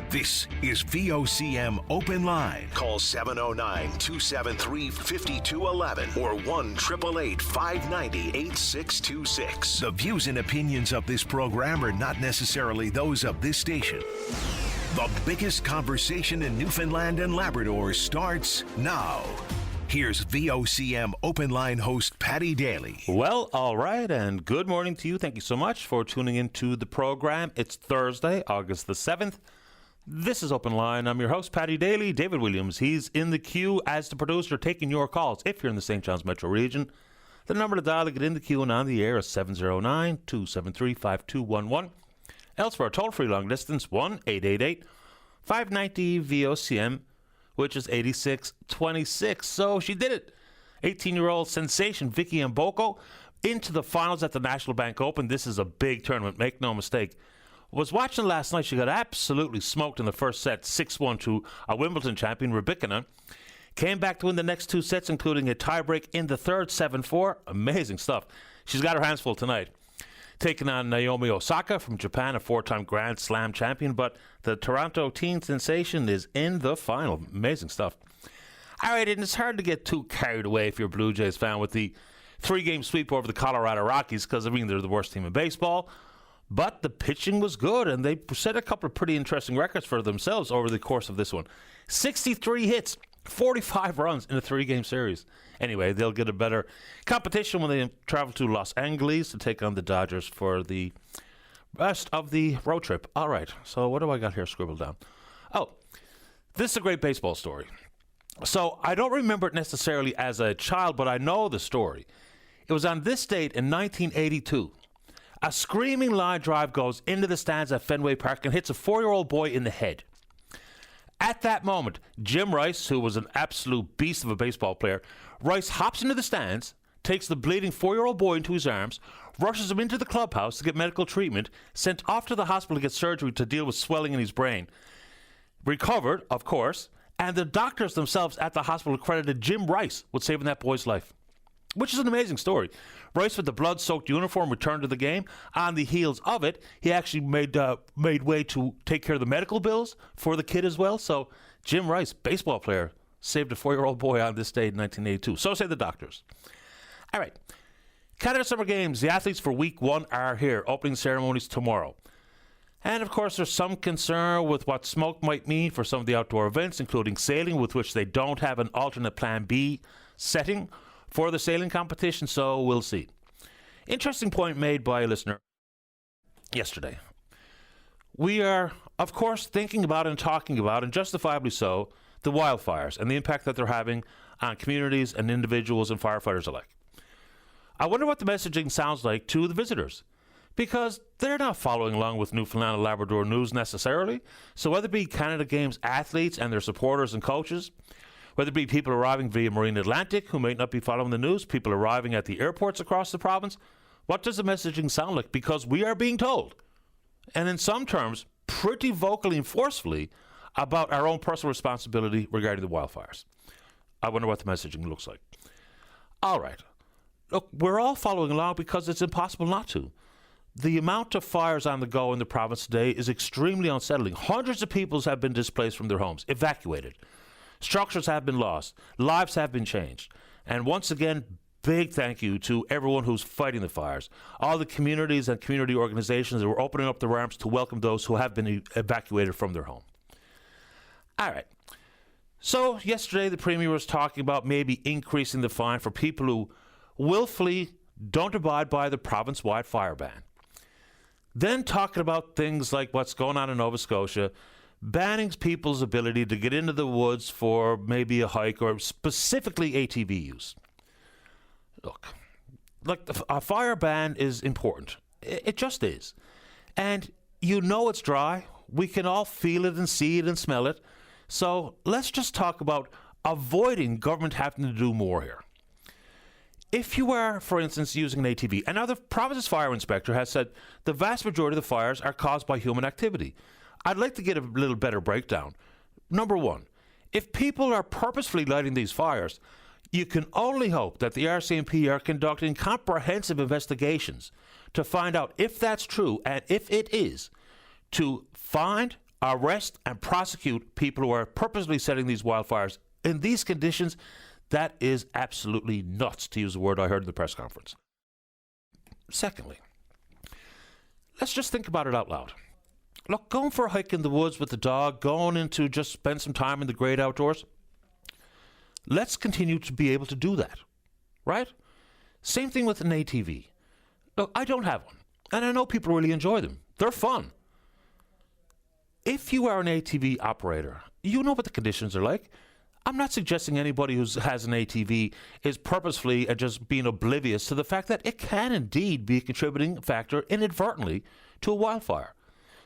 This is VOCM Open Line. Call 709-273-5211 or 1-888-590-8626. The views and opinions of this program are not necessarily those of this station. The biggest conversation in Newfoundland and Labrador starts now. Here's VOCM Open Line host Paddy Daly. Well, all right, and good morning to you. Thank you so much for tuning into the program. It's Thursday, August the 7th. This is Open Line. I'm your host, Paddy Daly. David Williams, he's in the queue as the producer, taking your calls. If you're in the St. John's metro region, the number to dial to get in the queue and on the air is 709-273-5211. Else for a toll-free long distance, 1-888-590-VOCM, which is 8626. So she did it. 18-year-old sensation Vicky Mboko into the finals at the National Bank Open. This is a big tournament, make no mistake. Was watching last night. She got absolutely smoked in the first set, 6-1 to a Wimbledon champion, Rybakina. Came back to win the next two sets, including a tiebreak in the third, 7-4. Amazing stuff. She's got her hands full tonight. Taking on Naomi Osaka from Japan, a four-time Grand Slam champion. But the Toronto teen sensation is in the final. Amazing stuff. All right, and it's hard to get too carried away if you're a Blue Jays fan with the three-game sweep over the Colorado Rockies because, I mean, they're the worst team in baseball. But the pitching was good, and they set a couple of pretty interesting records for themselves over the course of this one. 63 hits, 45 runs in a three-game series. Anyway, they'll get a better competition when they travel to Los Angeles to take on the Dodgers for the rest of the road trip. All right, so what do I got here scribbled down? Oh, this is a great baseball story. So I don't remember it necessarily as a child, but I know the story. It was on this date in 1982. A screaming line drive goes into the stands at Fenway Park and hits a 4-year-old boy in the head. At that moment, Jim Rice, who was an absolute beast of a baseball player, Rice hops into the stands, takes the bleeding 4-year-old boy into his arms, rushes him into the clubhouse to get medical treatment, sent off to the hospital to get surgery to deal with swelling in his brain. Recovered, of course, and the doctors themselves at the hospital credited Jim Rice with saving that boy's life, which is an amazing story. Rice, with the blood-soaked uniform, returned to the game. On the heels of it, he actually made way to take care of the medical bills for the kid as well. So Jim Rice, baseball player, saved a 4-year-old boy on this day in 1982. So say the doctors. All right. Canada Summer Games. The athletes for Week 1 are here. Opening ceremonies tomorrow. And, of course, there's some concern with what smoke might mean for some of the outdoor events, including sailing, with which they don't have an alternate Plan B setting for the sailing competition, so we'll see. Interesting point made by a listener yesterday. We are, of course, thinking about and talking about, and justifiably so, the wildfires and the impact that they're having on communities and individuals and firefighters alike. I wonder what the messaging sounds like to the visitors, because they're not following along with Newfoundland and Labrador news necessarily. So whether it be Canada Games athletes and their supporters and coaches, whether it be people arriving via Marine Atlantic who may not be following the news, people arriving at the airports across the province, what does the messaging sound like? Because we are being told, and in some terms, pretty vocally and forcefully, about our own personal responsibility regarding the wildfires. I wonder what the messaging looks like. All right. Look, we're all following along because it's impossible not to. The amount of fires on the go in the province today is extremely unsettling. Hundreds of people have been displaced from their homes, evacuated. Structures have been lost. Lives have been changed. And once again, big thank you to everyone who's fighting the fires. All the communities and community organizations that were opening up their arms to welcome those who have been evacuated from their home. All right. So yesterday the Premier was talking about maybe increasing the fine for people who willfully don't abide by the province-wide fire ban. Then talking about things like what's going on in Nova Scotia, banning people's ability to get into the woods for maybe a hike or specifically ATV use. Look, a fire ban is important. It just is. And you know it's dry. We can all feel it and see it and smell it. So let's just talk about avoiding government having to do more here. If you are, for instance, using an ATV, and now the province's fire inspector has said the vast majority of the fires are caused by human activity. I'd like to get a little better breakdown. Number one, if people are purposefully lighting these fires, you can only hope that the RCMP are conducting comprehensive investigations to find out if that's true, and if it is, to find, arrest and prosecute people who are purposely setting these wildfires in these conditions, that is absolutely nuts, to use a word I heard in the press conference. Secondly, let's just think about it out loud. Look, going for a hike in the woods with the dog, going into just spend some time in the great outdoors, let's continue to be able to do that, right? Same thing with an ATV. Look, I don't have one, and I know people really enjoy them. They're fun. If you are an ATV operator, you know what the conditions are like. I'm not suggesting anybody who has an ATV is purposefully and just being oblivious to the fact that it can indeed be a contributing factor inadvertently to a wildfire.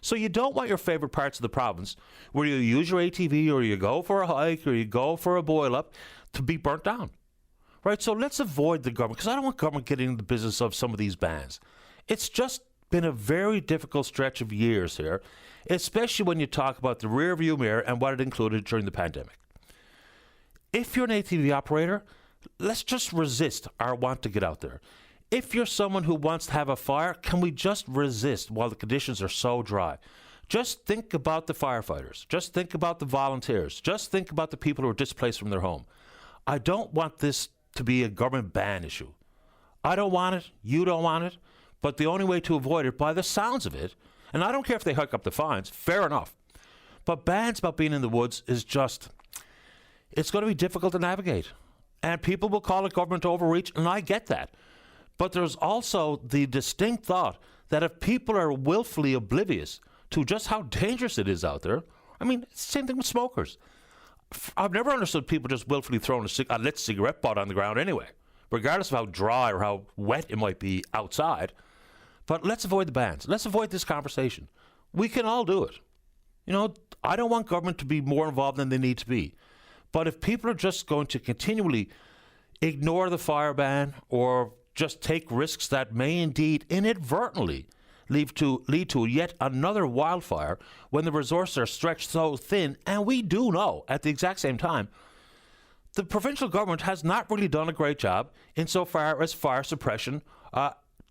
So you don't want your favorite parts of the province where you use your ATV or you go for a hike or you go for a boil up to be burnt down. Right? So let's avoid the government, because I don't want government getting into the business of some of these bans. It's just been a very difficult stretch of years here, especially when you talk about the rear view mirror and what it included during the pandemic. If you're an ATV operator, let's just resist our want to get out there. If you're someone who wants to have a fire, can we just resist while the conditions are so dry? Just think about the firefighters. Just think about the volunteers. Just think about the people who are displaced from their home. I don't want this to be a government ban issue. I don't want it. You don't want it. But the only way to avoid it, by the sounds of it, and I don't care if they hike up the fines, fair enough. But bans about being in the woods is just, it's going to be difficult to navigate. And people will call it government overreach, and I get that. But there's also the distinct thought that if people are willfully oblivious to just how dangerous it is out there, I mean, it's the same thing with smokers. I've never understood people just willfully throwing a lit cigarette butt on the ground anyway, regardless of how dry or how wet it might be outside. But let's avoid the bans. Let's avoid this conversation. We can all do it. You know, I don't want government to be more involved than they need to be. But if people are just going to continually ignore the fire ban or just take risks that may indeed inadvertently lead to yet another wildfire when the resources are stretched so thin, and we do know at the exact same time, the provincial government has not really done a great job insofar as fire suppression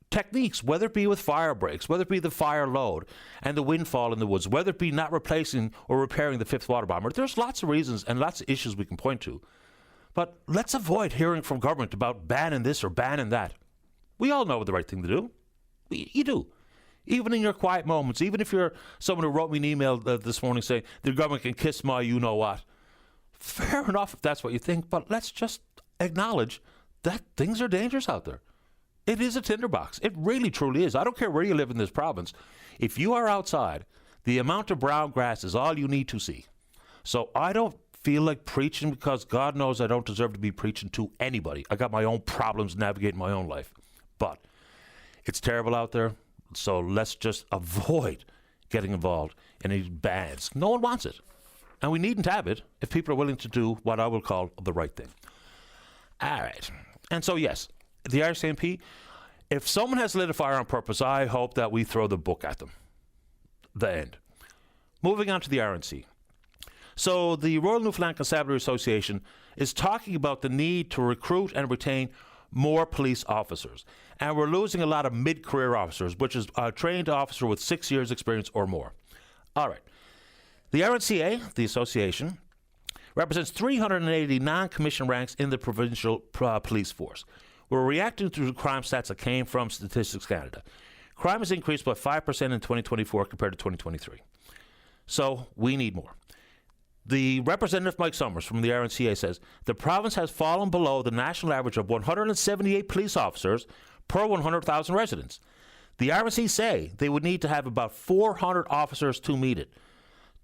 techniques, whether it be with fire breaks, whether it be the fire load and the windfall in the woods, whether it be not replacing or repairing the fifth water bomber. There's lots of reasons and lots of issues we can point to. But let's avoid hearing from government about banning this or banning that. We all know the right thing to do. You do. Even in your quiet moments, even if you're someone who wrote me an email this morning saying the government can kiss my you-know-what. Fair enough if that's what you think, but let's just acknowledge that things are dangerous out there. It is a tinderbox. It really, truly is. I don't care where you live in this province. If you are outside, the amount of brown grass is all you need to see. So I don't feel like preaching, because God knows I don't deserve to be preaching to anybody. I got my own problems navigating my own life. But it's terrible out there, so let's just avoid getting involved in any bans. No one wants it. And we needn't have it if people are willing to do what I will call the right thing. All right. And so, yes, the RCMP, if someone has lit a fire on purpose, I hope that we throw the book at them. The end. Moving on to the RNC. So the Royal Newfoundland Constabulary Association is talking about the need to recruit and retain more police officers. And we're losing a lot of mid-career officers, which is a trained officer with 6 years experience or more. All right. The RNCA, the association, represents 380 non-commissioned ranks in the provincial police force. We're reacting to the crime stats that came from Statistics Canada. Crime has increased by 5% in 2024 compared to 2023. So we need more. The representative, Mike Summers, from the RNCA says the province has fallen below the national average of 178 police officers per 100,000 residents. The RNC say they would need to have about 400 officers to meet it.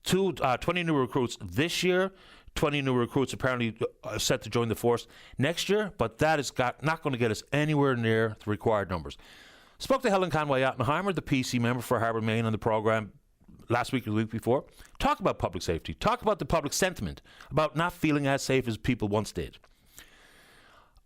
20 new recruits this year, 20 new recruits apparently set to join the force next year, but that is not going to get us anywhere near the required numbers. Spoke to Helen Conway-Ottenheimer, the PC member for Harbour, Maine, on the program last week or the week before. Talk about public safety. Talk about the public sentiment about not feeling as safe as people once did.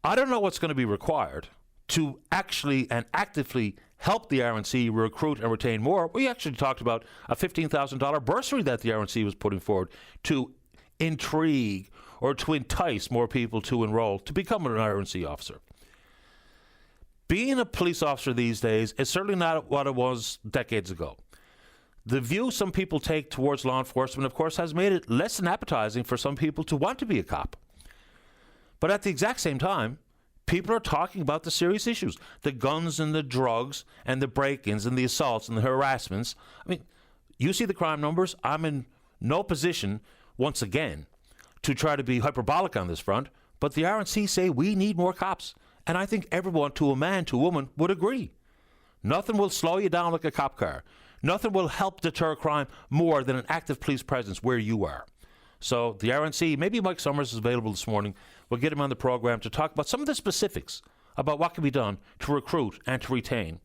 I don't know what's going to be required to actually and actively help the RNC recruit and retain more. We actually talked about a $15,000 bursary that the RNC was putting forward to intrigue or to entice more people to enroll to become an RNC officer. Being a police officer these days is certainly not what it was decades ago. The view some people take towards law enforcement, of course, has made it less than appetizing for some people to want to be a cop. But at the exact same time, people are talking about the serious issues, the guns and the drugs and the break-ins and the assaults and the harassments. I mean, you see the crime numbers. I'm in no position, once again, to try to be hyperbolic on this front, but the RNC say we need more cops. And I think everyone, to a man, to a woman, would agree. Nothing will slow you down like a cop car. Nothing will help deter crime more than an active police presence where you are. So the RNC, maybe Mike Summers is available this morning. We'll get him on the program to talk about some of the specifics about what can be done to recruit and to retain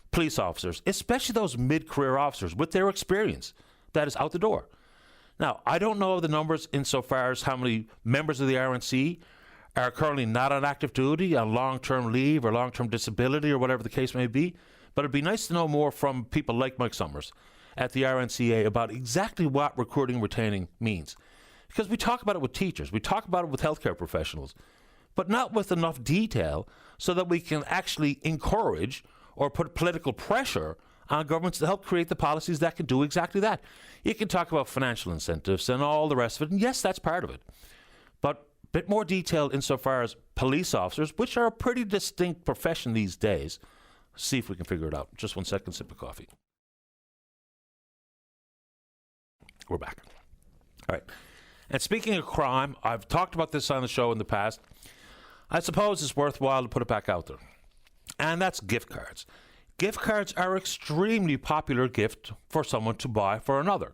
police officers, especially those mid-career officers with their experience that is out the door. Now, I don't know the numbers insofar as how many members of the RNC are currently not on active duty, on long-term leave or long-term disability or whatever the case may be, but it'd be nice to know more from people like Mike Summers at the RNCA about exactly what recruiting and retaining means. Because we talk about it with teachers, we talk about it with healthcare professionals, but not with enough detail so that we can actually encourage or put political pressure on governments to help create the policies that can do exactly that. You can talk about financial incentives and all the rest of it, and yes, that's part of it. But a bit more detail insofar as police officers, which are a pretty distinct profession these days. See if we can figure it out. Just 1 second, sip of coffee. We're back. All right. And speaking of crime, I've talked about this on the show in the past. I suppose it's worthwhile to put it back out there. And that's gift cards. Gift cards are an extremely popular gift for someone to buy for another.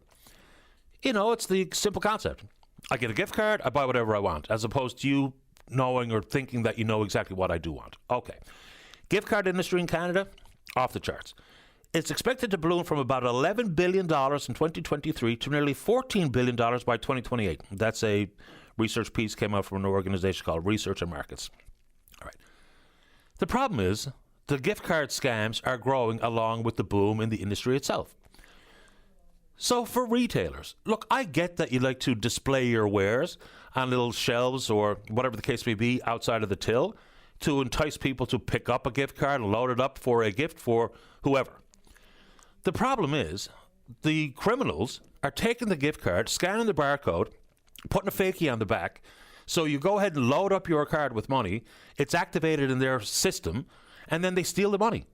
You know, it's the simple concept. I get a gift card, I buy whatever I want, as opposed to you knowing or thinking that you know exactly what I do want. Okay. Gift card industry in Canada, off the charts. It's expected to balloon from about $11 billion in 2023 to nearly $14 billion by 2028. That's a research piece came out from an organization called Research and Markets. All right. The problem is the gift card scams are growing along with the boom in the industry itself. So for retailers, look, I get that you like to display your wares on little shelves or whatever the case may be outside of the till to entice people to pick up a gift card and load it up for a gift for whoever. The problem is the criminals are taking the gift card, scanning the barcode, putting a fakie on the back. So you go ahead and load up your card with money. It's activated in their system, and then they steal the money.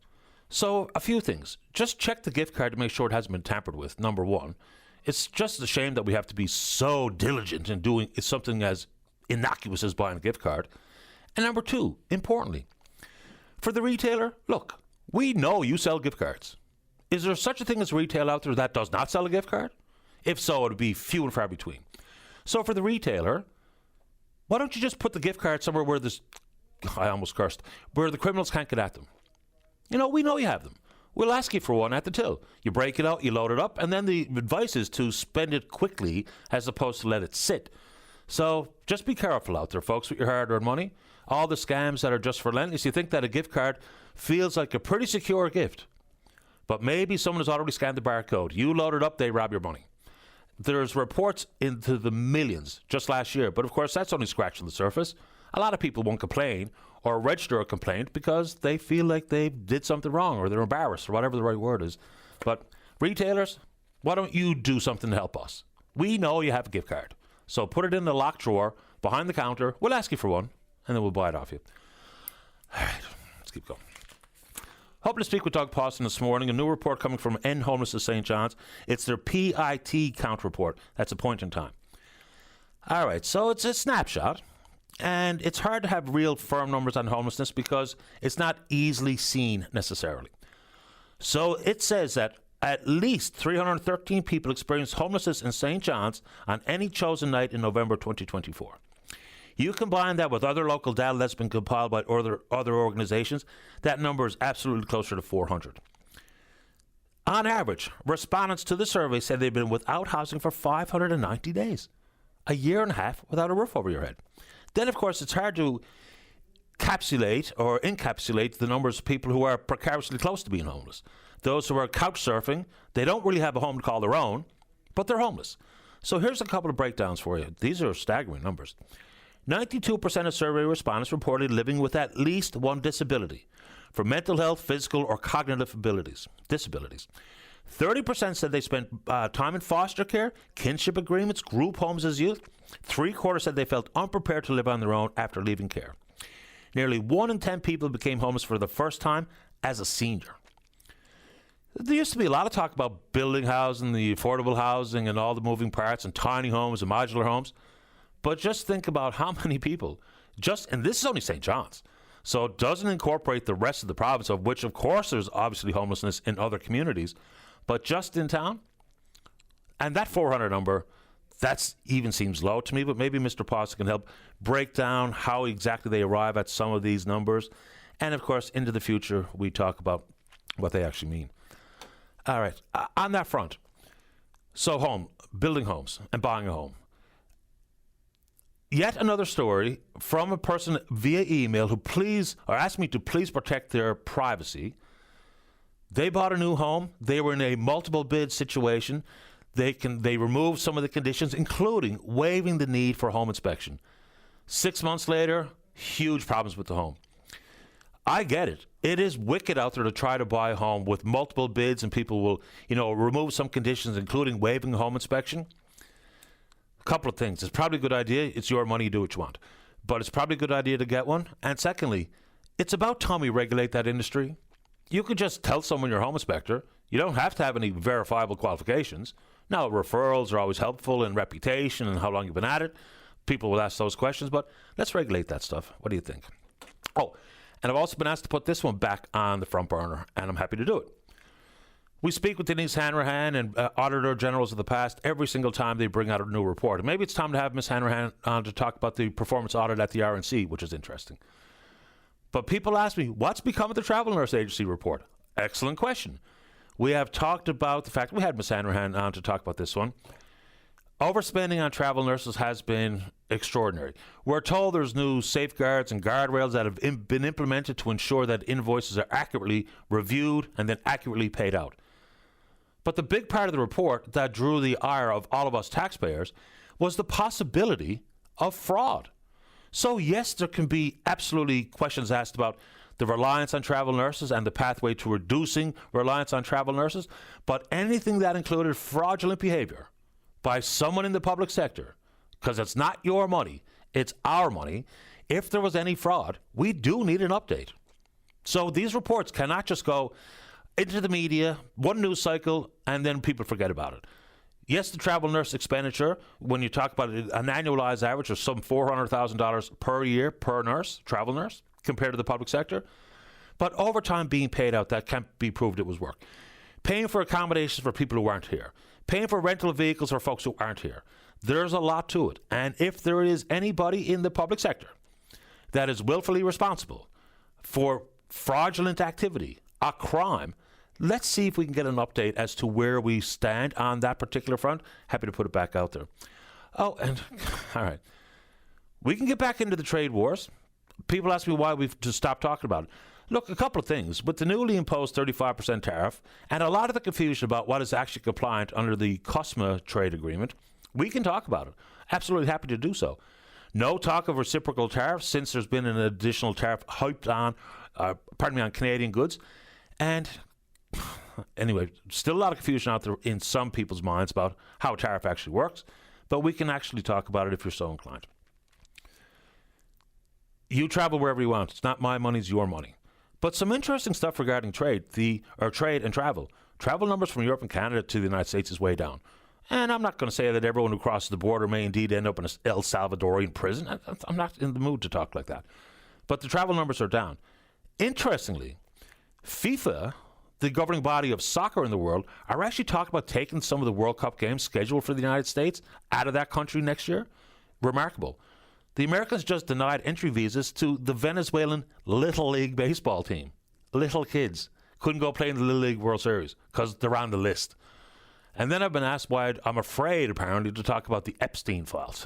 So a few things. Just check the gift card to make sure it hasn't been tampered with, number one. It's just a shame that we have to be so diligent in doing something as innocuous as buying a gift card. And number two, importantly, for the retailer, look, we know you sell gift cards. Is there such a thing as retail out there that does not sell a gift card? If so, it would be few and far between. So for the retailer, why don't you just put the gift card somewhere where I almost cursed, where the criminals can't get at them? You know, we know you have them. We'll ask you for one at the till. You break it out, you load it up, and then the advice is to spend it quickly as opposed to let it sit. So just be careful out there, folks, with your hard-earned money. All the scams that are just for lenders, you think that a gift card feels like a pretty secure gift. But maybe someone has already scanned the barcode. You load it up, they rob your money. There's reports into the millions just last year. But of course, that's only scratching the surface. A lot of people won't complain or register a complaint because they feel like they did something wrong or they're embarrassed or whatever the right word is. But retailers, why don't you do something to help us? We know you have a gift card. So put it in the locked drawer behind the counter. We'll ask you for one, and then we'll buy it off you. All right, let's keep going. Hoping to speak with Doug Pawson this morning. A new report coming from End Homelessness St. John's. It's their PIT count report. That's a point in time. All right, so it's a snapshot. And it's hard to have real firm numbers on homelessness because it's not easily seen necessarily. So it says that at least 313 people experienced homelessness in St. John's on any chosen night in November 2024. You combine that with other local data that's been compiled by other organizations, that number is absolutely closer to 400. On average, respondents to the survey said they've been without housing for 590 days, a year and a half without a roof over your head. Then, of course, it's hard to encapsulate the numbers of people who are precariously close to being homeless. Those who are couch surfing, they don't really have a home to call their own, but they're homeless. So here's a couple of breakdowns for you. These are staggering numbers. 92% of survey respondents reported living with at least one disability for mental health, physical, or cognitive disabilities. 30% said they spent time in foster care, kinship agreements, group homes as youth. 3/4 said they felt unprepared to live on their own after leaving care. Nearly 1 in 10 people became homeless for the first time as a senior. There used to be a lot of talk about building housing, the affordable housing, and all the moving parts, and tiny homes and modular homes. But just think about how many people, and this is only St. John's, so it doesn't incorporate the rest of the province, of which, of course, there's obviously homelessness in other communities, but just in town. And that 400 number, that even seems low to me, but maybe Mr. Posse can help break down how exactly they arrive at some of these numbers. And, of course, into the future, we talk about what they actually mean. All right, on that front, so building homes and buying a home. Yet another story from a person via email who asked me to please protect their privacy. They bought a new home. They were in a multiple bid situation. They removed some of the conditions, including waiving the need for home inspection. 6 months later, huge problems with the home. I get it. It is wicked out there to try to buy a home with multiple bids, and people will, remove some conditions, including waiving home inspection. A couple of things. It's probably a good idea. It's your money. You do what you want. But it's probably a good idea to get one. And secondly, it's about time we regulate that industry. You could just tell someone you're a home inspector. You don't have to have any verifiable qualifications. Now, referrals are always helpful, and reputation and how long you've been at it. People will ask those questions, but let's regulate that stuff. What do you think? Oh, and I've also been asked to put this one back on the front burner, and I'm happy to do it. We speak with Denise Hanrahan and Auditor Generals of the past every single time they bring out a new report. And maybe it's time to have Ms. Hanrahan on to talk about the performance audit at the RNC, which is interesting. But people ask me, what's become of the Travel Nurse Agency report? Excellent question. We have talked about the fact, we had Ms. Hanrahan on to talk about this one. Overspending on travel nurses has been extraordinary. We're told there's new safeguards and guardrails that have been implemented to ensure that invoices are accurately reviewed and then accurately paid out. But the big part of the report that drew the ire of all of us taxpayers was the possibility of fraud. So yes, there can be absolutely questions asked about the reliance on travel nurses and the pathway to reducing reliance on travel nurses, but anything that included fraudulent behavior by someone in the public sector, because it's not your money, it's our money. If there was any fraud, we do need an update. So these reports cannot just go into the media, one news cycle, and then people forget about it. Yes, the travel nurse expenditure, when you talk about an annualized average of some $400,000 per year per nurse, travel nurse, compared to the public sector. But overtime being paid out, that can't be proved it was work. Paying for accommodations for people who aren't here. Paying for rental vehicles for folks who aren't here. There's a lot to it. And if there is anybody in the public sector that is willfully responsible for fraudulent activity, a crime, let's see if we can get an update as to where we stand on that particular front. Happy to put it back out there. Oh, and all right. We can get back into the trade wars. People ask me why we've just stopped talking about it. Look, a couple of things. With the newly imposed 35% tariff and a lot of the confusion about what is actually compliant under the CUSMA trade agreement, we can talk about it. Absolutely happy to do so. No talk of reciprocal tariffs since there's been an additional tariff hyped on, on Canadian goods. And anyway, still a lot of confusion out there in some people's minds about how a tariff actually works, but we can actually talk about it if you're so inclined. You travel wherever you want. It's not my money, it's your money. But some interesting stuff regarding trade and travel. Travel numbers from Europe and Canada to the United States is way down. And I'm not going to say that everyone who crosses the border may indeed end up in an El Salvadorian prison. I'm not in the mood to talk like that. But the travel numbers are down. Interestingly, FIFA, the governing body of soccer in the world, are actually talking about taking some of the World Cup games scheduled for the United States out of that country next year. Remarkable. The Americans just denied entry visas to the Venezuelan Little League baseball team. Little kids. Couldn't go play in the Little League World Series because they're on the list. And then I've been asked why I'm afraid, apparently, to talk about the Epstein files.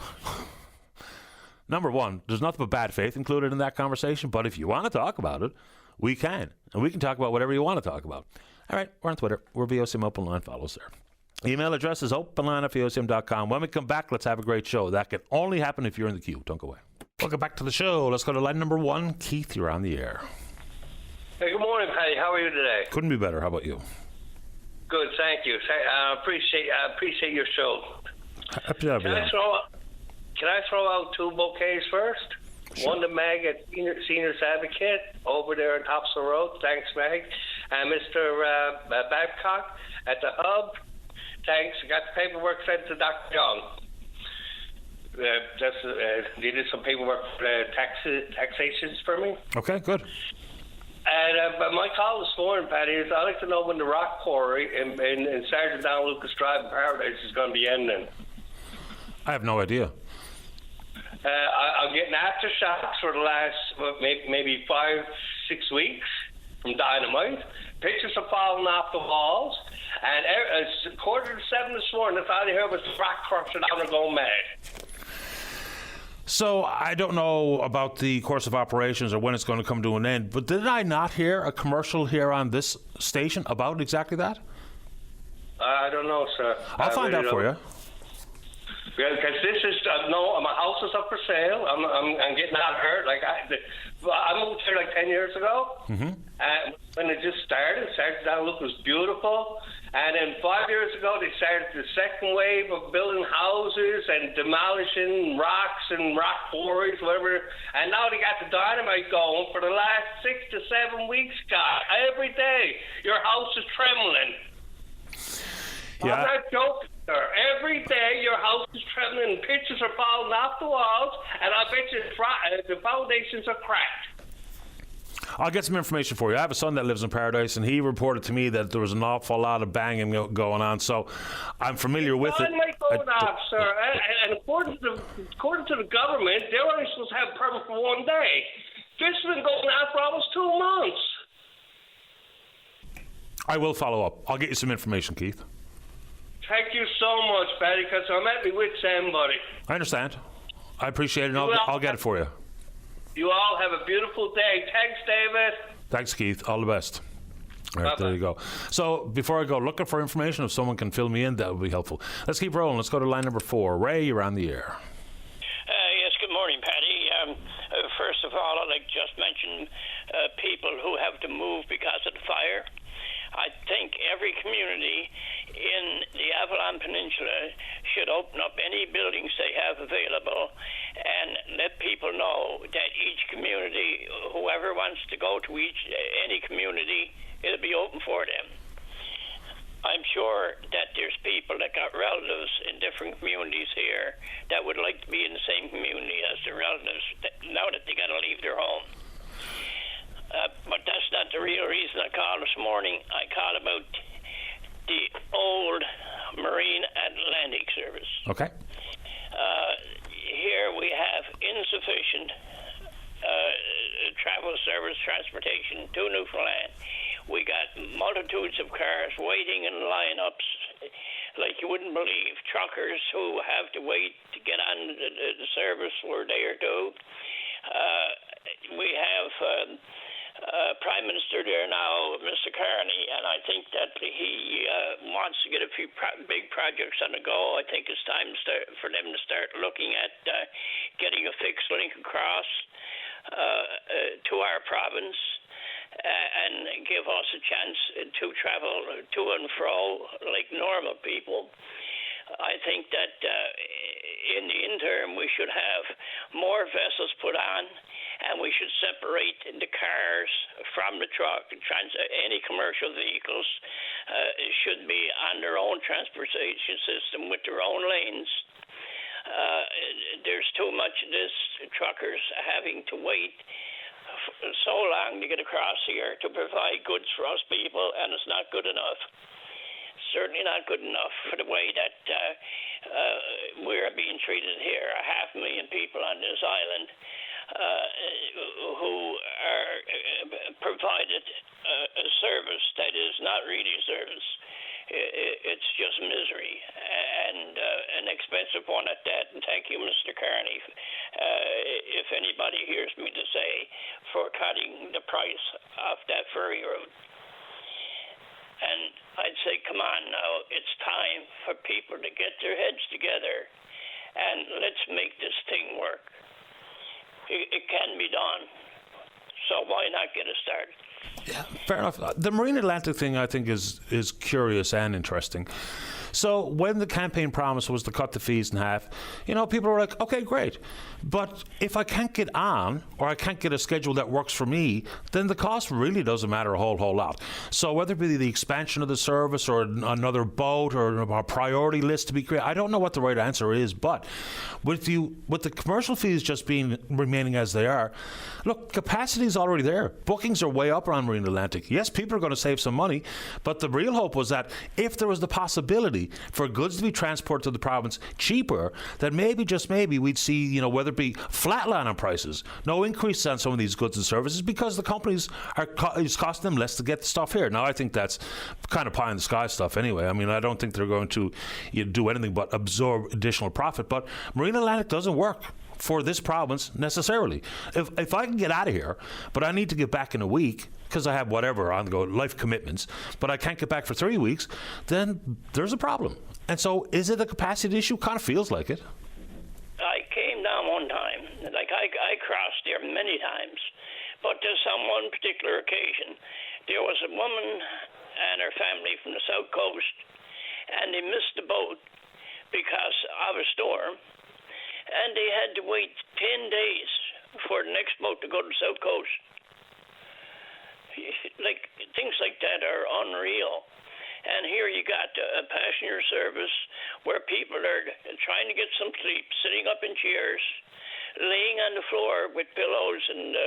Number one, there's nothing but bad faith included in that conversation, but if you want to talk about it, we can. And we can talk about whatever you want to talk about. All right, we're on Twitter. We're VOCM Open Line. Follow us there. Email address is openline@VOCM.com. When we come back, let's have a great show. That can only happen if you're in the queue. Don't go away. Welcome back to the show. Let's go to line number one. Keith, you're on the air. Hey, good morning, Patty. How are you today? Couldn't be better. How about you? good. Thank you. I appreciate your show. Happy to have you on. Can I throw out two bouquets first? Sure. One to Meg at Seniors Advocate over there on Tops of the Road. Thanks, Meg. And Mr. Babcock at the Hub. Thanks. I got the paperwork sent to Dr. Young. Needed some paperwork for taxations for me. Okay, good. And but my call this morning, Patty, is I'd like to know when the rock quarry in Sergeant Down Lucas Drive in Paradise is going to be ending. I have no idea. I'm getting aftershocks for the last maybe 5-6 weeks from dynamite. Pictures are falling off the walls. And it's 6:45 this morning. That's all I heard was the rock crusher down and going mad. So I don't know about the course of operations or when it's going to come to an end, but did I not hear a commercial here on this station about exactly that? I don't know, sir. I'll find out for you. Because this is my house is up for sale. I'm getting out hurt. I moved here 10 years ago. Mm-hmm. And when it just started down. Look, it was beautiful. And then 5 years ago, they started the second wave of building houses and demolishing rocks and rock quarries, whatever. And now they got the dynamite going for the last 6 to 7 weeks, God. Every day, your house is trembling. Yeah. I'm not joking, sir. Every day, your house is trembling, and pictures are falling off the walls, and I bet you the foundations are cracked. I'll get some information for you. I have a son that lives in Paradise, and he reported to me that there was an awful lot of banging going on, so I'm familiar with it. Dynamite going off, sir. And according to the government, they're only supposed to have a permit for 1 day. This has been going on for almost 2 months. I will follow up. I'll get you some information, Keith. Thank you so much, Patty, because I'm at me with somebody. I understand. I appreciate it, and I'll get it for you. You all have a beautiful day. Thanks, David. Thanks, Keith. All the best. All right, Bye-bye. there you go. So before I go, looking for information, if someone can fill me in, that would be helpful. Let's keep rolling. Let's go to line number 4. Ray, you're on the air. Yes, good morning, Patty. First of all, I'd like to just mention people who have to move because of the fire. I think every community in the Avalon Peninsula should open up any buildings they have available and let people know that each community, whoever wants to go to any community, it'll be open for them. I'm sure that there's people that got relatives in different communities here that would like to be in the same community as their relatives now that they got to leave their home. But that's not the real reason I called this morning. I called about the old Marine Atlantic Service. Okay. Here we have insufficient travel service transportation to Newfoundland. We got multitudes of cars waiting in lineups like you wouldn't believe. Truckers who have to wait to get on the service for a day or two. We have Prime Minister there now, Mr. Carney, and I think that he wants to get a few big projects on the go. I think it's time for them to start looking at getting a fixed link across to our province and give us a chance to travel to and fro like normal people. I think that in the interim we should have more vessels put on, and we should separate the cars from the truck. Any commercial vehicles should be on their own transportation system with their own lanes. There's too much of this, truckers having to wait so long to get across here to provide goods for us people, and it's not good enough. Certainly not good enough for the way that we're being treated here. 500,000 people on this island who are provided a service that is not really a service. It's just misery, and an expensive one at that. And thank you, Mr. Carney, if anybody hears me to say, for cutting the price off that ferry route. And I'd say, come on now, it's time for people to get their heads together, and let's make this thing work. It can be done, so why not get it started? Fair enough. The Marine Atlantic thing, I think, is curious and interesting. So when the campaign promise was to cut the fees in half, people were like, okay, great. But if I can't get on or I can't get a schedule that works for me, then the cost really doesn't matter a whole lot. So whether it be the expansion of the service or another boat or a priority list to be created, I don't know what the right answer is. But with the commercial fees just remaining as they are, look, capacity is already there. Bookings are way up around Marine Atlantic. Yes, people are going to save some money, but the real hope was that if there was the possibility for goods to be transported to the province cheaper, then just maybe we'd see, whether it be flatline on prices, no increase on some of these goods and services because the companies it's costing them less to get the stuff here. Now, I think that's kind of pie in the sky stuff anyway. I mean, I don't think they're going to do anything but absorb additional profit, but Marine Atlantic doesn't work for this province necessarily. If I can get out of here, but I need to get back in a week because I have whatever on the go, life commitments, but I can't get back for 3 weeks, then there's a problem. And so is it a capacity issue? Kind of feels like it. I came down one time, I crossed there many times, but there's on one particular occasion, there was a woman and her family from the South Coast, and they missed the boat because of a storm, and they had to wait 10 days for the next boat to go to the South Coast. Things like that are unreal. And here you got a passenger service where people are trying to get some sleep, sitting up in chairs, laying on the floor with pillows and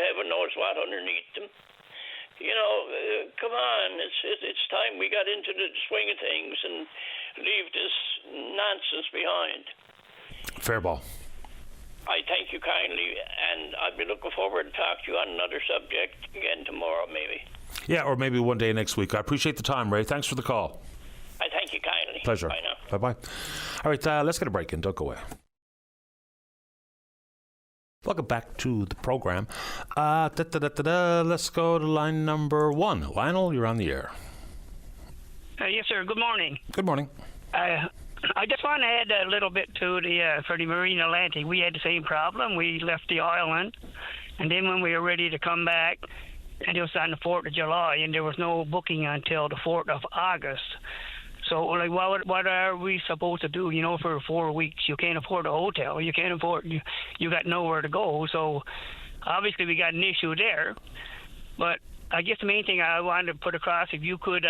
heaven knows what underneath them. Come on, it's time we got into the swing of things and leave this nonsense behind. Fair ball. I thank you kindly, and I'll be looking forward to talk to you on another subject again tomorrow, maybe. Yeah, or maybe one day next week. I appreciate the time, Ray. Thanks for the call. I thank you kindly. Pleasure. Bye now. Bye-bye. All right, let's get a break in. Don't go away. Welcome back to the program. Let's go to line number 1. Lionel, you're on the air. Yes, sir. Good morning. Good morning. I just want to add a little bit to for the Marine Atlantic. We had the same problem. We left the island, and then when we were ready to come back, and it was on the 4th of July, and there was no booking until the 4th of August. So, what are we supposed to do, for 4 weeks? You can't afford a hotel. You can't afford, you got nowhere to go. So, obviously, we got an issue there. But I guess the main thing I wanted to put across, if you could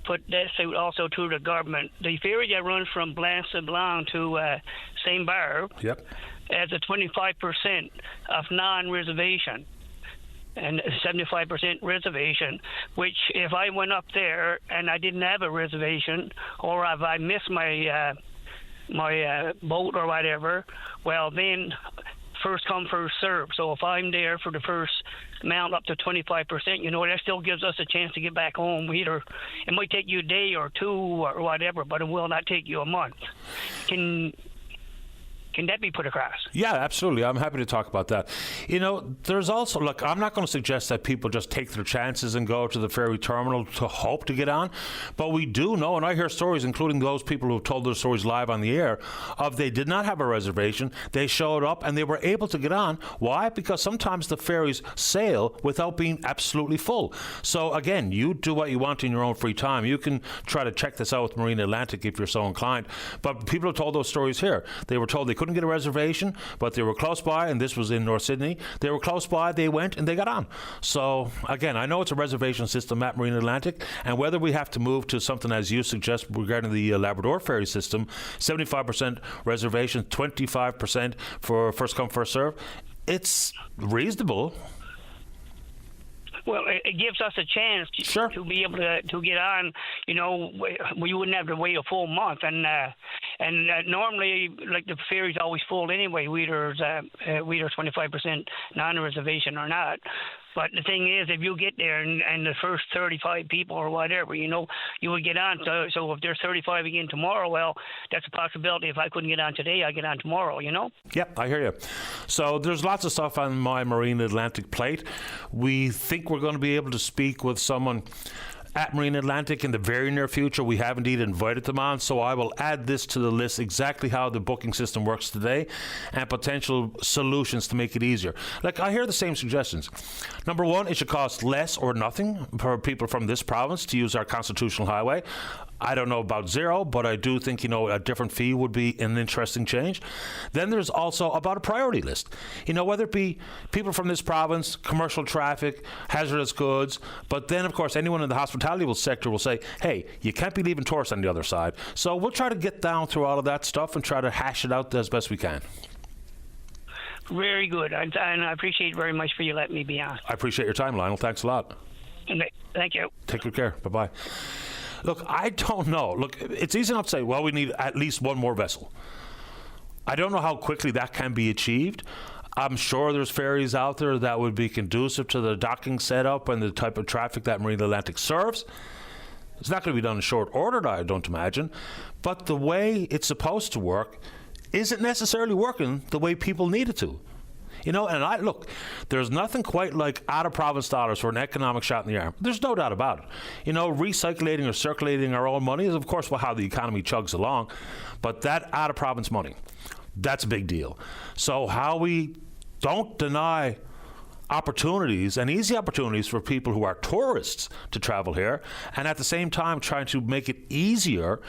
put this out also to the government, the ferry that runs from Blanc-Sablon to St. Barbe has a 25% of non-reservation and 75% reservation, which if I went up there and I didn't have a reservation, or if I missed my boat or whatever, well, then first come, first serve. So if I'm there for the first amount up to 25%, that still gives us a chance to get back home. It might take you a day or two or whatever, but it will not take you a month. Can that be put across? Yeah, absolutely. I'm happy to talk about that. There's also, look, I'm not going to suggest that people just take their chances and go to the ferry terminal to hope to get on, but we do know, and I hear stories, including those people who told their stories live on the air, of they did not have a reservation, they showed up, and they were able to get on. Why? Because sometimes the ferries sail without being absolutely full. So, again, you do what you want in your own free time. You can try to check this out with Marine Atlantic if you're so inclined, but people have told those stories here. They were told they couldn't get a reservation, but they were close by, and this was in North Sydney. They were close by, they went, and they got on. So, again, I know it's a reservation system at Marine Atlantic, and whether we have to move to something as you suggest regarding the Labrador ferry system, 75% reservation, 25% for first come, first serve, it's reasonable. Well, it gives us a chance to be able to get on. We wouldn't have to wait a full month, and normally, like, the ferry's always full anyway. Whether 25% non-reservation or not. But the thing is, if you get there and the first 35 people or whatever, you would get on. So if there's 35 again tomorrow, well, that's a possibility. If I couldn't get on today, I get on tomorrow, Yep, I hear you. So there's lots of stuff on my Marine Atlantic plate. We think we're going to be able to speak with someone at Marine Atlantic in the very near future. We have indeed invited them on, so I will add this to the list, exactly how the booking system works today and potential solutions to make it easier. Like, I hear the same suggestions. Number one, it should cost less or nothing for people from this province to use our constitutional highway. I don't know about zero, but I do think, a different fee would be an interesting change. Then there's also about a priority list. Whether it be people from this province, commercial traffic, hazardous goods, but then, of course, anyone in the hospitality sector will say, hey, you can't be leaving tourists on the other side. So we'll try to get down through all of that stuff and try to hash it out as best we can. Very good. And I appreciate very much for you letting me be on. I appreciate your time, Lionel. Thanks a lot. Thank you. Take good care. Bye-bye. Look, I don't know. Look, it's easy enough to say, well, we need at least one more vessel. I don't know how quickly that can be achieved. I'm sure there's ferries out there that would be conducive to the docking setup and the type of traffic that Marine Atlantic serves. It's not going to be done in short order, I don't imagine. But the way it's supposed to work isn't necessarily working the way people need it to. Look, there's nothing quite like out-of-province dollars for an economic shot in the arm. There's no doubt about it. Recycling or circulating our own money is, of course, how the economy chugs along. But that out-of-province money, that's a big deal. So how we don't deny opportunities and easy opportunities for people who are tourists to travel here, and at the same time trying to make it easier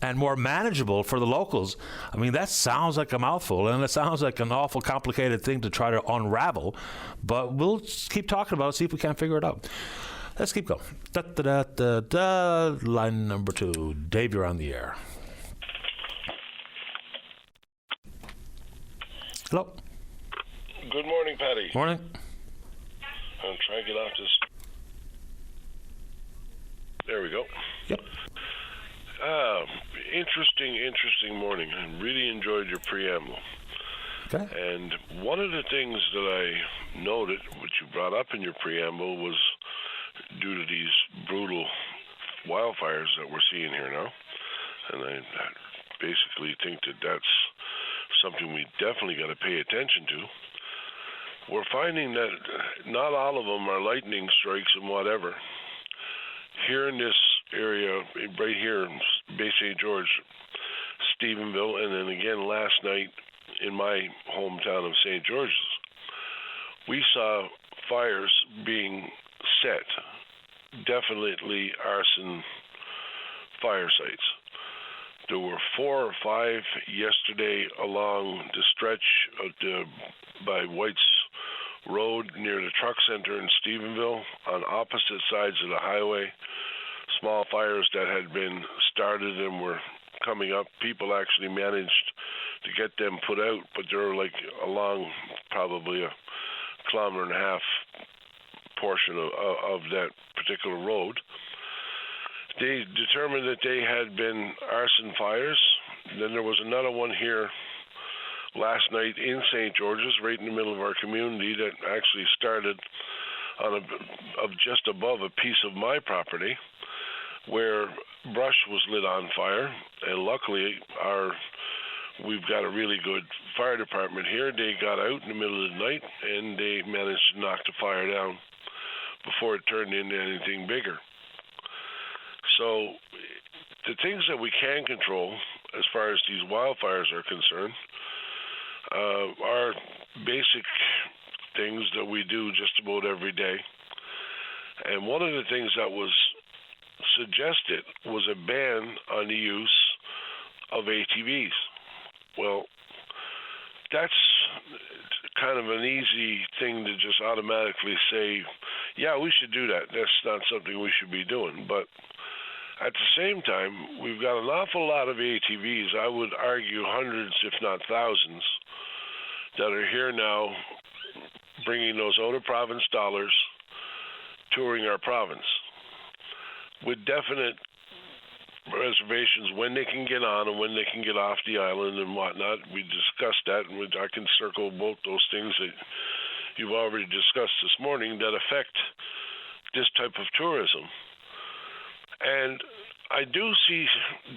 and more manageable for the locals. I mean, that sounds like a mouthful, and it sounds like an awful complicated thing to try to unravel, but we'll keep talking about it, see if we can't figure it out. Let's keep going. Line number 2. Dave, you're on the air. Hello. Good morning, Patty. Morning. I'm trying to get off this. There we go. Yep. Interesting morning. I really enjoyed your preamble. Okay. And one of the things that I noted, which you brought up in your preamble, was due to these brutal wildfires that we're seeing here now. And I basically think that that's something we definitely got to pay attention to. We're finding that not all of them are lightning strikes and whatever. Here in this area, right here in Bay St. George, Stephenville, and then again last night in my hometown of St. George's, we saw fires being set, definitely arson fire sites. There were 4 or 5 yesterday along the stretch of by White's Road near the truck center in Stephenville on opposite sides of the highway. Small fires that had been started and were coming up. People actually managed to get them put out, but they're like along probably a 1.5 kilometer portion of that particular road. They determined that they had been arson fires. Then there was another one here last night in St. George's, right in the middle of our community, that actually started on of just above a piece of my property, where brush was lit on fire. And luckily, we've got a really good fire department here. They got out in the middle of the night and they managed to knock the fire down before it turned into anything bigger. So the things that we can control as far as these wildfires are concerned are basic things that we do just about every day. And one of the things that was suggested was a ban on the use of ATVs. Well, that's kind of an easy thing to just automatically say, yeah, we should do that. That's not something we should be doing. But at the same time, we've got an awful lot of ATVs, I would argue hundreds, if not thousands, that are here now bringing those out-of-province dollars, touring our province, with definite reservations when they can get on and when they can get off the island and whatnot. We discussed that, and I can circle both those things that you've already discussed this morning that affect this type of tourism. And I do see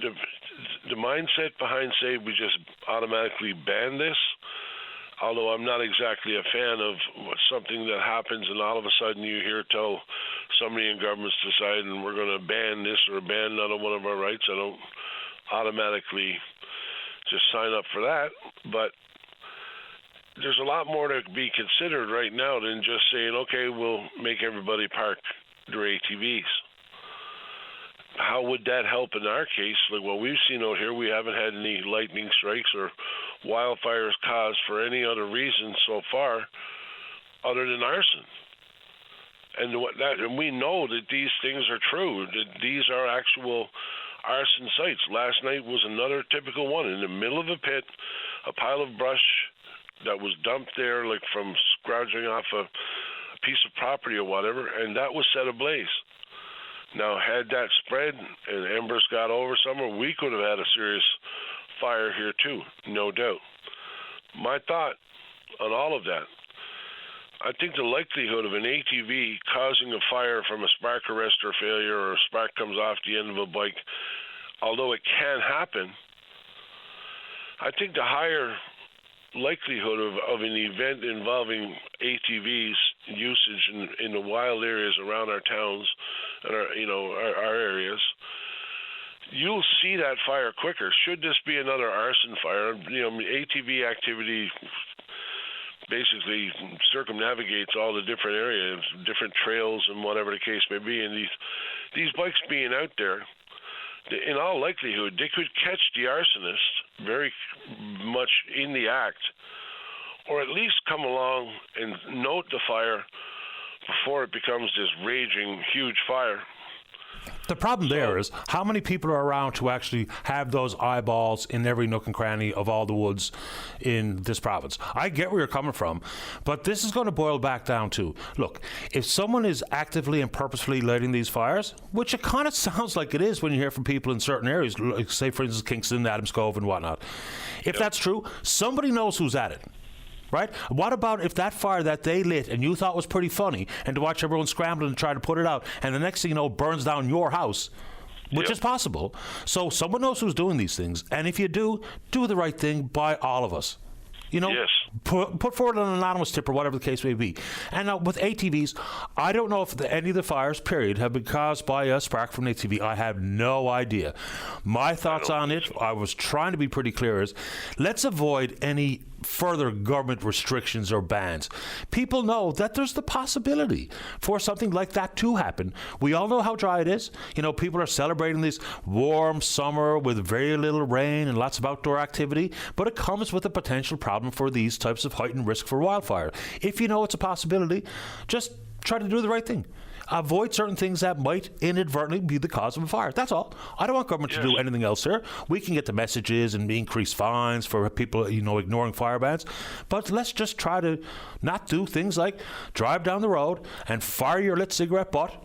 the mindset behind, say, we just automatically ban this, although I'm not exactly a fan of something that happens and all of a sudden you hear tell somebody in government's deciding we're going to ban this or ban another one of our rights. I don't automatically just sign up for that, but there's a lot more to be considered right now than just saying, okay, we'll make everybody park their ATVs. How would that help in our case? Like what we've seen out here, we haven't had any lightning strikes or wildfires caused for any other reason so far other than arson. And we know that these things are true, that these are actual arson sites. Last night was another typical one. In the middle of a pit, a pile of brush that was dumped there, like from scrounging off a piece of property or whatever, and that was set ablaze. Now, had that spread and embers got over somewhere, we could have had a serious fire here too, no doubt. My thought on all of that, I think the likelihood of an ATV causing a fire from a spark arrestor failure or a spark comes off the end of a bike, although it can happen, I think the higher likelihood of an event involving ATVs usage in the wild areas around our towns and our areas, you'll see that fire quicker. Should this be another arson fire, ATV activity basically circumnavigates all the different areas, different trails and whatever the case may be, and these bikes being out there, in all likelihood, they could catch the arsonist very much in the act, or at least come along and note the fire before it becomes this raging, huge fire. The problem there is how many people are around to actually have those eyeballs in every nook and cranny of all the woods in this province. I get where you're coming from, but this is going to boil back down to, look, if someone is actively and purposefully lighting these fires, which it kind of sounds like it is when you hear from people in certain areas, like say, for instance, Kingston, Adams Cove and whatnot. If that's true, somebody knows who's at it. Right? What about if that fire that they lit and you thought was pretty funny, and to watch everyone scrambling and try to put it out, and the next thing you know, burns down your house, which is possible. So someone knows who's doing these things, and if you do the right thing by all of us. Put forward an anonymous tip or whatever the case may be. And with ATVs, I don't know if any of the fires, period, have been caused by a spark from an ATV. I have no idea. My thoughts on it, I was trying to be pretty clear, is let's avoid any further government restrictions or bans. People know that there's the possibility for something like that to happen. We all know how dry it is. People are celebrating this warm summer with very little rain and lots of outdoor activity, but it comes with a potential problem for these types of heightened risk for wildfire. If you know it's a possibility, just try to do the right thing. Avoid certain things that might inadvertently be the cause of a fire. That's all. I don't want government to do anything else here. We can get the messages and increase fines for people, ignoring fire bans. But let's just try to not do things like drive down the road and fire your lit cigarette butt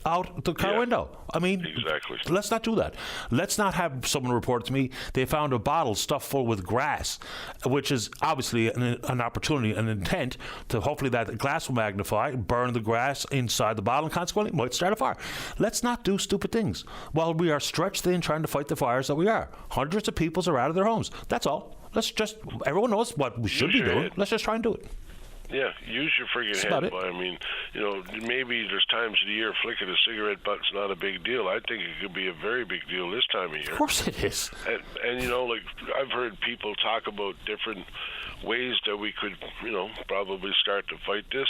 out the car window. I mean, exactly. Let's not do that. Let's not have someone report to me they found a bottle stuffed full with grass, which is obviously an opportunity, an intent to hopefully that glass will magnify, burn the grass inside the bottle, and consequently might start a fire. Let's not do stupid things while we are stretched thin trying to fight the fires that we are. Hundreds of people are out of their homes. That's all. Everyone knows what we should be doing. Let's just try and do it. Yeah, use your friggin' head. I mean, maybe there's times of the year flicking a cigarette butt's not a big deal. I think it could be a very big deal this time of year. Of course it is. And I've heard people talk about different ways that we could, probably start to fight this.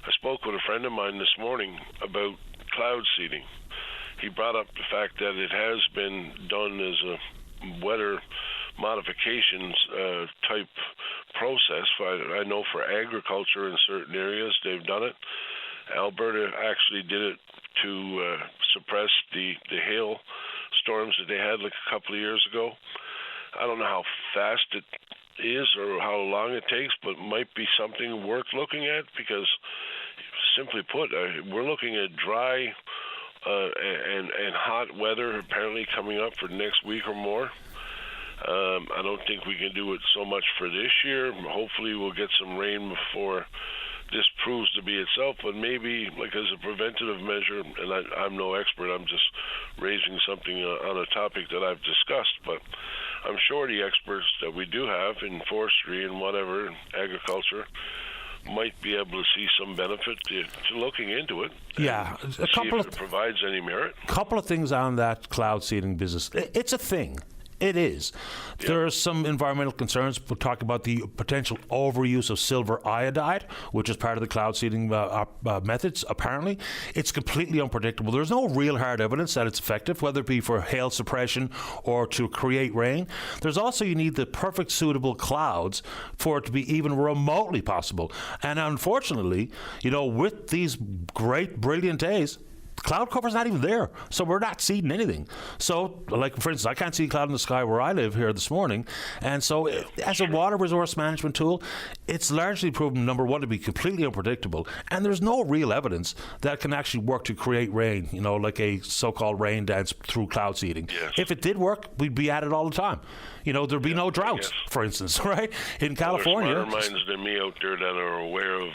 I spoke with a friend of mine this morning about cloud seeding. He brought up the fact that it has been done as a weather modifications type process. I know for agriculture in certain areas they've done it. Alberta actually did it to suppress the hail storms that they had like a couple of years ago. I don't know how fast it is or how long it takes, but it might be something worth looking at because, simply put, we're looking at dry and hot weather apparently coming up for the next week or more. I don't think we can do it so much for this year. Hopefully we'll get some rain before this proves to be itself, but maybe like as a preventative measure, and I'm no expert, I'm just raising something on a topic that I've discussed, but I'm sure the experts that we do have in forestry and whatever, agriculture, might be able to see some benefit to looking into it. Yeah, a couple if it provides any merit. Couple of things on that cloud seeding business. It's a thing. It is. Yeah. There are some environmental concerns. We'll talk about the potential overuse of silver iodide, which is part of the cloud seeding methods, apparently. It's completely unpredictable. There's no real hard evidence that it's effective, whether it be for hail suppression or to create rain. There's also, you need the perfect suitable clouds for it to be even remotely possible. And unfortunately, with these great, brilliant days, cloud cover's not even there, so we're not seeding anything. So, like, for instance, I can't see a cloud in the sky where I live here this morning, and so as a water resource management tool, it's largely proven, number one, to be completely unpredictable, and there's no real evidence that can actually work to create rain, like a so-called rain dance through cloud seeding. Yes. If it did work, we'd be at it all the time. There'd be no droughts, for instance, right? In California. There's smarter minds than me out there that are aware of,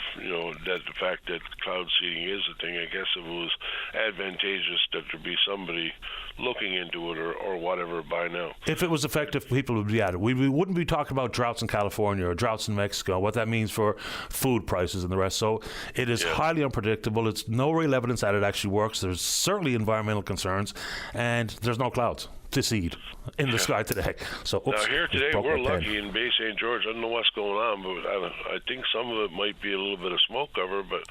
that the fact that cloud seeding is a thing. I guess if it was advantageous that there be somebody looking into it or whatever by now. If it was effective, people would be at it. We wouldn't be talking about droughts in California or droughts in Mexico, what that means for food prices and the rest. So it is highly unpredictable. It's no real evidence that it actually works. There's certainly environmental concerns, and there's no clouds to seed in the sky today. So now here today we're lucky in Bay St. George. I don't know what's going on, but I think some of it might be a little bit of smoke cover, but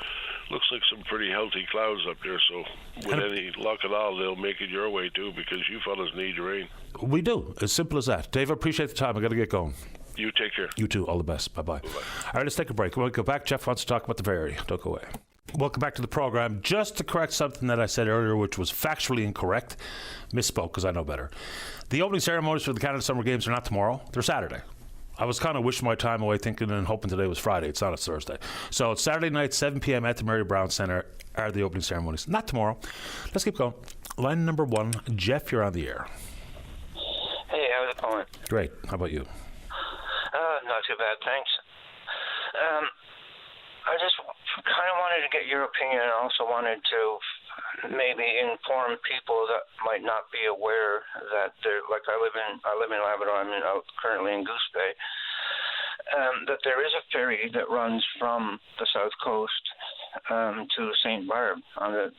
looks like some pretty healthy clouds up there. So with any luck at all, they'll make it your way too, because you fellas need rain. We do. As simple as that. Dave, I appreciate the time. I got to get going. You take care. You too. All the best. Bye-bye. All right, let's take a break. When we go back, Jeff wants to talk about the Bay Area. Don't go away. Welcome back to the program. Just to correct something that I said earlier, which was factually incorrect. Misspoke, because I know better. The opening ceremonies for the Canada Summer Games are not tomorrow. They're Saturday. I was kind of wishing my time away thinking and hoping today was Friday. It's not, it's Thursday. So it's Saturday night, 7 p.m. at the Mary Brown Centre are the opening ceremonies. Not tomorrow. Let's keep going. Line number one. Jeff, you're on the air. Hey, how's it going? Great. How about you? Not too bad, thanks. I just kind of wanted to get your opinion, and also wanted to maybe inform people that might not be aware that there, like I live in Labrador. I'm currently in Goose Bay. That there is a ferry that runs from the south coast to St. Barb. I've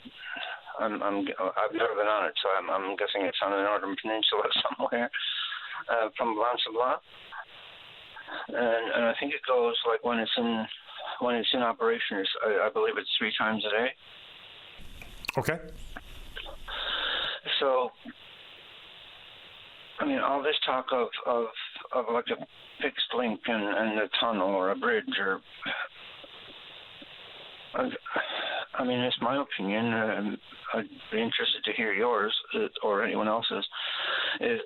never been on it, so I'm guessing it's on the northern peninsula somewhere from Blanc-Sablon. And I think it goes, like, when it's in operation, I believe it's 3 times a day. Okay. So, I mean, all this talk of like a fixed link and a tunnel or a bridge, or I mean, it's my opinion. I'd be interested to hear yours or anyone else's. It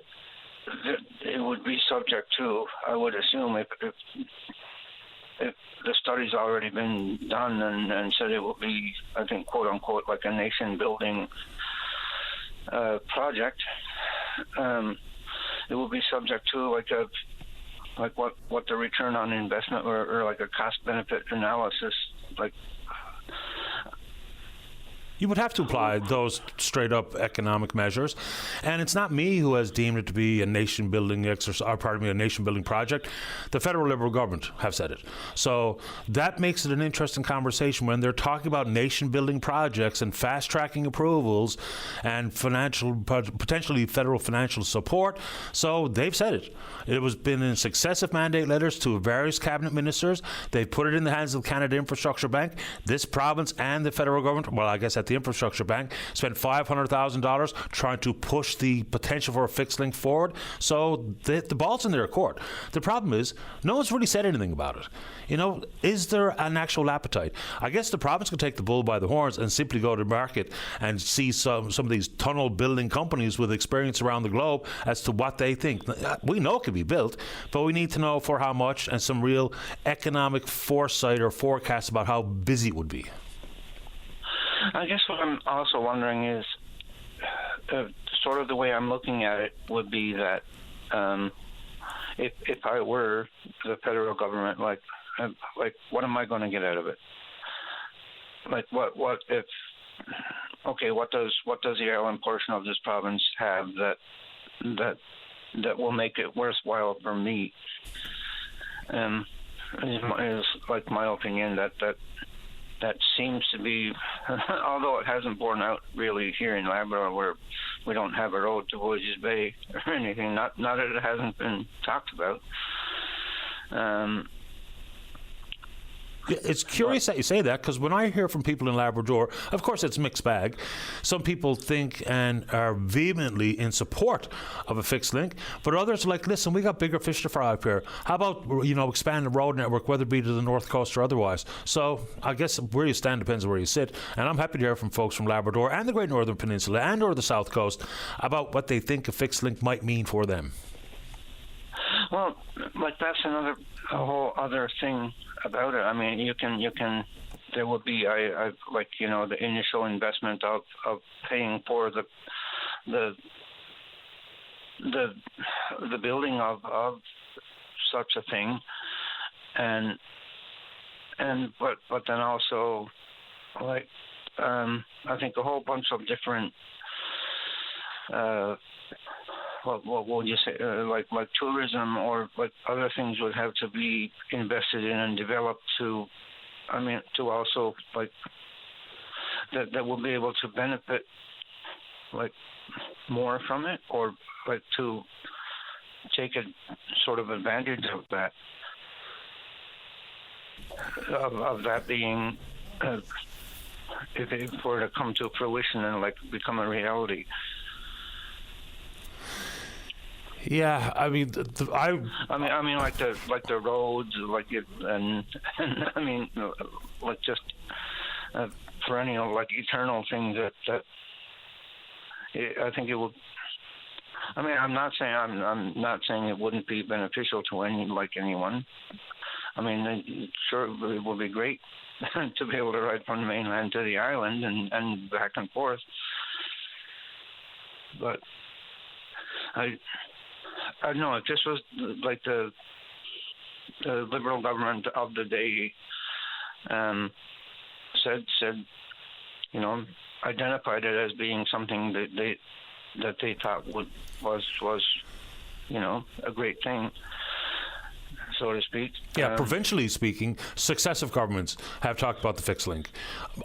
would be subject to, I would assume, if the study's already been done and said it will be, I think, quote unquote, like a nation building project, it will be subject to what the return on investment or like a cost benefit analysis, like. You would have to apply those straight-up economic measures, and it's not me who has deemed it to be a nation-building a nation-building project. The federal Liberal government have said it. So that makes it an interesting conversation when they're talking about nation-building projects and fast-tracking approvals and potentially federal financial support. So they've said it. It was been in successive mandate letters to various cabinet ministers. They've put it in the hands of Canada Infrastructure Bank. This province and the federal government, well, I guess at the Infrastructure Bank, spent $500,000 trying to push the potential for a fixed link forward. So the ball's in their court. The problem is no one's really said anything about it. Is there an actual appetite? I guess the province could take the bull by the horns and simply go to market and see some of these tunnel building companies with experience around the globe as to what they think. We know it can be built, but we need to know for how much and some real economic foresight or forecast about how busy it would be. I guess what I'm also wondering is, sort of the way I'm looking at it would be that if I were the federal government, like what am I going to get out of it? Like what if? Okay, what does the island portion of this province have that will make it worthwhile for me? is like my opinion that seems to be, although it hasn't borne out really here in Labrador, where we don't have a road to Voisey's Bay or anything. Not that it hasn't been talked about. It's curious that you say that, because when I hear from people in Labrador, of course it's a mixed bag. Some people think and are vehemently in support of a fixed link, but others are like, listen, we got bigger fish to fry up here. How about, expand the road network, whether it be to the North Coast or otherwise? So I guess where you stand depends on where you sit, and I'm happy to hear from folks from Labrador and the Great Northern Peninsula and or the South Coast about what they think a fixed link might mean for them. Well, like that's a whole other thing about it. I mean, you can. There would be, the initial investment of paying for the building of such a thing, but then also, I think a whole bunch of different. What would you say? Like tourism or like other things would have to be invested in and developed to also like that will be able to benefit like more from it, or like to take a sort of advantage of that of that being if it were to come to fruition and like become a reality. Yeah, I mean, I mean, like the roads, and I mean, like just perennial, like eternal things that I think it will. I mean, I'm not saying it wouldn't be beneficial to anyone. I mean, sure, it would be great to be able to ride from the mainland to the island and back and forth, but I don't know, if this was like the Liberal government of the day said, identified it as being something that they thought was a great thing, so to speak. Yeah, provincially speaking, successive governments have talked about the fixed link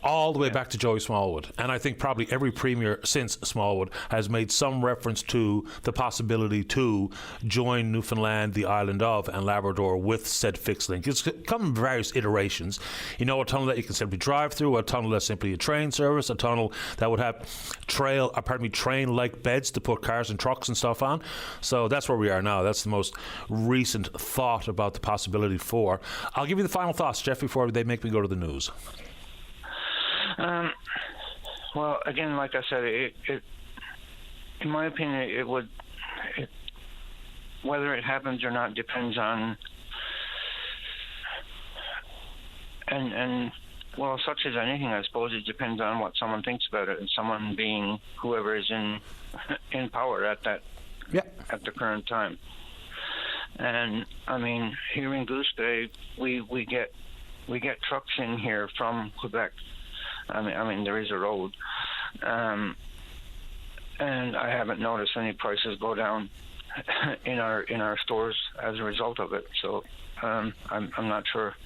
all the way back to Joey Smallwood. And I think probably every premier since Smallwood has made some reference to the possibility to join Newfoundland, the island of, and Labrador with said fixed link. It's come in various iterations. A tunnel that you can simply drive through, a tunnel that's simply a train service, a tunnel that would have train-like beds to put cars and trucks and stuff on. So that's where we are now. That's the most recent thought about the possibility for. I'll give you the final thoughts, Jeff, before they make me go to the news. Well, again, like I said, it in my opinion, whether it happens or not depends on, and well, such as anything, I suppose it depends on what someone thinks about it, and someone being whoever is in power at the current time. And I mean, here in Goose Bay, we get trucks in here from Quebec. I mean, there is a road, and I haven't noticed any prices go down in our stores as a result of it. So I'm not sure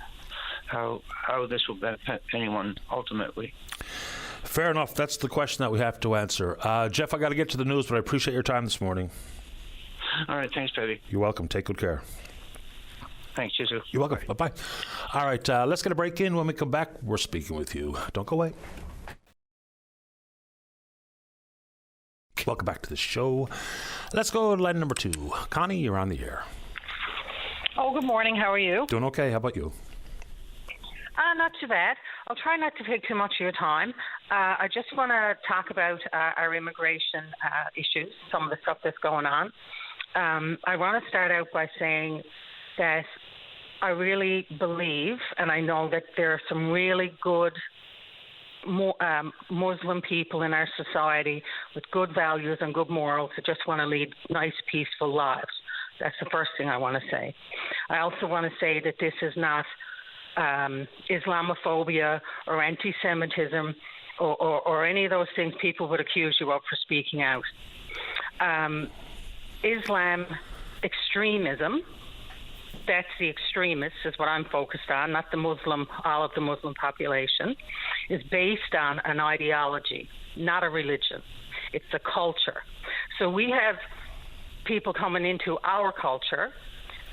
how this will benefit anyone ultimately. Fair enough. That's the question that we have to answer. Jeff, I got to get to the news, but I appreciate your time this morning. All right, thanks, Paddy. You're welcome. Take good care. Thanks, you too. You're welcome. Bye-bye. All right, let's get a break in. When we come back, we're speaking with you. Don't go away. Welcome back to the show. Let's go to line number 2. Connie, you're on the air. Oh, good morning. How are you? Doing okay. How about you? Not too bad. I'll try not to take too much of your time. I just want to talk about our immigration issues, some of the stuff that's going on. I want to start out by saying that I really believe, and I know that there are some really good Muslim people in our society with good values and good morals that just want to lead nice, peaceful lives. That's the first thing I want to say. I also want to say that this is not Islamophobia or anti-Semitism or any of those things people would accuse you of for speaking out. Islam extremism that's the extremists, is what I'm focused on, not the Muslim, all of the Muslim population, is based on an ideology, not a religion. It's a culture. So we have people coming into our culture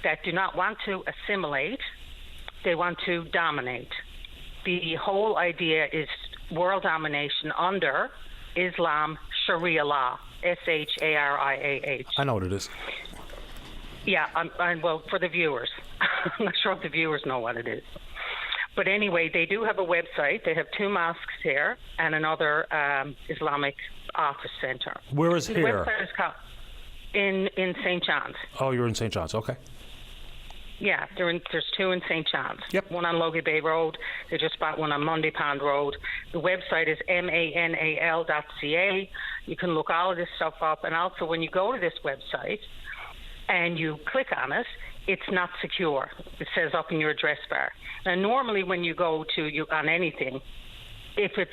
that do not want to assimilate, they want to dominate. The whole idea is world domination under Islam Sharia law, Shariah. I know what it is. Yeah, well, for the viewers. I'm not sure if the viewers know what it is. But anyway, they do have a website. They have 2 mosques here and another Islamic office center. Where is the here? Website is called in St. John's. Oh, you're in St. John's. Okay. Yeah, there's 2 in St. John's. Yep. One on Logie Bay Road. They just bought one on Mundy Pond Road. The website is manal.ca. You can look all of this stuff up. And also, when you go to this website and you click on it, it's not secure. It says up in your address bar. Now, normally when you go on anything, if it's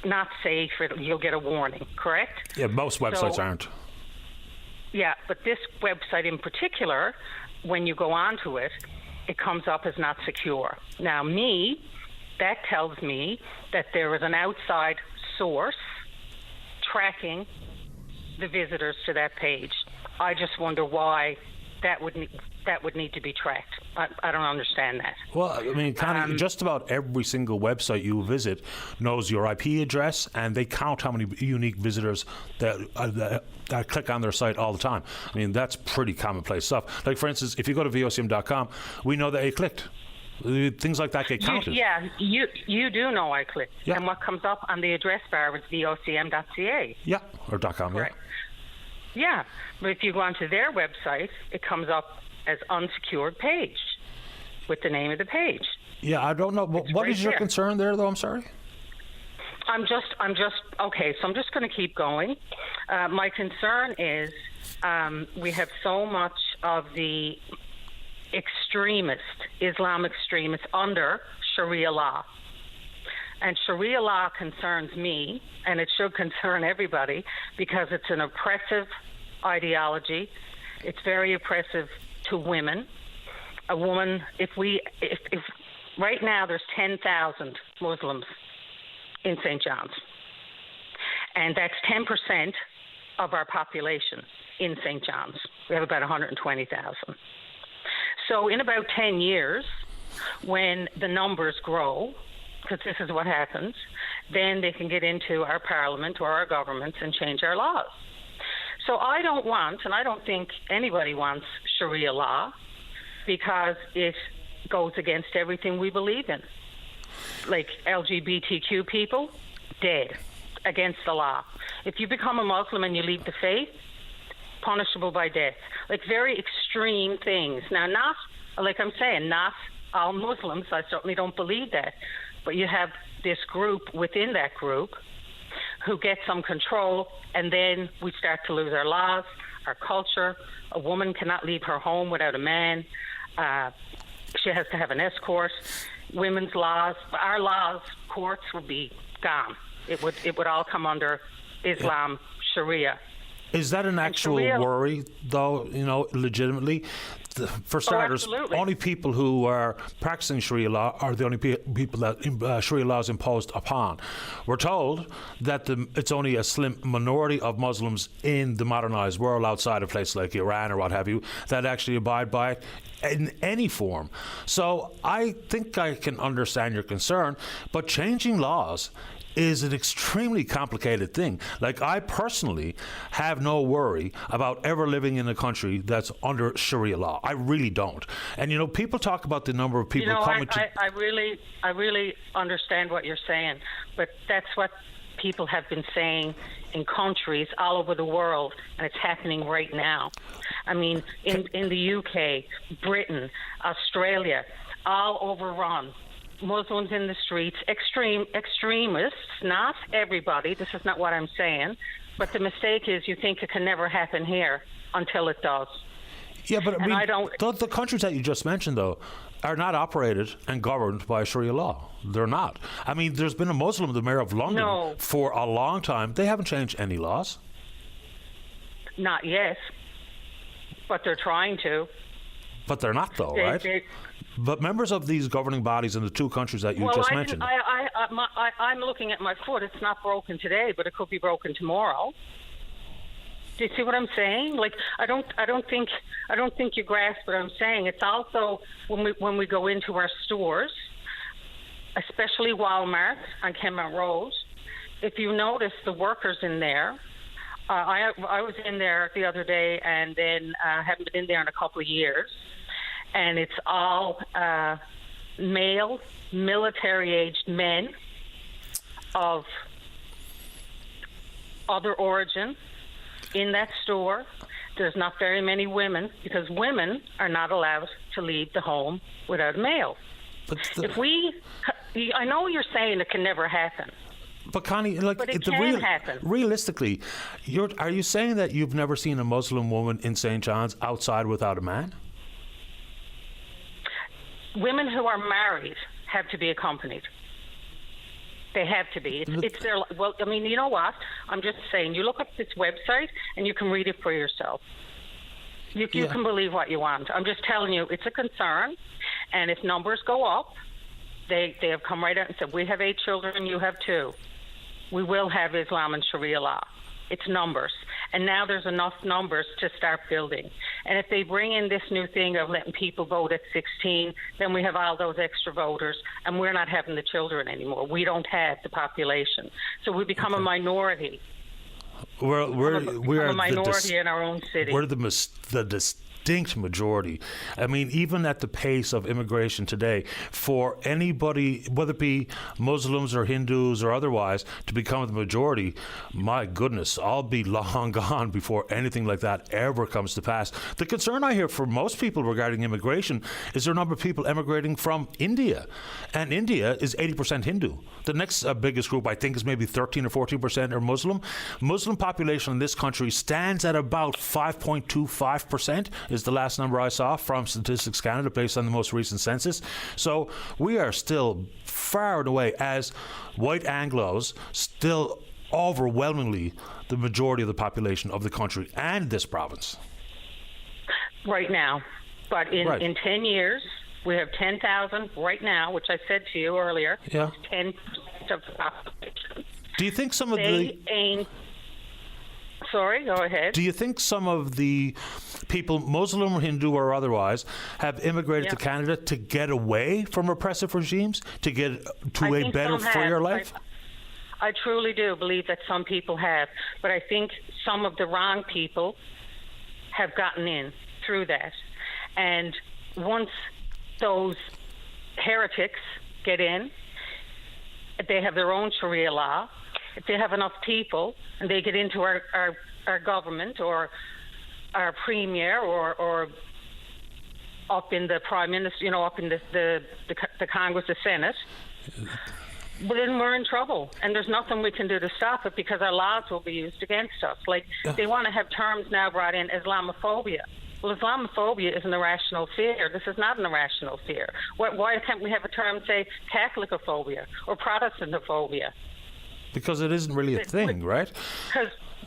not safe, you'll get a warning, correct? Yeah, most websites aren't. Yeah, but this website in particular, when you go onto it, it comes up as not secure. Now, that tells me that there is an outside source tracking the visitors to that page. I just wonder why that would need to be tracked. I don't understand that. Well, I mean, Connie, just about every single website you visit knows your IP address, and they count how many unique visitors that click on their site all the time. I mean, that's pretty commonplace stuff. Like, for instance, if you go to vocm.com, we know that you clicked. Things like that get counted. You do know I clicked. Yeah. And what comes up on the address bar is vocm.ca. Yeah, or .com, correct. Yeah, but if you go onto their website, it comes up as unsecured page with the name of the page. Yeah, I don't know. What is your concern there, though? I'm sorry. I'm just okay. So I'm just going to keep going. My concern is we have so much of the Islam extremists under Sharia law. And Sharia law concerns me, and it should concern everybody, because it's an oppressive ideology. It's very oppressive to women. A woman, if right now there's 10,000 Muslims in St. John's, and that's 10% of our population in St. John's. We have about 120,000. So in about 10 years, when the numbers grow, because this is what happens, then they can get into our parliament or our government and change our laws. So I don't want, and I don't think anybody wants, Sharia law, because it goes against everything we believe in. Like LGBTQ people, dead, against the law. If you become a Muslim and you leave the faith, punishable by death. Like very extreme things. Now, not, like I'm saying, not all Muslims, I certainly don't believe that. But you have this group within that group who get some control, and then we start to lose our laws, our culture. A woman cannot leave her home without a man. She has to have an escort. Women's laws, our laws, courts would be gone. It would all come under Islam, Sharia. Is that an actual worry, though, legitimately? For starters, only people who are practicing Sharia law are the only people that Sharia law is imposed upon. We're told that it's only a slim minority of Muslims in the modernized world outside of places like Iran or what have you that actually abide by it in any form. So I think I can understand your concern, but changing laws is an extremely complicated thing. Like, I personally have no worry about ever living in a country that's under Sharia law. I really don't. And, people talk about the number of people coming to... I really understand what you're saying, but that's what people have been saying in countries all over the world, and it's happening right now. I mean, in the UK, Britain, Australia, all overrun. Muslims in the streets, extremists, not everybody. This is not what I'm saying. But the mistake is you think it can never happen here until it does. Yeah, but the countries that you just mentioned, though, are not operated and governed by Sharia law. They're not. I mean, there's been a Muslim, the mayor of London, for a long time. They haven't changed any laws. Not yet, but they're trying to. But they're not, though, right? But members of these governing bodies in the two countries that you just mentioned. I'm looking at my foot. It's not broken today, but it could be broken tomorrow. Do you see what I'm saying? Like, I don't think you grasp what I'm saying. It's also when we go into our stores, especially Walmart on Kenmount Road. If you notice the workers in there, I was in there the other day, and then haven't been in there in a couple of years, and it's all male, military-aged men of other origin in that store. There's not very many women, because women are not allowed to leave the home without a male. I know you're saying it can never happen. But Connie, like, but it can happen. Realistically, are you saying that you've never seen a Muslim woman in St. John's outside without a man? Women who are married have to be accompanied. They have to be. It's their. Well, I mean, you know what? I'm just saying. You look up this website and you can read it for yourself. You can believe what you want. I'm just telling you, it's a concern, and if numbers go up, they have come right out and said, we have 8 children, you have 2. We will have Islam and Sharia law. It's numbers. And now there's enough numbers to start building. And if they bring in this new thing of letting people vote at 16, then we have all those extra voters, and we're not having the children anymore. We don't have the population. So we become a minority. We're a minority in our own city. We're the distinct majority. I mean, even at the pace of immigration today, for anybody, whether it be Muslims or Hindus or otherwise, to become the majority, my goodness, I'll be long gone before anything like that ever comes to pass. The concern I hear from most people regarding immigration is there are a number of people emigrating from India, and India is 80% Hindu. The next biggest group, I think, is maybe 13 or 14% are Muslim. Muslim population in this country stands at about 5.25%. is the last number I saw from Statistics Canada based on the most recent census. So we are still far and away, as white Anglos, still overwhelmingly the majority of the population of the country and this province. Right now. But in 10 years, we have 10,000 right now, which I said to you earlier. Yeah. 10% of the population. Do you think some of Sorry, go ahead. Do you think some of the people, Muslim or Hindu or otherwise, have immigrated to Canada to get away from repressive regimes, to get to a better, freer life? I truly do believe that some people have, but I think some of the wrong people have gotten in through that. And once those heretics get in, they have their own Sharia law. If they have enough people and they get into our government or our premier or up in the prime minister, up in the Congress, the Senate, well, then we're in trouble. And there's nothing we can do to stop it because our laws will be used against us. Like, they want to have terms now brought in, Islamophobia. Well, Islamophobia is an irrational fear. This is not an irrational fear. Why can't we have a term, say, Catholicophobia or Protestantophobia? Because it isn't really a thing, right?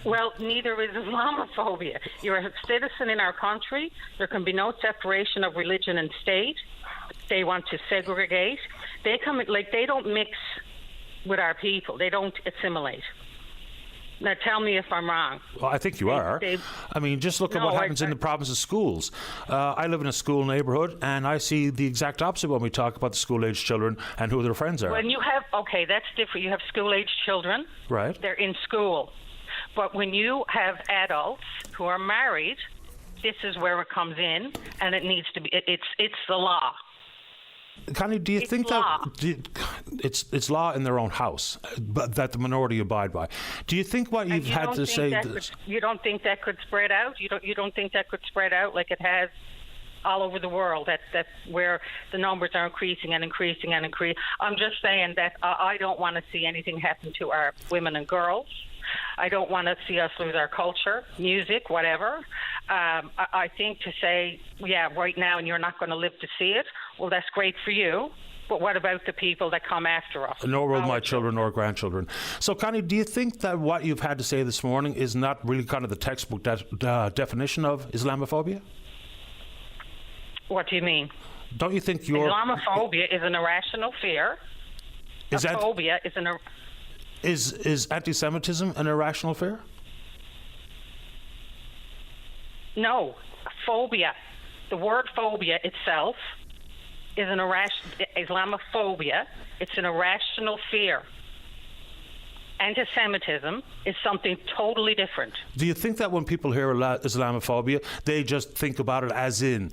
Well, neither is Islamophobia. You're a citizen in our country. There can be no separation of religion and state. They want to segregate. They don't mix with our people. They don't assimilate. Now, tell me if I'm wrong. Well, I think you are. I mean, just look at what happens in the province's schools. I live in a school neighbourhood, and I see the exact opposite when we talk about the school-aged children and who their friends are. When you have, that's different. You have school-aged children. Right. They're in school. But when you have adults who are married, this is where it comes in, and it needs to be. It's the law. Connie, do you think that it's law in their own house, but that the minority abide by? Do you think what you've had to say? You don't think that could spread out? You don't think that could spread out like it has all over the world? That's where the numbers are increasing and increasing and increasing. I'm just saying that I don't want to see anything happen to our women and girls. I don't want to see us lose our culture, music, whatever. I think to say, right now, and you're not going to live to see it, well, that's great for you. But what about the people that come after us? Nor will my children or grandchildren. So, Connie, do you think that what you've had to say this morning is not really kind of the textbook definition of Islamophobia? What do you mean? Don't you think your Islamophobia is an irrational fear? Phobia is an... Is anti-Semitism an irrational fear? No, phobia. The word phobia itself is an Islamophobia. It's an irrational fear. Anti-Semitism is something totally different. Do you think that when people hear Islamophobia, they just think about it as in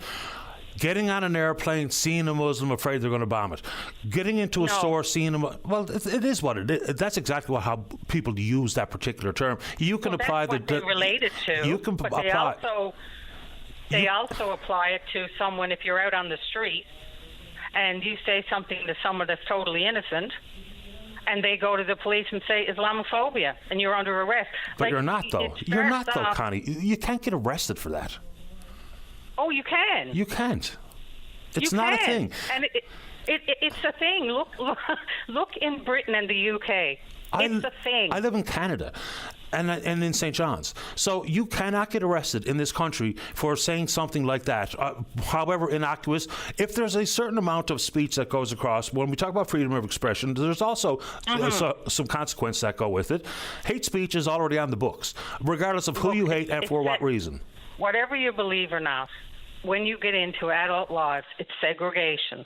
getting on an airplane, seeing a Muslim, afraid they're going to bomb it? Getting into a store, seeing them... Well, it is what it is. That's exactly how people use that particular term. You can apply that's what they're related to. You can but apply... They also apply it to someone if you're out on the street and you say something to someone that's totally innocent, and they go to the police and say Islamophobia, and you're under arrest. But you're not, though. You're not, though, Connie. You can't get arrested for that. Oh, you can. You can't. It's not a thing. And it's a thing. Look in Britain and the UK. It's a thing. I live in Canada and in St. John's. So you cannot get arrested in this country for saying something like that, however innocuous. If there's a certain amount of speech that goes across, when we talk about freedom of expression, there's also some consequences that go with it. Hate speech is already on the books, regardless of who you hate and for what reason. Whatever you believe or not, when you get into adult lives, it's segregation.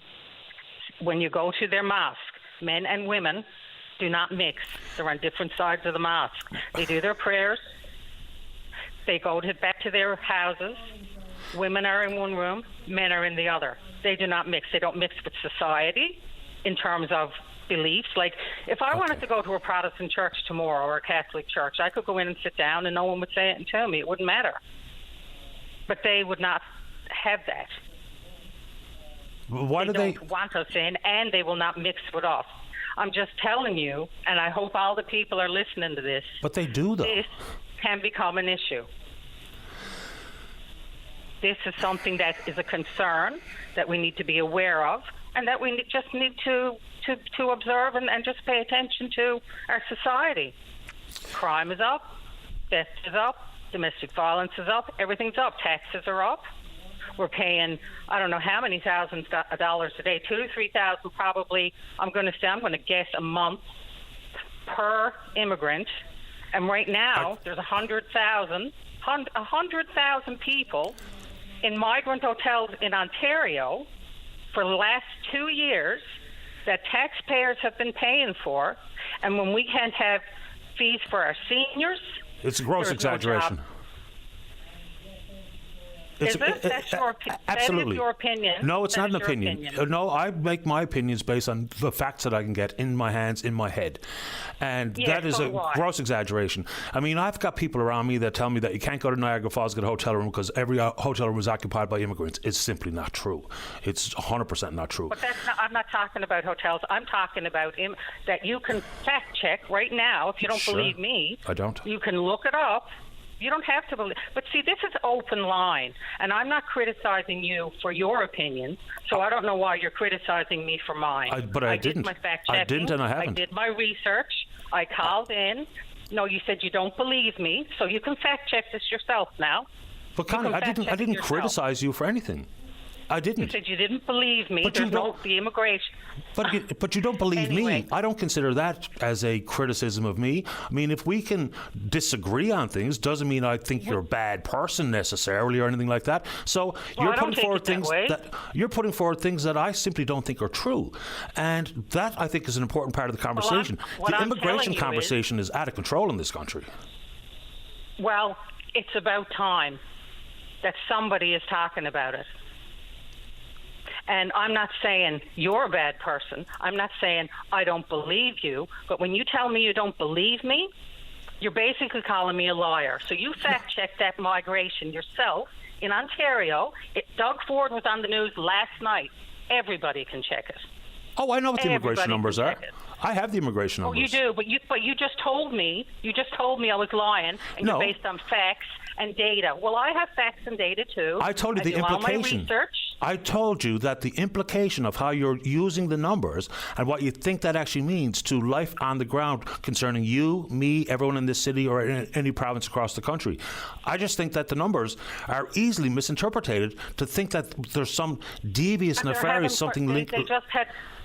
When you go to their mosque, men and women do not mix. They're on different sides of the mosque. They do their prayers. They go back to their houses. Women are in one room, men are in the other. They do not mix. They don't mix with society in terms of beliefs. Like, if I wanted to go to a Protestant church tomorrow or a Catholic church, I could go in and sit down and no one would say it and tell me. It wouldn't matter. But they would not have that. Why do they don't want us in, and they will not mix with us. I'm just telling you, and I hope all the people are listening to this. But they do, though. This can become an issue. This is something that is a concern that we need to be aware of, and that we just need to observe and just pay attention to our society. Crime is up, theft is up, domestic violence is up, everything's up, taxes are up. We're paying, I don't know how many thousands of dollars a day, 2,000 to 3,000 probably, I'm going to guess a month per immigrant. And right now, there's 100,000 people in migrant hotels in Ontario for the last 2 years that taxpayers have been paying for. And when we can't have fees for our seniors... It's a gross exaggeration. Is it? That's absolutely. That is your opinion. No, it's not an opinion. No, I make my opinions based on the facts that I can get in my hands, in my head. And that is a gross exaggeration. I mean, I've got people around me that tell me that you can't go to Niagara Falls and get a hotel room because every hotel room is occupied by immigrants. It's simply not true. It's 100% not true. But I'm not talking about hotels. I'm talking about that you can fact check right now. If you don't believe me, I don't. You can look it up. You don't have to believe. But see, this is open line, and I'm not criticizing you for your opinion, so I don't know why you're criticizing me for mine. I did my fact checking. I didn't, and I haven't. I did my research. I called in. No, you said you don't believe me, so you can fact check this yourself now. But Connie, I didn't criticize you for anything. I didn't. You said you didn't believe me. There's the immigration. But you don't believe me. I don't consider that as a criticism of me. I mean, if we can disagree on things, doesn't mean I think you're a bad person necessarily or anything like that. So you're putting forward things that I simply don't think are true, and that I think is an important part of the conversation. The immigration conversation is out of control in this country. Well, it's about time that somebody is talking about it. And I'm not saying you're a bad person. I'm not saying I don't believe you. But when you tell me you don't believe me, you're basically calling me a liar. So you fact-check that migration yourself in Ontario. Doug Ford was on the news last night. Everybody can check it. Oh, I know what the immigration numbers are. I have the immigration numbers. Oh, you do, but you just told me I was lying, and you're based on facts and data. Well, I have facts and data too. I told you the implication. All my research. I told you that the implication of how you're using the numbers and what you think that actually means to life on the ground concerning you, me, everyone in this city or in any province across the country. I just think that the numbers are easily misinterpreted to think that there's some devious, nefarious something linked.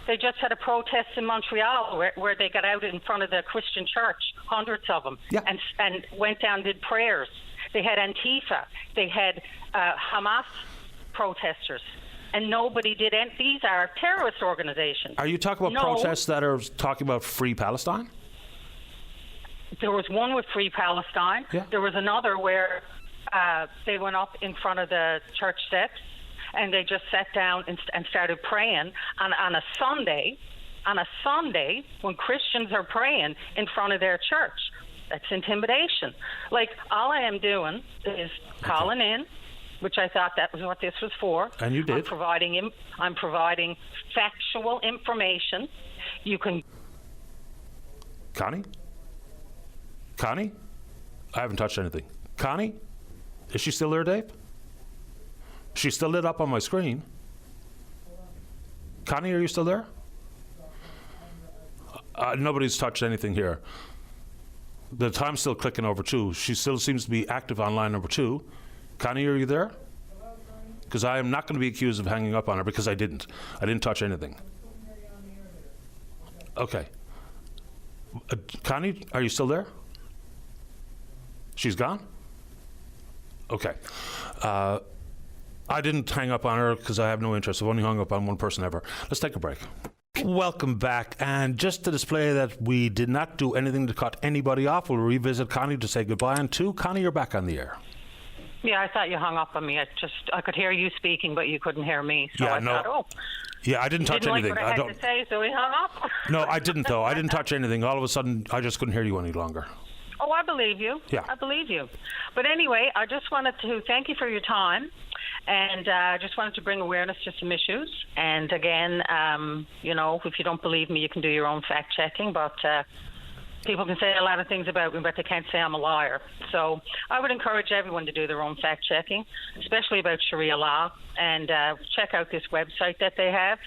They just had a protest in Montreal where they got out in front of the Christian church, hundreds of them, and went down and did prayers. They had Antifa. They had Hamas protesters, and nobody did any. These are terrorist organizations. Are you talking about protests that are talking about Free Palestine? There was one with Free Palestine. Yeah. There was another where they went up in front of the church steps and they just sat down and started praying on a Sunday. On a Sunday, when Christians are praying in front of their church, that's intimidation. Like, all I am doing is calling in, which I thought that was what this was for. And you did. I'm providing factual information. You can. Connie? I haven't touched anything. Connie? Is she still there, Dave? She's still lit up on my screen. Connie, are you still there? Nobody's touched anything here. The time's still clicking over 2. She still seems to be active on line number 2. Connie, are you there? Because I am not going to be accused of hanging up on her because I didn't. I didn't touch anything. Okay. Connie, are you still there? She's gone? Okay. I didn't hang up on her because I have no interest. I've only hung up on one person ever. Let's take a break. Welcome back. And just to display that we did not do anything to cut anybody off, we'll revisit Connie to say goodbye. And 2, Connie, you're back on the air. Yeah, I thought you hung up on me. I could hear you speaking, but you couldn't hear me. So I thought, Yeah, I didn't touch anything. Like what I had to say, so we hung up. No, I didn't, though. I didn't touch anything. All of a sudden, I just couldn't hear you any longer. Oh, I believe you. Yeah. I believe you. But anyway, I just wanted to thank you for your time. And I just wanted to bring awareness to some issues. And again, if you don't believe me, you can do your own fact-checking. But people can say a lot of things about me, but they can't say I'm a liar. So I would encourage everyone to do their own fact-checking, especially about Sharia law, and check out this website that they have.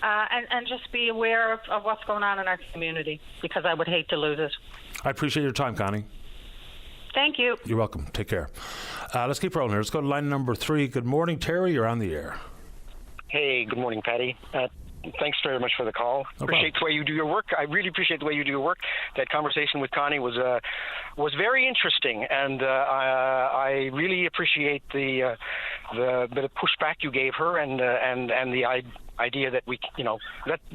And just be aware of what's going on in our community, because I would hate to lose it. I appreciate your time, Connie. Thank you. You're welcome. Take care. Let's keep rolling here. Let's go to line number 3. Good morning, Terry. You're on the air. Hey, good morning, Patty. Thanks very much for the call. Appreciate the way you do your work. I really appreciate the way you do your work. That conversation with Connie was very interesting, and I really appreciate the bit of pushback you gave her, and the idea that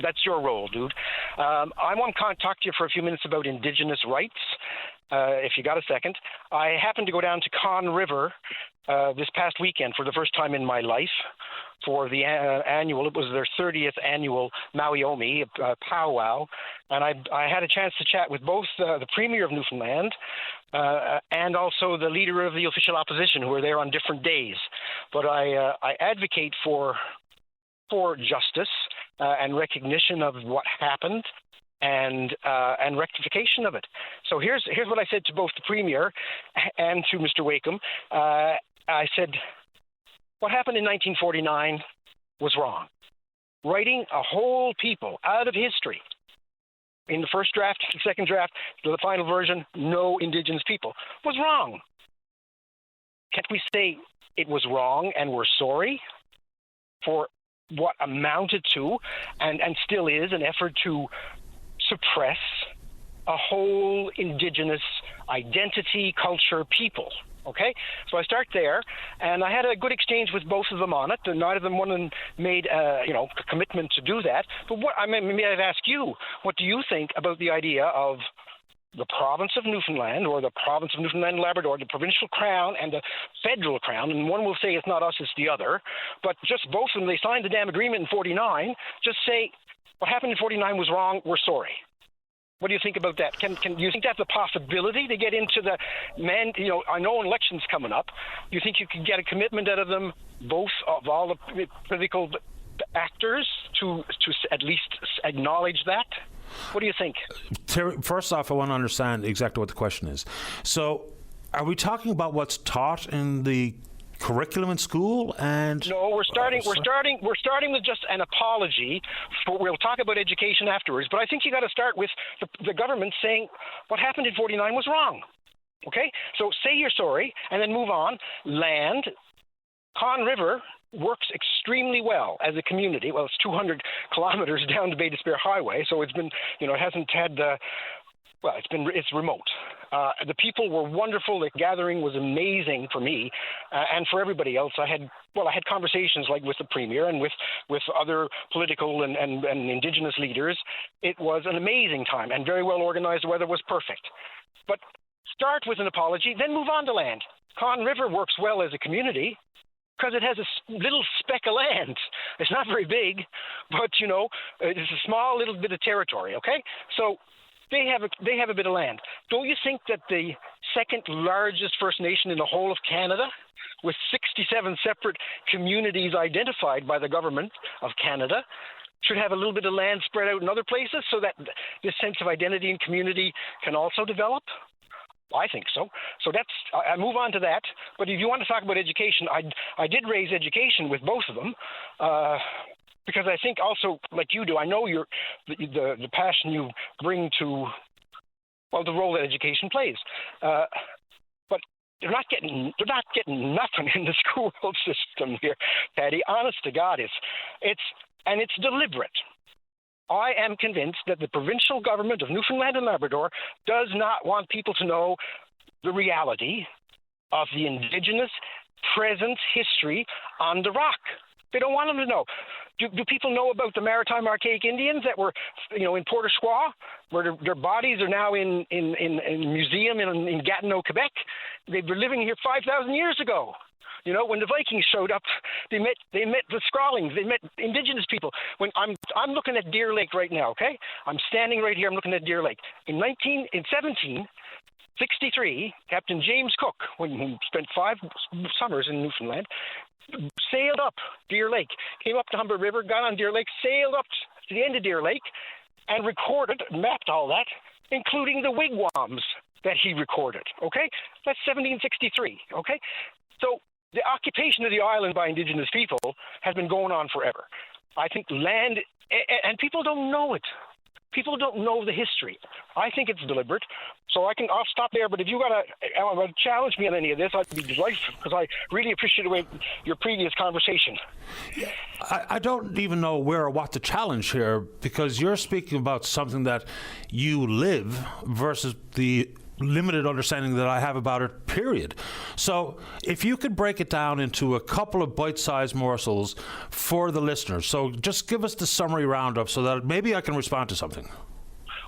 that's your role, dude. I want to talk to you for a few minutes about Indigenous rights, if you got a second. I happened to go down to Conn River this past weekend for the first time in my life for the annual. It was their 30th annual Maui-Omi powwow, and I had a chance to chat with both the Premier of Newfoundland and also the leader of the official opposition, who were there on different days. But I advocate for justice and recognition of what happened, and rectification of it. So here's what I said to both the Premier and to Mr. Wakeham. I said, what happened in 1949 was wrong. Writing a whole people out of history. In the first draft, the second draft, the final version, no Indigenous people, was wrong. Can't we say it was wrong and we're sorry for what amounted to and still is an effort to suppress a whole Indigenous identity, culture, people? Okay, so I start there, and I had a good exchange with both of them on it. And neither of them made a commitment to do that. But maybe I'd ask you, what do you think about the idea of the province of Newfoundland, or the province of Newfoundland and Labrador, the provincial crown and the federal crown, and one will say it's not us, it's the other, but just both of them, they signed the damn agreement in 49, just say, what happened in 49 was wrong, we're sorry. What do you think about that? Can you think that's a possibility to get into the I know elections coming up. Do you think you could get a commitment out of them, both of all the political actors, to at least acknowledge that? What do you think? Terry, first off, I want to understand exactly what the question is. So, are we talking about what's taught in the curriculum in school? And no, we're starting with just an apology. We'll talk about education afterwards, but I think you got to start with the government saying what happened in 49 was wrong. Okay, so say you're sorry, and then move on. Land, Conn River works extremely well as a community. Well, it's 200 kilometers down the Bay d'Espoir Highway, so it's been, it hasn't had. It's remote. The people were wonderful. The gathering was amazing for me and for everybody else. I had conversations like with the Premier and with other political and Indigenous leaders. It was an amazing time and very well organized. The weather was perfect. But start with an apology, then move on to land. Conn River works well as a community because it has a little speck of land. It's not very big, but, it's a small little bit of territory, okay? So they have a bit of land. Don't you think that the second largest First Nation in the whole of Canada, with 67 separate communities identified by the government of Canada, should have a little bit of land spread out in other places so that this sense of identity and community can also develop? I think so. So I move on to that. But if you want to talk about education, I did raise education with both of them. Because I think also, like you do, I know the passion you bring to, the role that education plays. But they're not getting nothing in the school system here, Patty. Honest to God, it's deliberate. I am convinced that the provincial government of Newfoundland and Labrador does not want people to know the reality of the Indigenous presence history on the rock. They don't want them to know. Do people know about the Maritime Archaic Indians that were, in Port au Choix, where their bodies are now in a museum in Gatineau, Quebec? They were living here 5,000 years ago. When the Vikings showed up, they met the Scrawlings, they met Indigenous people. When I'm looking at Deer Lake right now, okay? I'm standing right here. I'm looking at Deer Lake. In 1763, Captain James Cook, when he spent 5 summers in Newfoundland, sailed up Deer Lake, came up the Humber River, got on Deer Lake, sailed up to the end of Deer Lake, and recorded, mapped all that, including the wigwams that he recorded. Okay, that's 1763. Okay, so the occupation of the island by Indigenous people has been going on forever. I think land, and people don't know it. People don't know the history. I think it's deliberate. So I'll stop there. But if you want to challenge me on any of this, I'd be delighted because I really appreciate your previous conversation. I don't even know where or what to challenge here because you're speaking about something that you live versus the limited understanding that I have about it, period. So if you could break it down into a couple of bite-sized morsels for the listeners. So just give us the summary roundup so that maybe I can respond to something.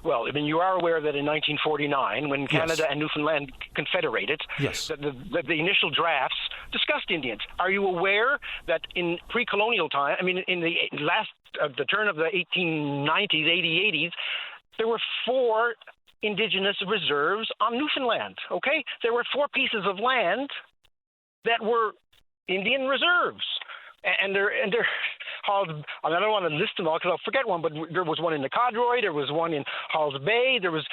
Well, you are aware that in 1949, when Canada and Newfoundland confederated, that the initial drafts discussed Indians. Are you aware that in pre-colonial time, in the turn of the 1890s, 80s, there were 4 Indigenous reserves on Newfoundland, okay? There were 4 pieces of land that were Indian reserves. And they're I don't want to list them all because I'll forget one, but there was one in the Codroy, there was one in Halls Bay, there was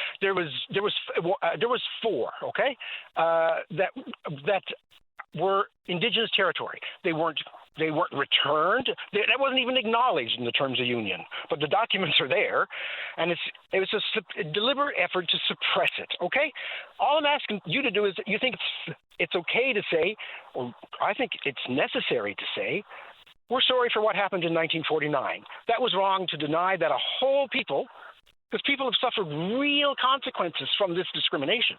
4, okay? That were Indigenous territory. They weren't returned. That wasn't even acknowledged in the terms of union. But the documents are there, and it was a deliberate effort to suppress it. Okay, all I'm asking you to do is, you think it's okay to say, or I think it's necessary to say, we're sorry for what happened in 1949. That was wrong to deny that a whole people, because people have suffered real consequences from this discrimination.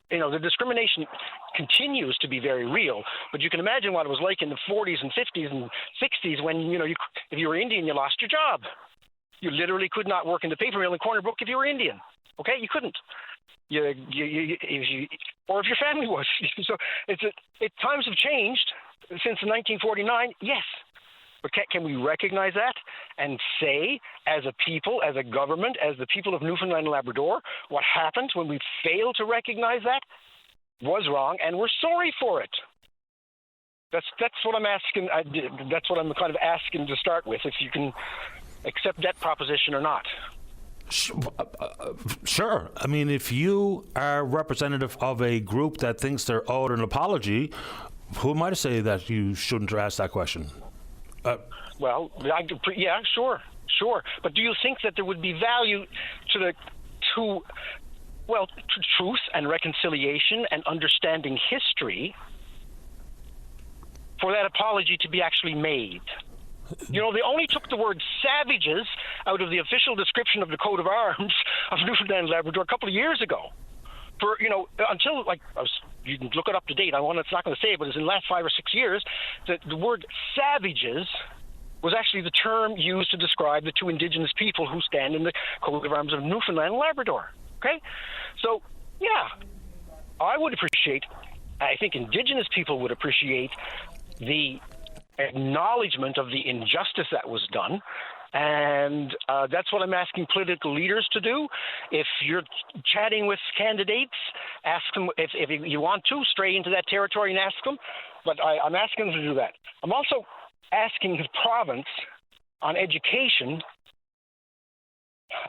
The discrimination continues to be very real, but you can imagine what it was like in the 40s and 50s and 60s when, if you were Indian, you lost your job. You literally could not work in the paper mill in Corner Brook if you were Indian. Okay, you couldn't. Or if your family was. So times have changed since 1949. Yes. But can we recognize that and say, as a people, as a government, as the people of Newfoundland and Labrador, what happened when we failed to recognize that was wrong, and we're sorry for it? That's what I'm asking. That's what I'm kind of asking to start with, if you can accept that proposition or not. Sure. If you are representative of a group that thinks they're owed an apology, Who am I to say that you shouldn't ask that question? Well, yeah, sure. But do you think that there would be value to truth and reconciliation and understanding history for that apology to be actually made? You know, they only took the word savages out of the official description of the coat of arms of Newfoundland and Labrador a couple of years ago. For, you know, until, like, you can look it up to date. It's not going to say it, but it's in the last 5 or 6 years that the word savages was actually the term used to describe the two Indigenous people who stand in the coat of arms of Newfoundland and Labrador. Okay? So, yeah, I think Indigenous people would appreciate the acknowledgement of the injustice that was done. And that's what I'm asking political leaders to do. If you're chatting with candidates, ask them if you want to stray into that territory and ask them. But I'm asking them to do that. I'm also asking the province on education,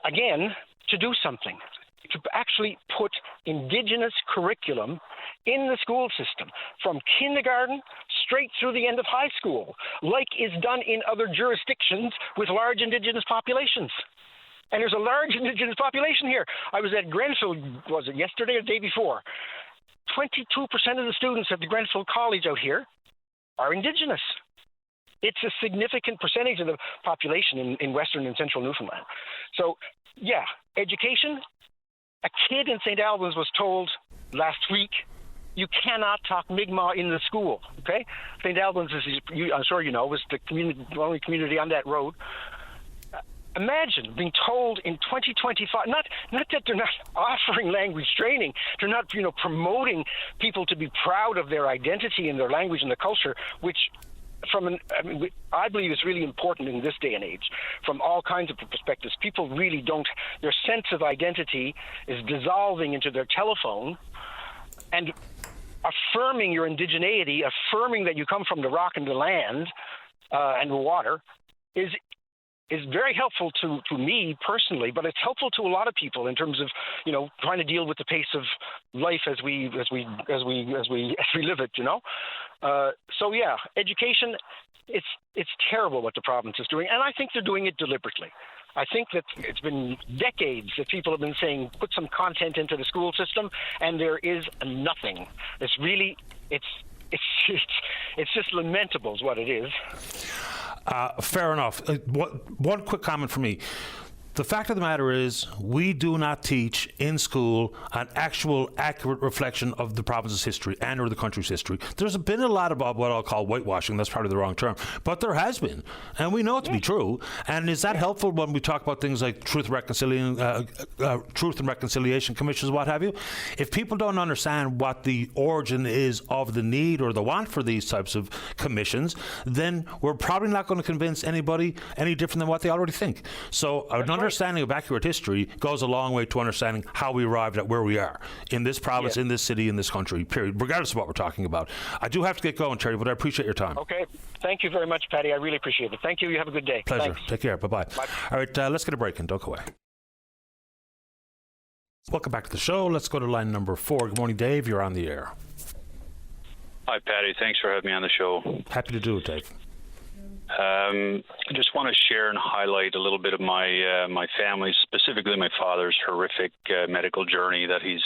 again, to do something, to actually put Indigenous curriculum in the school system from kindergarten straight through the end of high school, like is done in other jurisdictions with large Indigenous populations. And there's a large Indigenous population here. I was at Grenfell, was it yesterday or the day before? 22% of the students at the Grenfell College out here are Indigenous. It's a significant percentage of the population in Western and Central Newfoundland. So, yeah, education. A kid in St. Albans was told last week, you cannot talk Mi'kmaq in the school, okay? St. Albans, I'm sure you know, was the only community on that road. Imagine being told in 2025, not that they're not offering language training, they're not, promoting people to be proud of their identity and their language and their culture, which I believe is really important in this day and age from all kinds of perspectives. People really their sense of identity is dissolving into their telephone, and affirming your indigeneity, affirming that you come from the rock and the land and the water is very helpful to me personally, but it's helpful to a lot of people in terms of, trying to deal with the pace of life as we live it, So yeah, education, it's terrible what the province is doing, and I think they're doing it deliberately. I think that it's been decades that people have been saying, put some content into the school system, and there is nothing. It's just lamentable is what it is. Fair enough. One quick comment from me. The fact of the matter is, we do not teach in school an actual accurate reflection of the province's history and or the country's history. There's been a lot about what I'll call whitewashing. That's probably the wrong term, but there has been, and we know it to be true. And is that helpful when we talk about things like truth and reconciliation commissions, what have you? If people don't understand what the origin is of the need or the want for these types of commissions, then we're probably not going to convince anybody any different than what they already think. So understanding of accurate history goes a long way to understanding how we arrived at where we are in this province, in this city, in this country, period, regardless of what we're talking about. I do have to get going, Terry, but I appreciate your time. Okay. Thank you very much, Patty. I really appreciate it. Thank you. You have a good day. Pleasure. Thanks. Take care. Bye-bye. Bye. All right, let's get a break and don't go away. Welcome back to the show. Let's go to line number 4. Good morning, Dave. You're on the air. Hi, Patty. Thanks for having me on the show. Happy to do it, Dave. I just want to share and highlight a little bit of my family, specifically my father's horrific medical journey that he's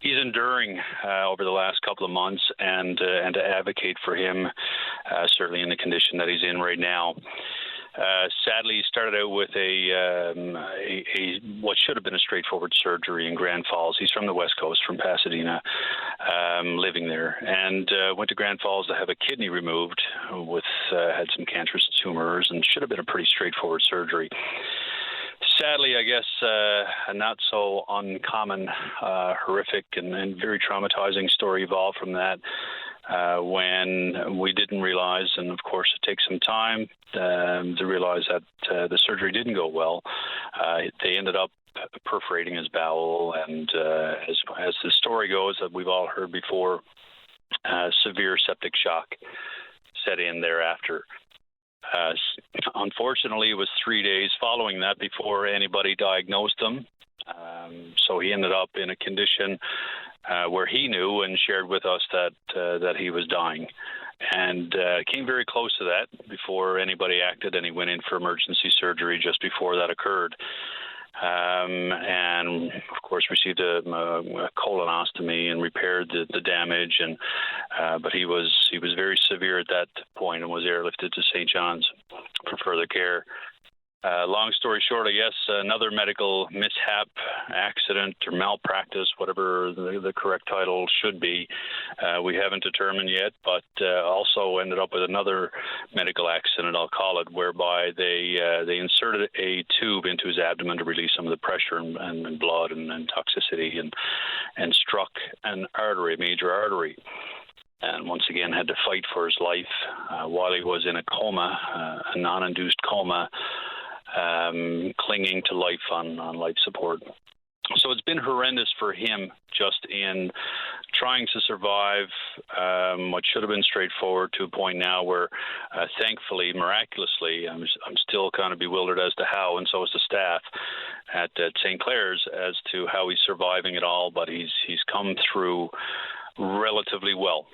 enduring over the last couple of months, and to advocate for him, certainly in the condition that he's in right now. Sadly, he started out with a what should have been a straightforward surgery in Grand Falls. He's from the West Coast, from Pasadena, living there, and went to Grand Falls to have a kidney removed had some cancerous tumors, and should have been a pretty straightforward surgery. Sadly, I guess a not so uncommon, horrific and very traumatizing story evolved from that. When we didn't realize, and of course it takes some time to realize that the surgery didn't go well. They ended up perforating his bowel, and as the story goes that we've all heard before, severe septic shock set in thereafter. Unfortunately, it was 3 days following that before anybody diagnosed him. So he ended up in a condition where he knew and shared with us that he was dying. And came very close to that before anybody acted, and he went in for emergency surgery just before that occurred. And of course received a colonostomy and repaired the damage, and but he was very severe at that point and was airlifted to St. John's for further care. Long story short, I guess another medical mishap, accident, or malpractice, whatever the correct title should be, we haven't determined yet, but also ended up with another medical accident, I'll call it, whereby they inserted a tube into his abdomen to release some of the pressure and blood and toxicity, and struck an artery, a major artery. And once again had to fight for his life while he was in a coma, a non-induced coma, clinging to life on life support. So it's been horrendous for him just in trying to survive what should have been straightforward to a point now where, thankfully, miraculously, I'm still kind of bewildered as to how, and so is the staff at St. Clair's, as to how he's surviving it all, but he's come through relatively well.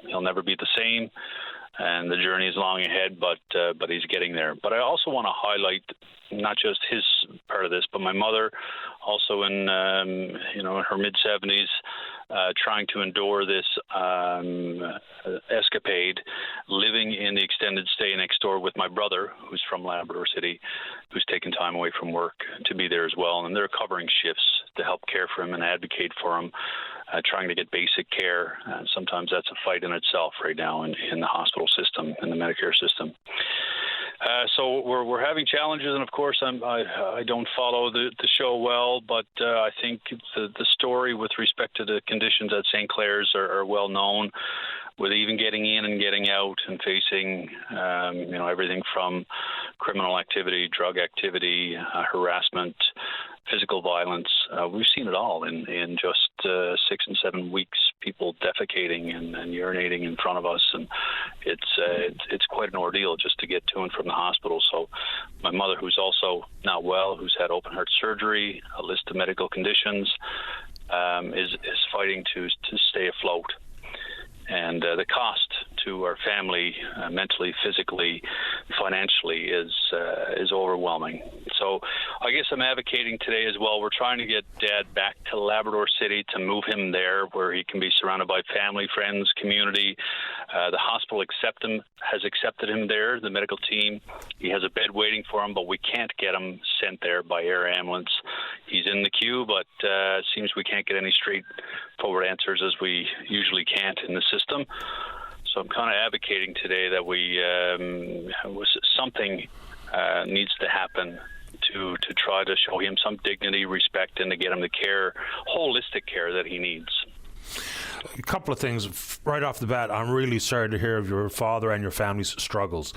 He'll never be the same, and the journey is long ahead, but he's getting there. But I also want to highlight not just his part of this, but my mother, also in her mid-70s, trying to endure this escapade, living in the extended stay next door with my brother, who's from Labrador City, who's taken time away from work to be there as well. And they're covering shifts to help care for him and advocate for him, trying to get basic care. Sometimes that's a fight in itself right now in the hospital system, in the Medicare system. So we're having challenges, and of course I don't follow the show well, but I think the story with respect to the conditions at St. Clair's are well known, with even getting in and getting out and facing everything from criminal activity, drug activity, harassment, physical violence. We've seen it all in just 6 and 7 weeks. People defecating and urinating in front of us, and it's quite an ordeal just to get to and from the hospital. So my mother, who's also not well, who's had open heart surgery, a list of medical conditions, is fighting to stay afloat. And the cost to our family, mentally, physically, financially, is overwhelming. So I guess I'm advocating today as well. We're trying to get Dad back to Labrador City, to move him there where he can be surrounded by family, friends, community. The hospital has accepted him there, the medical team. He has a bed waiting for him, but we can't get him sent there by air ambulance. He's in the queue, but it seems we can't get any straightforward answers, as we usually can't in the system. So I'm kind of advocating today that something needs to happen to try to show him some dignity, respect, and to get him the care, holistic care that he needs. A couple of things right off the bat. I'm really sorry to hear of your father and your family's struggles.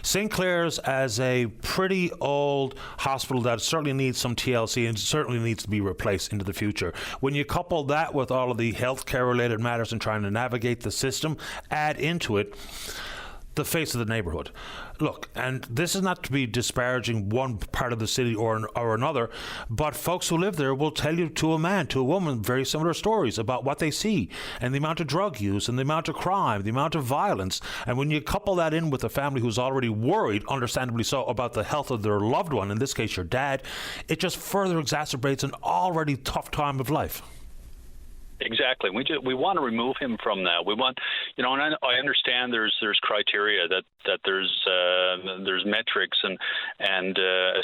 St. Clair's, as a pretty old hospital that certainly needs some TLC and certainly needs to be replaced into the future. When you couple that with all of the healthcare related matters and trying to navigate the system, add into it the face of the neighborhood. Look, and this is not to be disparaging one part of the city or another, but folks who live there will tell you, to a man, to a woman, very similar stories about what they see and the amount of drug use and the amount of crime, the amount of violence. And when you couple that in with a family who's already worried, understandably so, about the health of their loved one, in this case your dad, it just further exacerbates an already tough time of life. Exactly. We want to remove him from that. We want, and I understand there's criteria that there's metrics and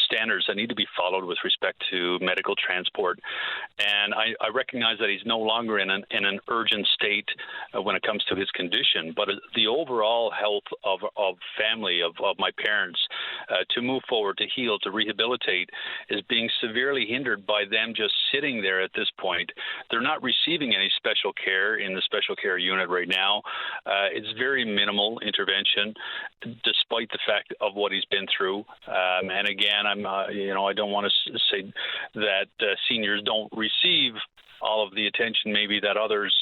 standards that need to be followed with respect to medical transport. And I recognize that he's no longer in an urgent state when it comes to his condition, but the overall health of family, of my parents, to move forward, to heal, to rehabilitate, is being severely hindered by them just sitting there at this point. They're not receiving any special care in the special care unit right now. It's very minimal intervention, despite the fact of what he's been through. And again, I don't want to say that seniors don't receive all of the attention maybe that others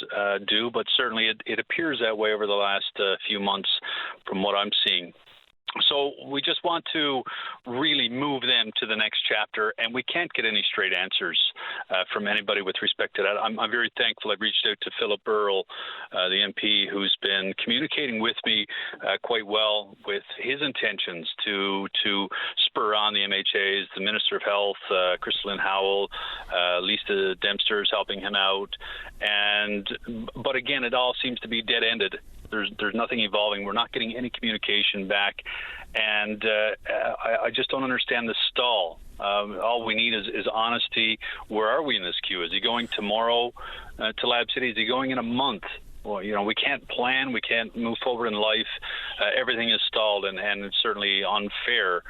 do, but certainly it appears that way over the last few months from what I'm seeing. So we just want to really move them to the next chapter, and we can't get any straight answers from anybody with respect to that. I'm very thankful. I've reached out to Philip Earle, the MP, who's been communicating with me quite well with his intentions to spur on the MHAs, the Minister of Health, Crystalline Howell, Lisa Dempster is helping him out. But again, it all seems to be dead-ended. There's nothing evolving. We're not getting any communication back, and I just don't understand the stall. All we need is honesty. Where are we in this queue? Is he going tomorrow to Lab City? Is he going in a month? Well, we can't plan. We can't move forward in life. Everything is stalled, and it's certainly unfair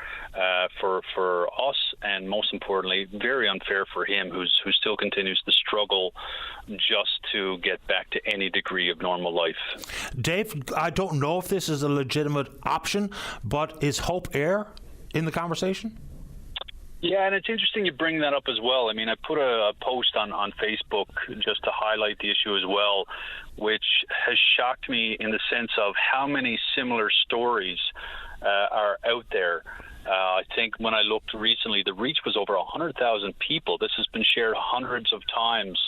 for us, and most importantly, very unfair for him, who still continues to struggle just to get back to any degree of normal life. Dave, I don't know if this is a legitimate option, but is Hope Air in the conversation? Yeah, and it's interesting you bring that up as well. I mean, I put a post on Facebook just to highlight the issue as well, which has shocked me in the sense of how many similar stories are out there. I think when I looked recently, the reach was over 100,000 people. This has been shared hundreds of times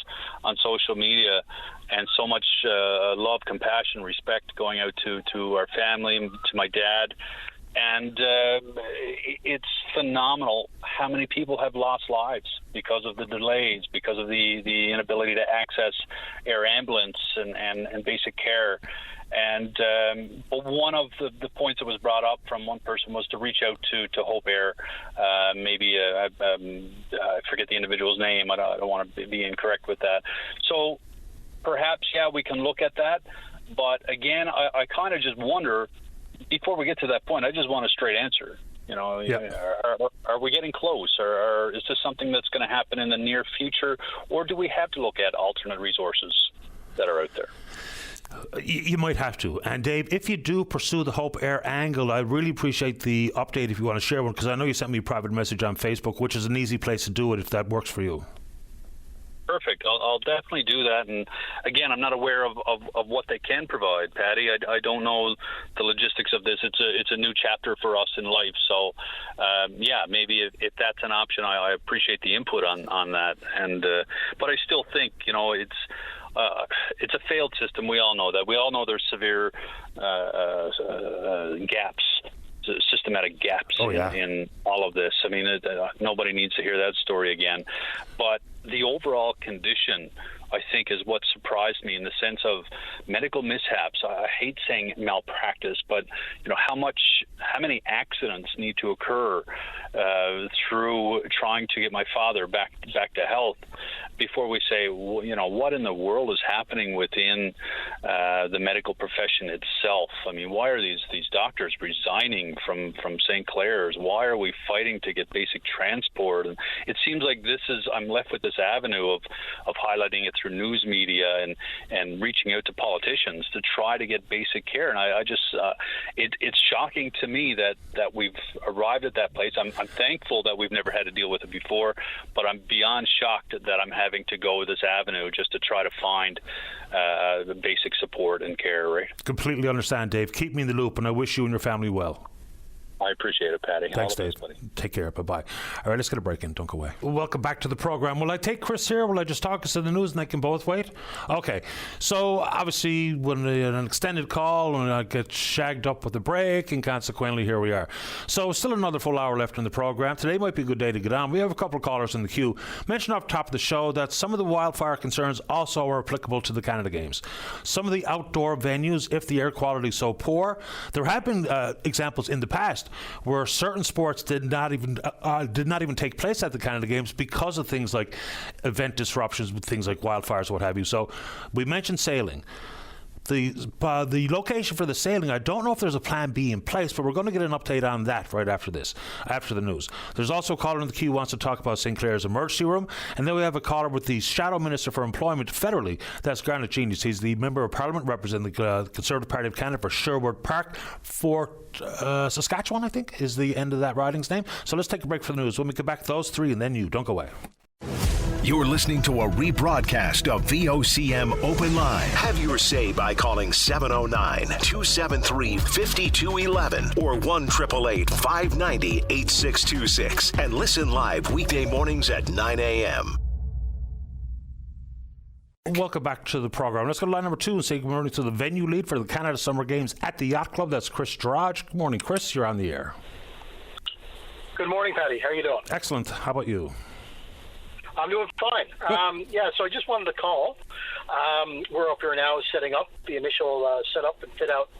on social media, and so much love, compassion, respect going out to our family, to my dad. And it's phenomenal how many people have lost lives because of the delays, because of the inability to access air ambulance and basic care. And but one of the points that was brought up from one person was to reach out to Hope Air. Maybe I forget the individual's name. I don't want to be incorrect with that. So perhaps, yeah, we can look at that. But again, I kind of just wonder, before we get to that point, I just want a straight answer. Are we getting close, or is this something that's going to happen in the near future, or do we have to look at alternate resources that are out there? You might have to. And Dave, if you do pursue the Hope Air angle, I really appreciate the update if you want to share one, because I know you sent me a private message on Facebook, which is an easy place to do it if that works for you. Perfect. I'll definitely do that. And again, I'm not aware of what they can provide, Patty. I don't know the logistics of this. It's a new chapter for us in life. So, yeah, maybe if that's an option, I appreciate the input on that. And but I still think, it's a failed system. We all know that. We all know there's severe gaps. Systematic gaps in all of this. I mean, nobody needs to hear that story again. But the overall condition, I think, is what surprised me in the sense of medical mishaps. I hate saying malpractice, but how many accidents need to occur through trying to get my father back to health before we say, what in the world is happening within the medical profession itself? I mean, why are these doctors resigning from St. Clair's? Why are we fighting to get basic transport? And it seems like I'm left with this avenue of highlighting it through news media and reaching out to politicians to try to get basic care. And I just it's shocking to me that we've arrived at that place. I'm thankful that we've never had to deal with it before, but I'm beyond shocked that I'm having to go this avenue just to try to find the basic support and care. Right? Completely understand, Dave. Keep me in the loop, and I wish you and your family well. I appreciate it, Patty. Thanks, Dave. Take care. Bye-bye. All right, let's get a break in. Don't go away. Welcome back to the program. Will I take Chris here? Will I just talk us to the news and they can both wait? Okay. So, obviously, when an extended call, and I get shagged up with the break, and consequently, here we are. So, still another full hour left in the program. Today might be a good day to get on. We have a couple of callers in the queue. Mentioned off the top of the show that some of the wildfire concerns also are applicable to the Canada Games. Some of the outdoor venues, if the air quality is so poor, there have been examples in the past where certain sports did not even take place at the Canada Games because of things like event disruptions with things like wildfires, what have you. So we mentioned sailing. The location for the sailing, I don't know if there's a plan B in place, but we're going to get an update on that right after the news. There's also a caller in the queue who wants to talk about St. Clair's emergency room, and then we have a caller with the Shadow Minister for Employment federally. That's Garnet Genius. He's the Member of Parliament representing the Conservative Party of Canada for Sherwood Park, Fort Saskatchewan, I think, is the end of that riding's name. So let's take a break for the news. When we come back, those three, and then you. Don't go away. You're listening to a rebroadcast of VOCM Open Line. Have your say by calling 709-273-5211 or 1-888-590-8626 and listen live weekday mornings at 9 a.m. Welcome back to the program. Let's go to line number 2 and say good morning to the venue lead for the Canada Summer Games at the Yacht Club. That's Chris Gerard. Good morning, Chris. You're on the air. Good morning, Patty. How are you doing? Excellent. How about you? I'm doing fine. So I just wanted to call. We're up here now setting up the initial setup and fit out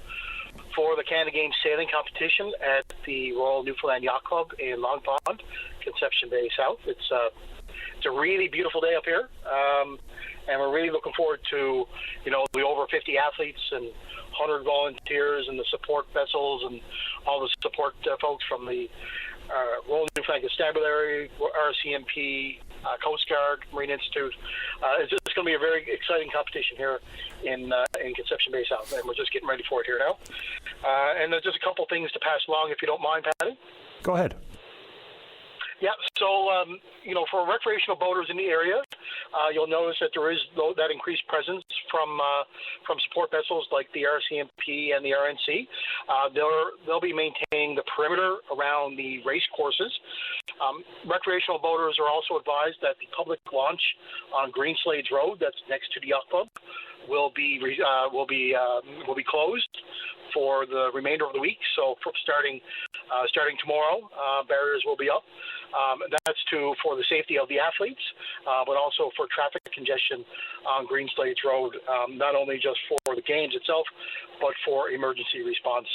for the Canada Games sailing competition at the Royal Newfoundland Yacht Club in Long Pond, Conception Bay South. It's a really beautiful day up here, and we're really looking forward to, the over 50 athletes and 100 volunteers and the support vessels and all the support folks from the Royal Newfoundland Constabulary, RCMP, Coast Guard, Marine Institute. It's just going to be a very exciting competition here in Conception Bay South, and we're just getting ready for it here now. And there's just a couple things to pass along, if you don't mind, Patty. Go ahead. Yeah, so, for recreational boaters in the area, you'll notice that there is that increased presence from support vessels like the RCMP and the RNC. They'll be maintaining the perimeter around the race courses. Recreational boaters are also advised that the public launch on Greenslades Road, that's next to the yacht club, will be closed for the remainder of the week. So starting tomorrow, barriers will be up. That's for the safety of the athletes, but also for traffic congestion on Greenslades Road, not only just for the games itself, but for emergency response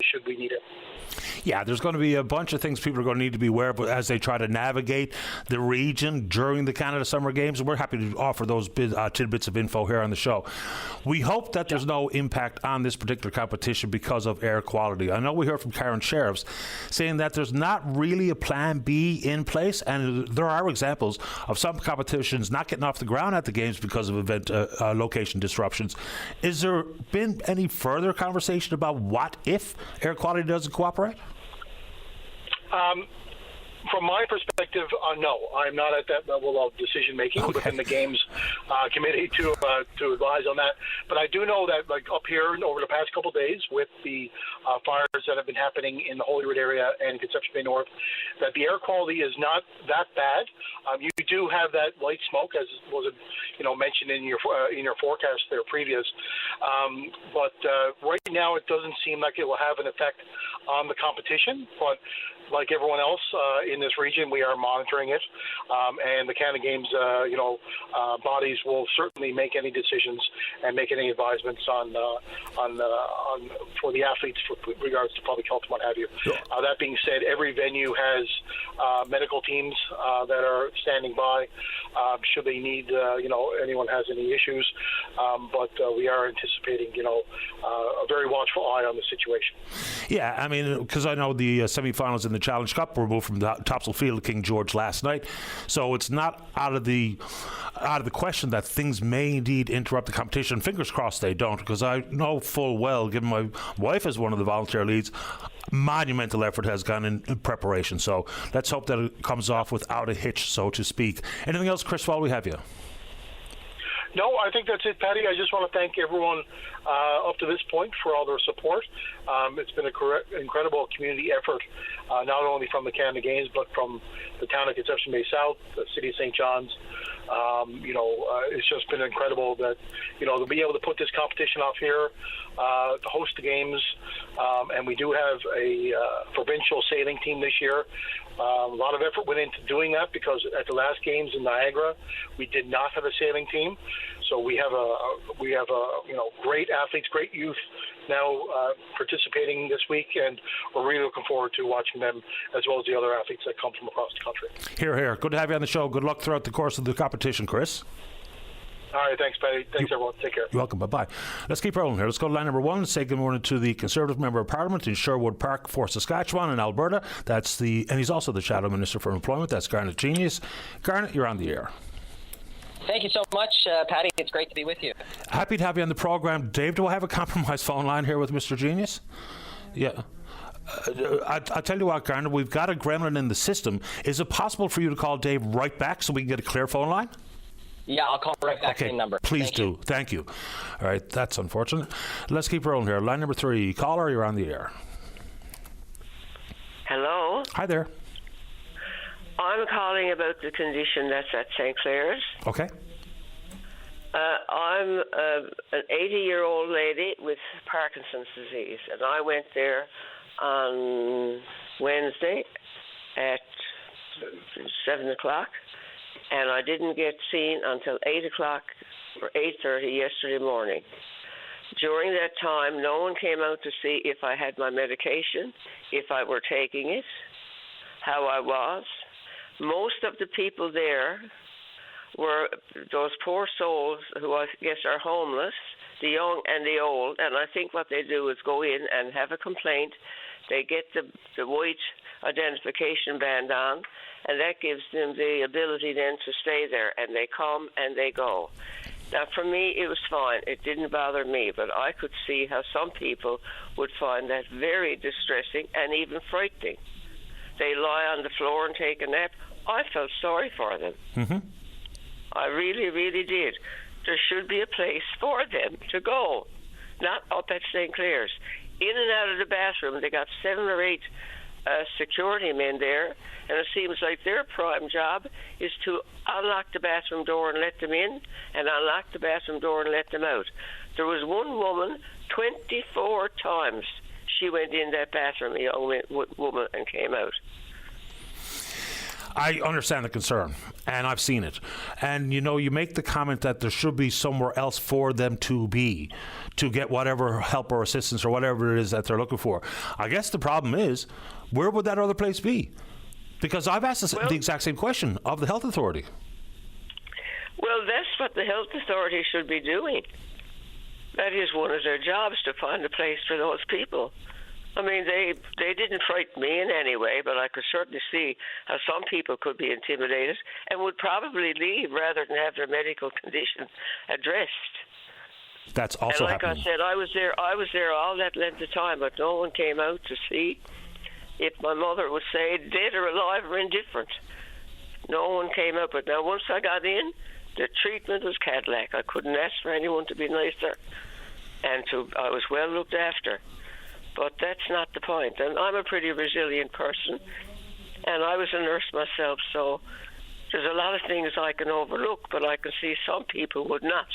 should we need it. Yeah, there's going to be a bunch of things people are going to need to be aware of as they try to navigate the region during the Canada Summer Games. We're happy to offer those tidbits of info here on the show. We hope that there's no impact on this particular competition because of air quality. I know we heard from Karen Sheriffs saying that there's not really a plan B in place, and there are examples of some competitions not getting off the ground at the Games because of event location disruptions. Is there been any further conversation about what if air quality doesn't cooperate? From my perspective, no. I'm not at that level of decision-making within the Games committee to advise on that. But I do know that, up here over the past couple of days with the fires that have been happening in the Holyrood area and Conception Bay North, that the air quality is not that bad. You do have that light smoke, as was mentioned in your forecast there previous. But right now, it doesn't seem like it will have an effect on the competition. But like everyone else in this region, we are monitoring it, and the Canada Games, bodies will certainly make any decisions and make any advisements on for the athletes with regards to public health and what have you. Sure. That being said, every venue has medical teams that are standing by should they need, anyone has any issues. But we are anticipating, a very watchful eye on the situation. Yeah, I mean, because I know the semifinals in the Challenge Cup were moved from the Topsail Field to King George last night, so it's not out of the question that things may indeed interrupt the competition. Fingers crossed they don't, because I know full well, given my wife is one of the volunteer leads, monumental effort has gone in preparation. So let's hope that it comes off without a hitch, so to speak. Anything else, Chris, while we have you? No, I think that's it, Patty. I just want to thank everyone up to this point for all their support. It's been an incredible community effort, not only from the Canada Games, but from the town of Conception Bay South, the city of St. John's. It's just been incredible that, to be able to put this competition off here, to host the games, and we do have a provincial sailing team this year. A lot of effort went into doing that because at the last games in Niagara, we did not have a sailing team. So we have great athletes, great youth now participating this week, and we're really looking forward to watching them as well as the other athletes that come from across the country. Hear, hear. Good to have you on the show. Good luck throughout the course of the competition, Chris. All right, thanks, Patty. Thanks, everyone. Take care. You're welcome. Bye-bye. Let's keep rolling here. Let's go to line number 1 and say good morning to the Conservative Member of Parliament in Sherwood Park for Saskatchewan and Alberta. And he's also the Shadow Minister for Employment. That's Garnet Genius. Garnet, you're on the air. Thank you so much, Patty. It's great to be with you. Happy to have you on the program. Dave, do I have a compromised phone line here with Mr. Genius? Yeah. I tell you what, Garner, we've got a gremlin in the system. Is it possible for you to call Dave right back so we can get a clear phone line? Yeah, I'll call right back. Okay, same number. please do. Thank you. All right, that's unfortunate. Let's keep rolling here. Line number 3. Caller, you're on the air. Hello. Hi there. I'm calling about the condition that's at St. Clair's. Okay. I'm an 80-year-old lady with Parkinson's disease, and I went there on Wednesday at 7 o'clock, and I didn't get seen until 8 o'clock or 8:30 yesterday morning. During that time, no one came out to see if I had my medication, if I were taking it, how I was. Most of the people there were those poor souls who I guess are homeless, the young and the old, and I think what they do is go in and have a complaint. They get the white identification band on, and that gives them the ability then to stay there, and they come and they go. Now, for me, it was fine. It didn't bother me, but I could see how some people would find that very distressing and even frightening. They lie on the floor and take a nap. I felt sorry for them. Mm-hmm. I really, really did. There should be a place for them to go, not up at St. Clair's. In and out of the bathroom, they got 7 or 8 security men there, and it seems like their prime job is to unlock the bathroom door and let them in, and unlock the bathroom door and let them out. There was one woman, 24 times she went in that bathroom, a young woman, and came out. I understand the concern, and I've seen it. And, you know, you make the comment that there should be somewhere else for them to be, to get whatever help or assistance or whatever it is that they're looking for. I guess the problem is, where would that other place be? Because I've asked the exact same question of the health authority. Well, that's what the health authority should be doing. That is one of their jobs, to find a place for those people. I mean, they didn't frighten me in any way, but I could certainly see how some people could be intimidated and would probably leave rather than have their medical condition addressed. That's also happening. And like I said, I was there all that length of time, but no one came out to see if my mother would say dead or alive or indifferent. No one came out, but now once I got in, the treatment was Cadillac. I couldn't ask for anyone to be nicer, and I was well looked after. But that's not the point. And I'm a pretty resilient person, and I was a nurse myself, so there's a lot of things I can overlook, but I can see some people would not.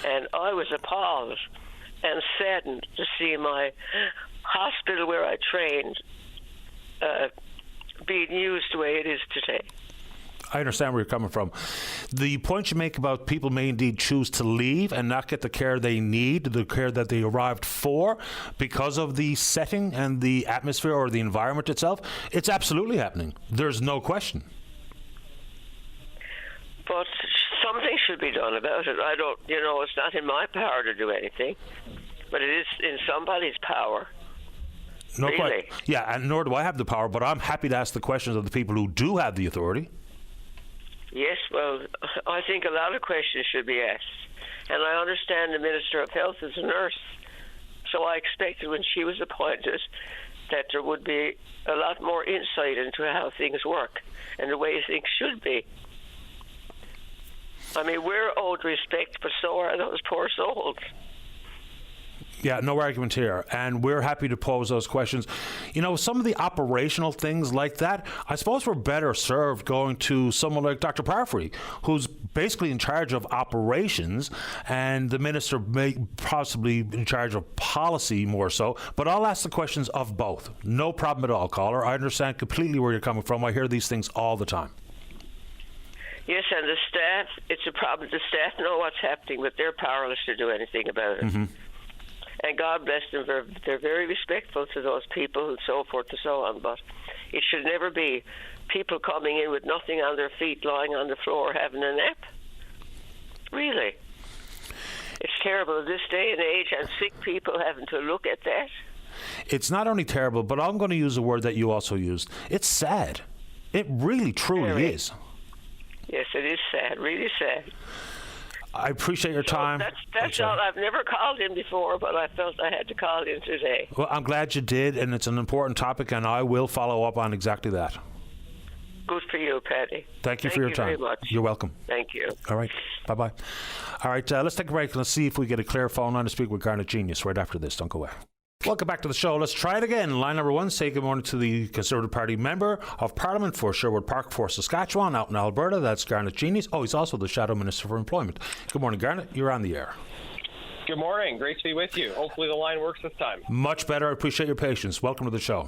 And I was appalled and saddened to see my hospital where I trained being used the way it is today. I understand where you're coming from. The point you make about people may indeed choose to leave and not get the care they need, the care that they arrived for, because of the setting and the atmosphere or the environment itself, it's absolutely happening. There's no question. But something should be done about it. It's not in my power to do anything, but it is in somebody's power. No, really? Quite. Yeah, and nor do I have the power, but I'm happy to ask the questions of the people who do have the authority. Yes, well, I think a lot of questions should be asked. And I understand the Minister of Health is a nurse, so I expected when she was appointed that there would be a lot more insight into how things work and the way things should be. I mean, we're owed respect, but so are those poor souls. Yeah, no argument here. And we're happy to pose those questions. You know, some of the operational things like that, I suppose we're better served going to someone like Dr. Parfrey, who's basically in charge of operations, and the minister may possibly in charge of policy more so. But I'll ask the questions of both. No problem at all, caller. I understand completely where you're coming from. I hear these things all the time. Yes, and the staff, it's a problem. The staff know what's happening, but they're powerless to do anything about it. Mm-hmm. And God bless them, they're very respectful to those people and so forth and so on. But it should never be people coming in with nothing on their feet, lying on the floor, having a nap. Really. It's terrible this day and age, and sick people having to look at that. It's not only terrible, but I'm going to use a word that you also used. It's sad. It really, truly is. Yes, it is sad, really sad. I appreciate your time. That's all. I've never called in before, but I felt I had to call in today. Well, I'm glad you did, and it's an important topic, and I will follow up on exactly that. Good for you, Patty. Thank you for your time. Very much. You're welcome. Thank you. All right. Bye-bye. All right, let's take a break and let's see if we get a clear phone line to speak with Garnet Genius right after this. Don't go away. Welcome back to the show. Let's try it again. Line number 1, say good morning to the Conservative Party Member of Parliament for Sherwood Park for Saskatchewan out in Alberta. That's Garnet Genius. Oh, he's also the Shadow Minister for Employment. Good morning, Garnet. You're on the air. Good morning. Great to be with you. Hopefully the line works this time. Much better. I appreciate your patience. Welcome to the show.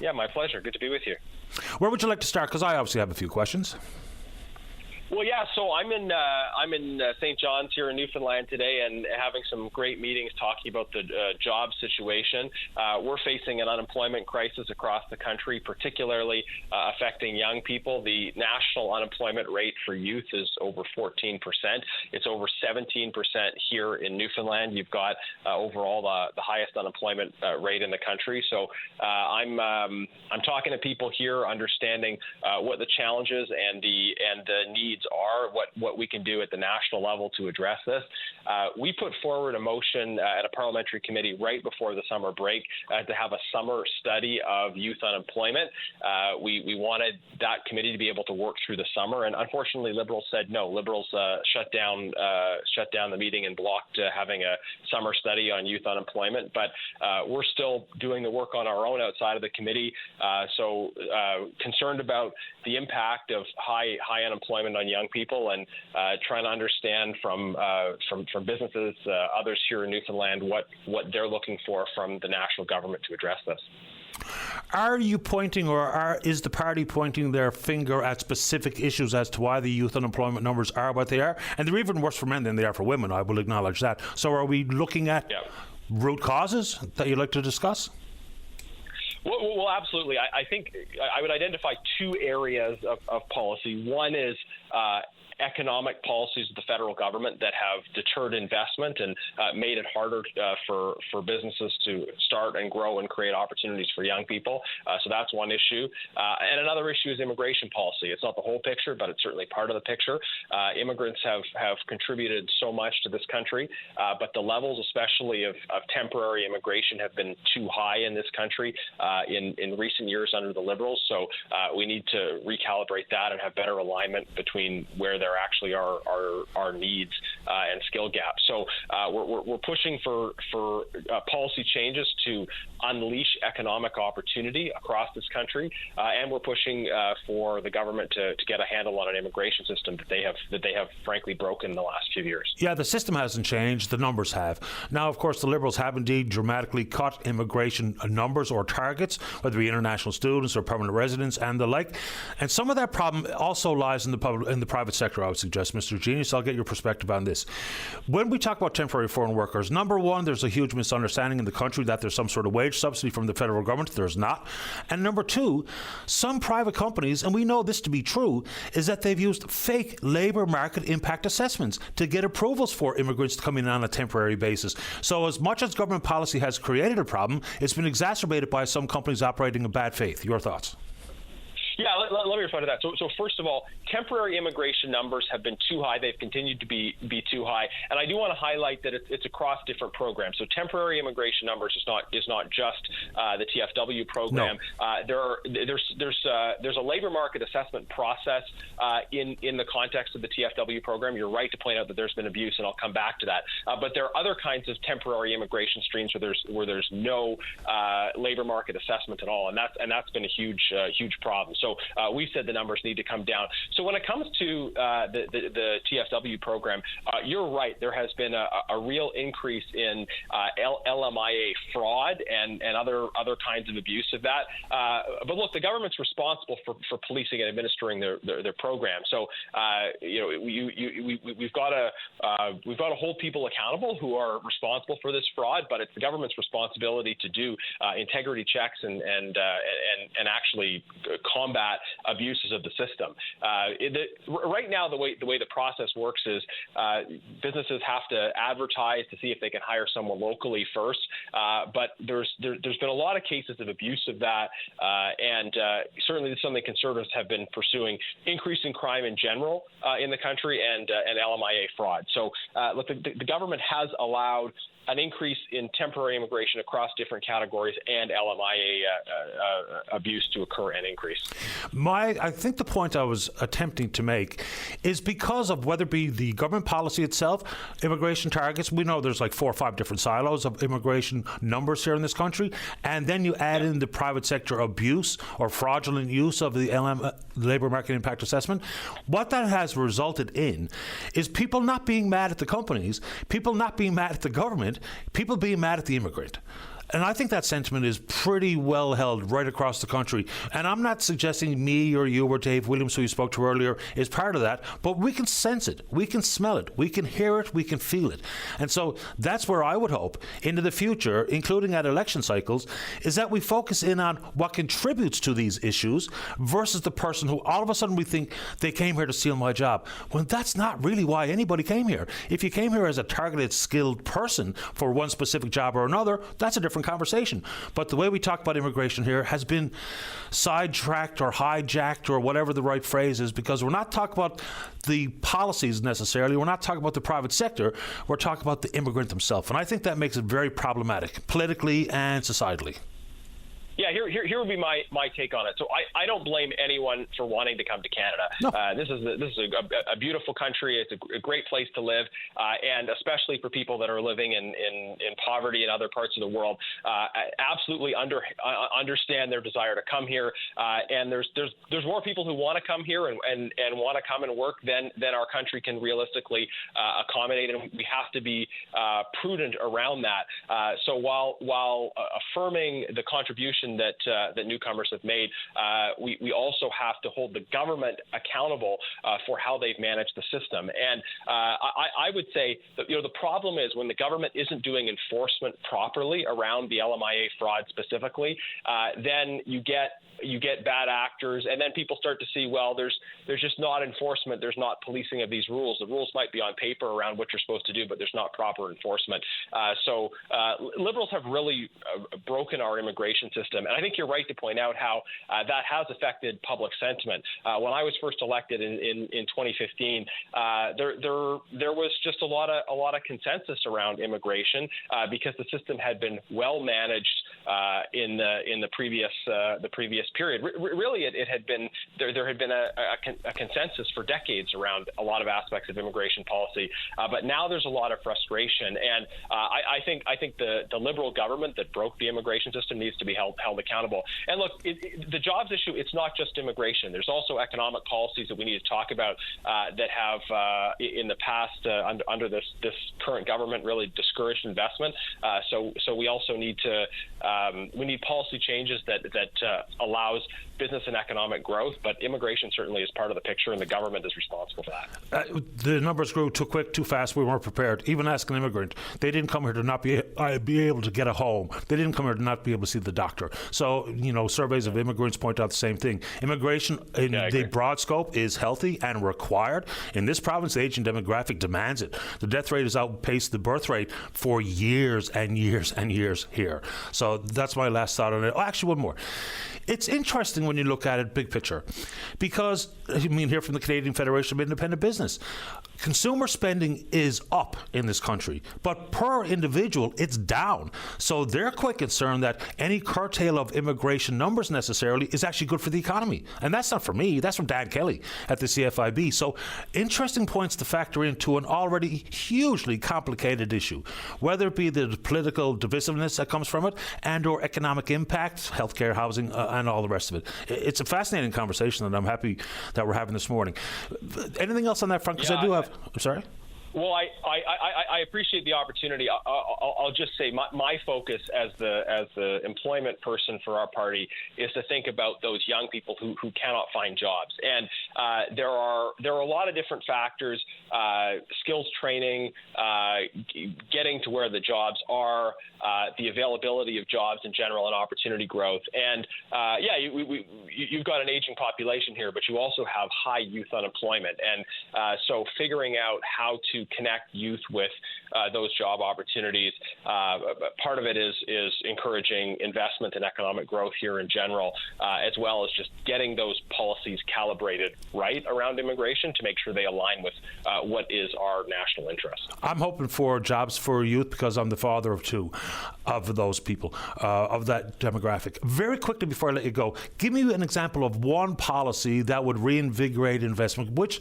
Yeah, my pleasure. Good to be with you. Where would you like to start? Because I obviously have a few questions. Well, yeah, so I'm in St. John's here in Newfoundland today and having some great meetings talking about the job situation. We're facing an unemployment crisis across the country, particularly affecting young people. The national unemployment rate for youth is over 14%. It's over 17% here in Newfoundland. You've got overall the highest unemployment rate in the country. So I'm talking to people here, understanding what the challenges and the needs are, what we can do at the national level to address this. We put forward a motion at a parliamentary committee right before the summer break to have a summer study of youth unemployment. We wanted that committee to be able to work through the summer, and unfortunately Liberals said no. Liberals shut down the meeting and blocked having a summer study on youth unemployment, but we're still doing the work on our own outside of the committee, so concerned about the impact of high unemployment on young people, and trying to understand from businesses, others here in Newfoundland, what they're looking for from the national government to address this. Are you pointing, or is the party pointing their finger at specific issues as to why the youth unemployment numbers are what they are? And they're even worse for men than they are for women, I will acknowledge that. So are we looking at root causes that you'd like to discuss? Well, absolutely. I think I would identify two areas of policy. One is economic policies of the federal government that have deterred investment and made it harder for businesses to start and grow and create opportunities for young people. So that's one issue. And another issue is immigration policy. It's not the whole picture, but it's certainly part of the picture. Immigrants have contributed so much to this country, but the levels, especially of temporary immigration, have been too high in this country in recent years under the Liberals. So we need to recalibrate that and have better alignment between where there actually are needs and skill gaps. So we're pushing for policy changes to unleash economic opportunity across this country, and we're pushing for the government to get a handle on an immigration system that they have frankly broken in the last few years. Yeah, the system hasn't changed, the numbers have. Now, of course, the Liberals have indeed dramatically cut immigration numbers or targets, whether it be international students or permanent residents and the like. And some of that problem also lies in the private sector, I would suggest, Mr. Genius. I'll get your perspective on this. When we talk about temporary foreign workers, number one, there's a huge misunderstanding in the country that there's some sort of wage subsidy from the federal government. There's not. And number two, some private companies, and we know this to be true, is that they've used fake labour market impact assessments to get approvals for immigrants to come in on a temporary basis. So as much as government policy has created a problem, it's been exacerbated by some companies operating in bad faith. Your thoughts? Yeah, let me respond to that. So first of all, temporary immigration numbers have been too high. They've continued to be too high, and I do want to highlight that it's across different programs. So temporary immigration numbers is not just the TFW program. No. There's a labor market assessment process in the context of the TFW program. You're right to point out that there's been abuse, and I'll come back to that. But there are other kinds of temporary immigration streams where there's no labor market assessment at all, and that's been a huge problem. So we've said the numbers need to come down. So when it comes to the TFW program, you're right. There has been a real increase in LMIA fraud and other kinds of abuse of that. But look, the government's responsible for policing and administering their program. So we've got to hold people accountable who are responsible for this fraud. But it's the government's responsibility to do integrity checks and actually combat abuses of the system. Right now, the way the process works is businesses have to advertise to see if they can hire someone locally first. But there's been a lot of cases of abuse of that, and certainly this is something Conservatives have been pursuing, increasing crime in general in the country and LMIA fraud. So look, the government has allowed an increase in temporary immigration across different categories and LMIA abuse to occur and increase. I think the point I was attempting to make is because of whether it be the government policy itself, immigration targets. We know there's like 4 or 5 different silos of immigration numbers here in this country, and then you add in the private sector abuse or fraudulent use of the Labour Market Impact Assessment. What that has resulted in is people not being mad at the companies, people not being mad at the government, people being mad at the immigrant. And I think that sentiment is pretty well held right across the country. And I'm not suggesting me or you or Dave Williams, who you spoke to earlier, is part of that, but we can sense it, we can smell it, we can hear it, we can feel it. And so that's where I would hope into the future, including at election cycles, is that we focus in on what contributes to these issues versus the person who all of a sudden we think they came here to steal my job, when that's not really why anybody came here. If you came here as a targeted, skilled person for one specific job or another, that's a different conversation. But the way we talk about immigration here has been sidetracked or hijacked or whatever the right phrase is, because we're not talking about the policies necessarily. We're not talking about the private sector. We're talking about the immigrant himself. And I think that makes it very problematic politically and societally. Yeah, here would be my take on it. So I don't blame anyone for wanting to come to Canada. No. This is a beautiful country. It's a great place to live, and especially for people that are living in poverty in other parts of the world, absolutely understand their desire to come here. And there's more people who want to come here and want to come and work than our country can realistically accommodate, and we have to be prudent around that. So while affirming the contribution that newcomers have made, we also have to hold the government accountable for how they've managed the system. And I would say that the problem is when the government isn't doing enforcement properly around the LMIA fraud specifically, then you get bad actors, and then people start to see, well, there's just not enforcement, there's not policing of these rules. The rules might be on paper around what you're supposed to do, but there's not proper enforcement. So Liberals have really broken our immigration system, and I think you're right to point out how that has affected public sentiment. When I was first elected in 2015, there was just a lot of consensus around immigration because the system had been well managed in the previous period. Really, it had been there had been a consensus for decades around a lot of aspects of immigration policy, but now there's a lot of frustration, and I think the Liberal government that broke the immigration system needs to be held accountable. And look, the jobs issue, it's not just immigration. There's also economic policies that we need to talk about that have in the past under this current government really discouraged investment. So we also need to we need policy changes that allows business and economic growth, but immigration certainly is part of the picture, and the government is responsible for that. The numbers grew too quick, too fast. We weren't prepared. Even ask an immigrant. They didn't come here to not be able to get a home. They didn't come here to not be able to see the doctor. So, surveys of immigrants point out the same thing. Immigration in the broad scope is healthy and required. In this province, the aging demographic demands it. The death rate has outpaced the birth rate for years and years and years here. So that's my last thought on it. Oh, actually, one more. It's interesting when you look at it big picture, because here from the Canadian Federation of Independent Business, consumer spending is up in this country, but per individual, it's down. So they're quite concerned that any curtail of immigration numbers necessarily is actually good for the economy. And that's not from me, that's from Dan Kelly at the CFIB. So interesting points to factor into an already hugely complicated issue, whether it be the political divisiveness that comes from it and or economic impact, healthcare, housing, and all the rest of it. It's a fascinating conversation that I'm happy that we're having this morning. Anything else on that front? Because I do have... I'm sorry? Well, I appreciate the opportunity. I'll just say my focus as the employment person for our party is to think about those young people who cannot find jobs, and there are a lot of different factors: skills training, getting to where the jobs are, the availability of jobs in general, and opportunity growth. And you've got an aging population here, but you also have high youth unemployment, and so figuring out how to connect youth with those job opportunities. Part of it is encouraging investment and economic growth here in general, as well as just getting those policies calibrated right around immigration to make sure they align with what is our national interest. I'm hoping for jobs for youth because I'm the father of two of those people, of that demographic. Very quickly before I let you go, give me an example of one policy that would reinvigorate investment, which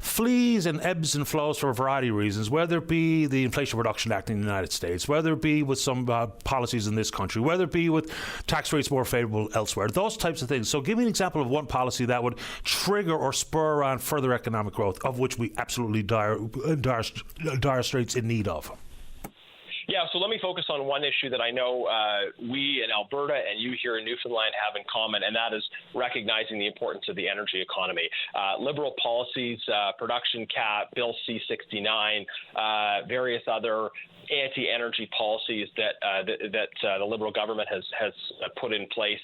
flees and ebbs and flows for a variety of reasons, whether it be the Inflation Reduction Act in the United States, whether it be with some policies in this country, whether it be with tax rates more favorable elsewhere, those types of things. So give me an example of one policy that would trigger or spur on further economic growth, of which we absolutely dire straits in need of. Yeah, so let me focus on one issue that I know we in Alberta and you here in Newfoundland have in common, and that is recognizing the importance of the energy economy. Liberal policies, production cap, Bill C-69, various other anti-energy policies that the Liberal government has put in place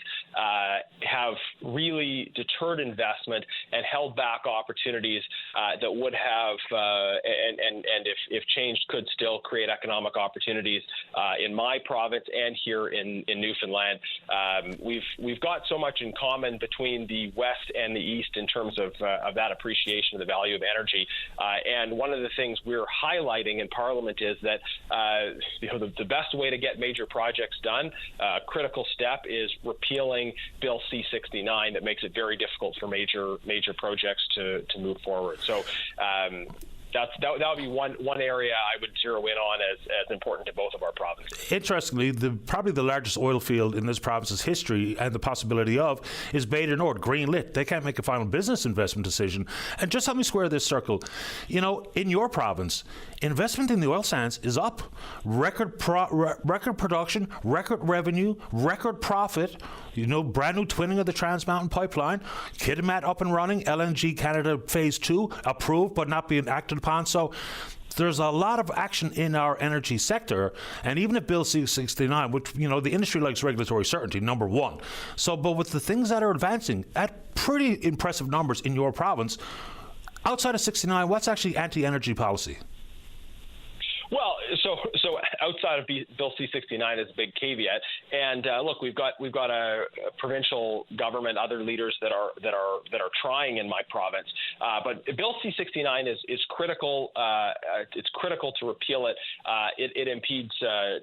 have really deterred investment and held back opportunities that would have and if changed could still create economic opportunities in my province and here in Newfoundland. We've got so much in common between the West and the East in terms of that appreciation of the value of energy. And one of the things we're highlighting in Parliament is that the best way to get major projects done, a critical step is repealing Bill C-69 that makes it very difficult for major projects to move forward. So that would be one area I would zero in on as important to both of our provinces. Interestingly, probably the largest oil field in this province's history and the possibility of is Bay du Nord, green lit. They can't make a final business investment decision. And just help me square this circle. You know, in your province, investment in the oil sands is up. Record production, record revenue, record profit. You know, brand new twinning of the Trans Mountain Pipeline, Kitimat up and running, LNG Canada Phase 2 approved but not being acted upon. So there's a lot of action in our energy sector, and even if Bill C-69, which, you know, the industry likes regulatory certainty, number one. So, but with the things that are advancing at pretty impressive numbers in your province, outside of 69, what's actually anti-energy policy? Well, so outside of Bill C-69 is a big caveat, and look, we've got a provincial government, other leaders that are trying in my province, but Bill C-69 is critical. It's critical to repeal it. It impedes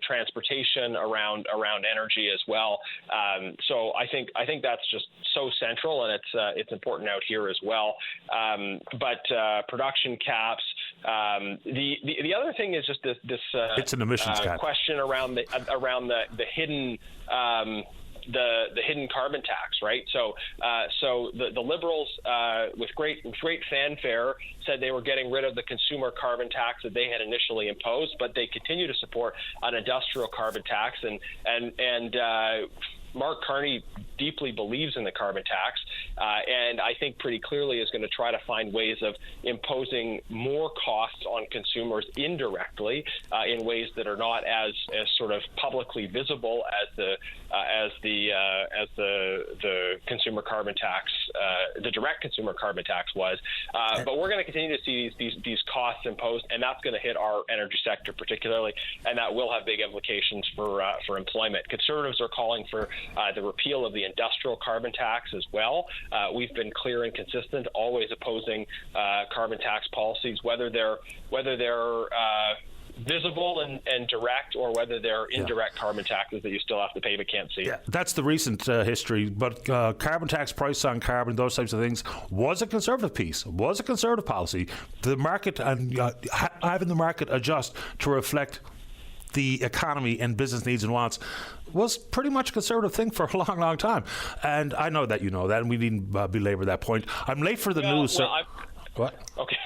transportation around energy as well. So I think that's just so central, and it's important out here as well. But production caps. The other thing is just this it's an emissions cap. Question around the hidden the hidden carbon tax, right? So the Liberals with great fanfare said they were getting rid of the consumer carbon tax that they had initially imposed, but they continue to support an industrial carbon tax, and Mark Carney deeply believes in the carbon tax, and I think pretty clearly is going to try to find ways of imposing more costs on consumers indirectly in ways that are not as sort of publicly visible as the consumer carbon tax, the direct consumer carbon tax was. But we're going to continue to see these costs imposed, and that's going to hit our energy sector particularly, and that will have big implications for employment. Conservatives are calling for the repeal of the industrial carbon tax as well. We've been clear and consistent, always opposing carbon tax policies, whether they're visible and direct, or whether they're indirect carbon taxes that you still have to pay but can't see. Yeah, that's the recent history. But carbon tax, price on carbon, those types of things was a conservative piece, was a conservative policy. The market and having the market adjust to reflect the economy and business needs and wants was pretty much a conservative thing for a long, long time. And I know that you know that, and we needn't belabor that point. I'm late for the news. Well, What? Okay.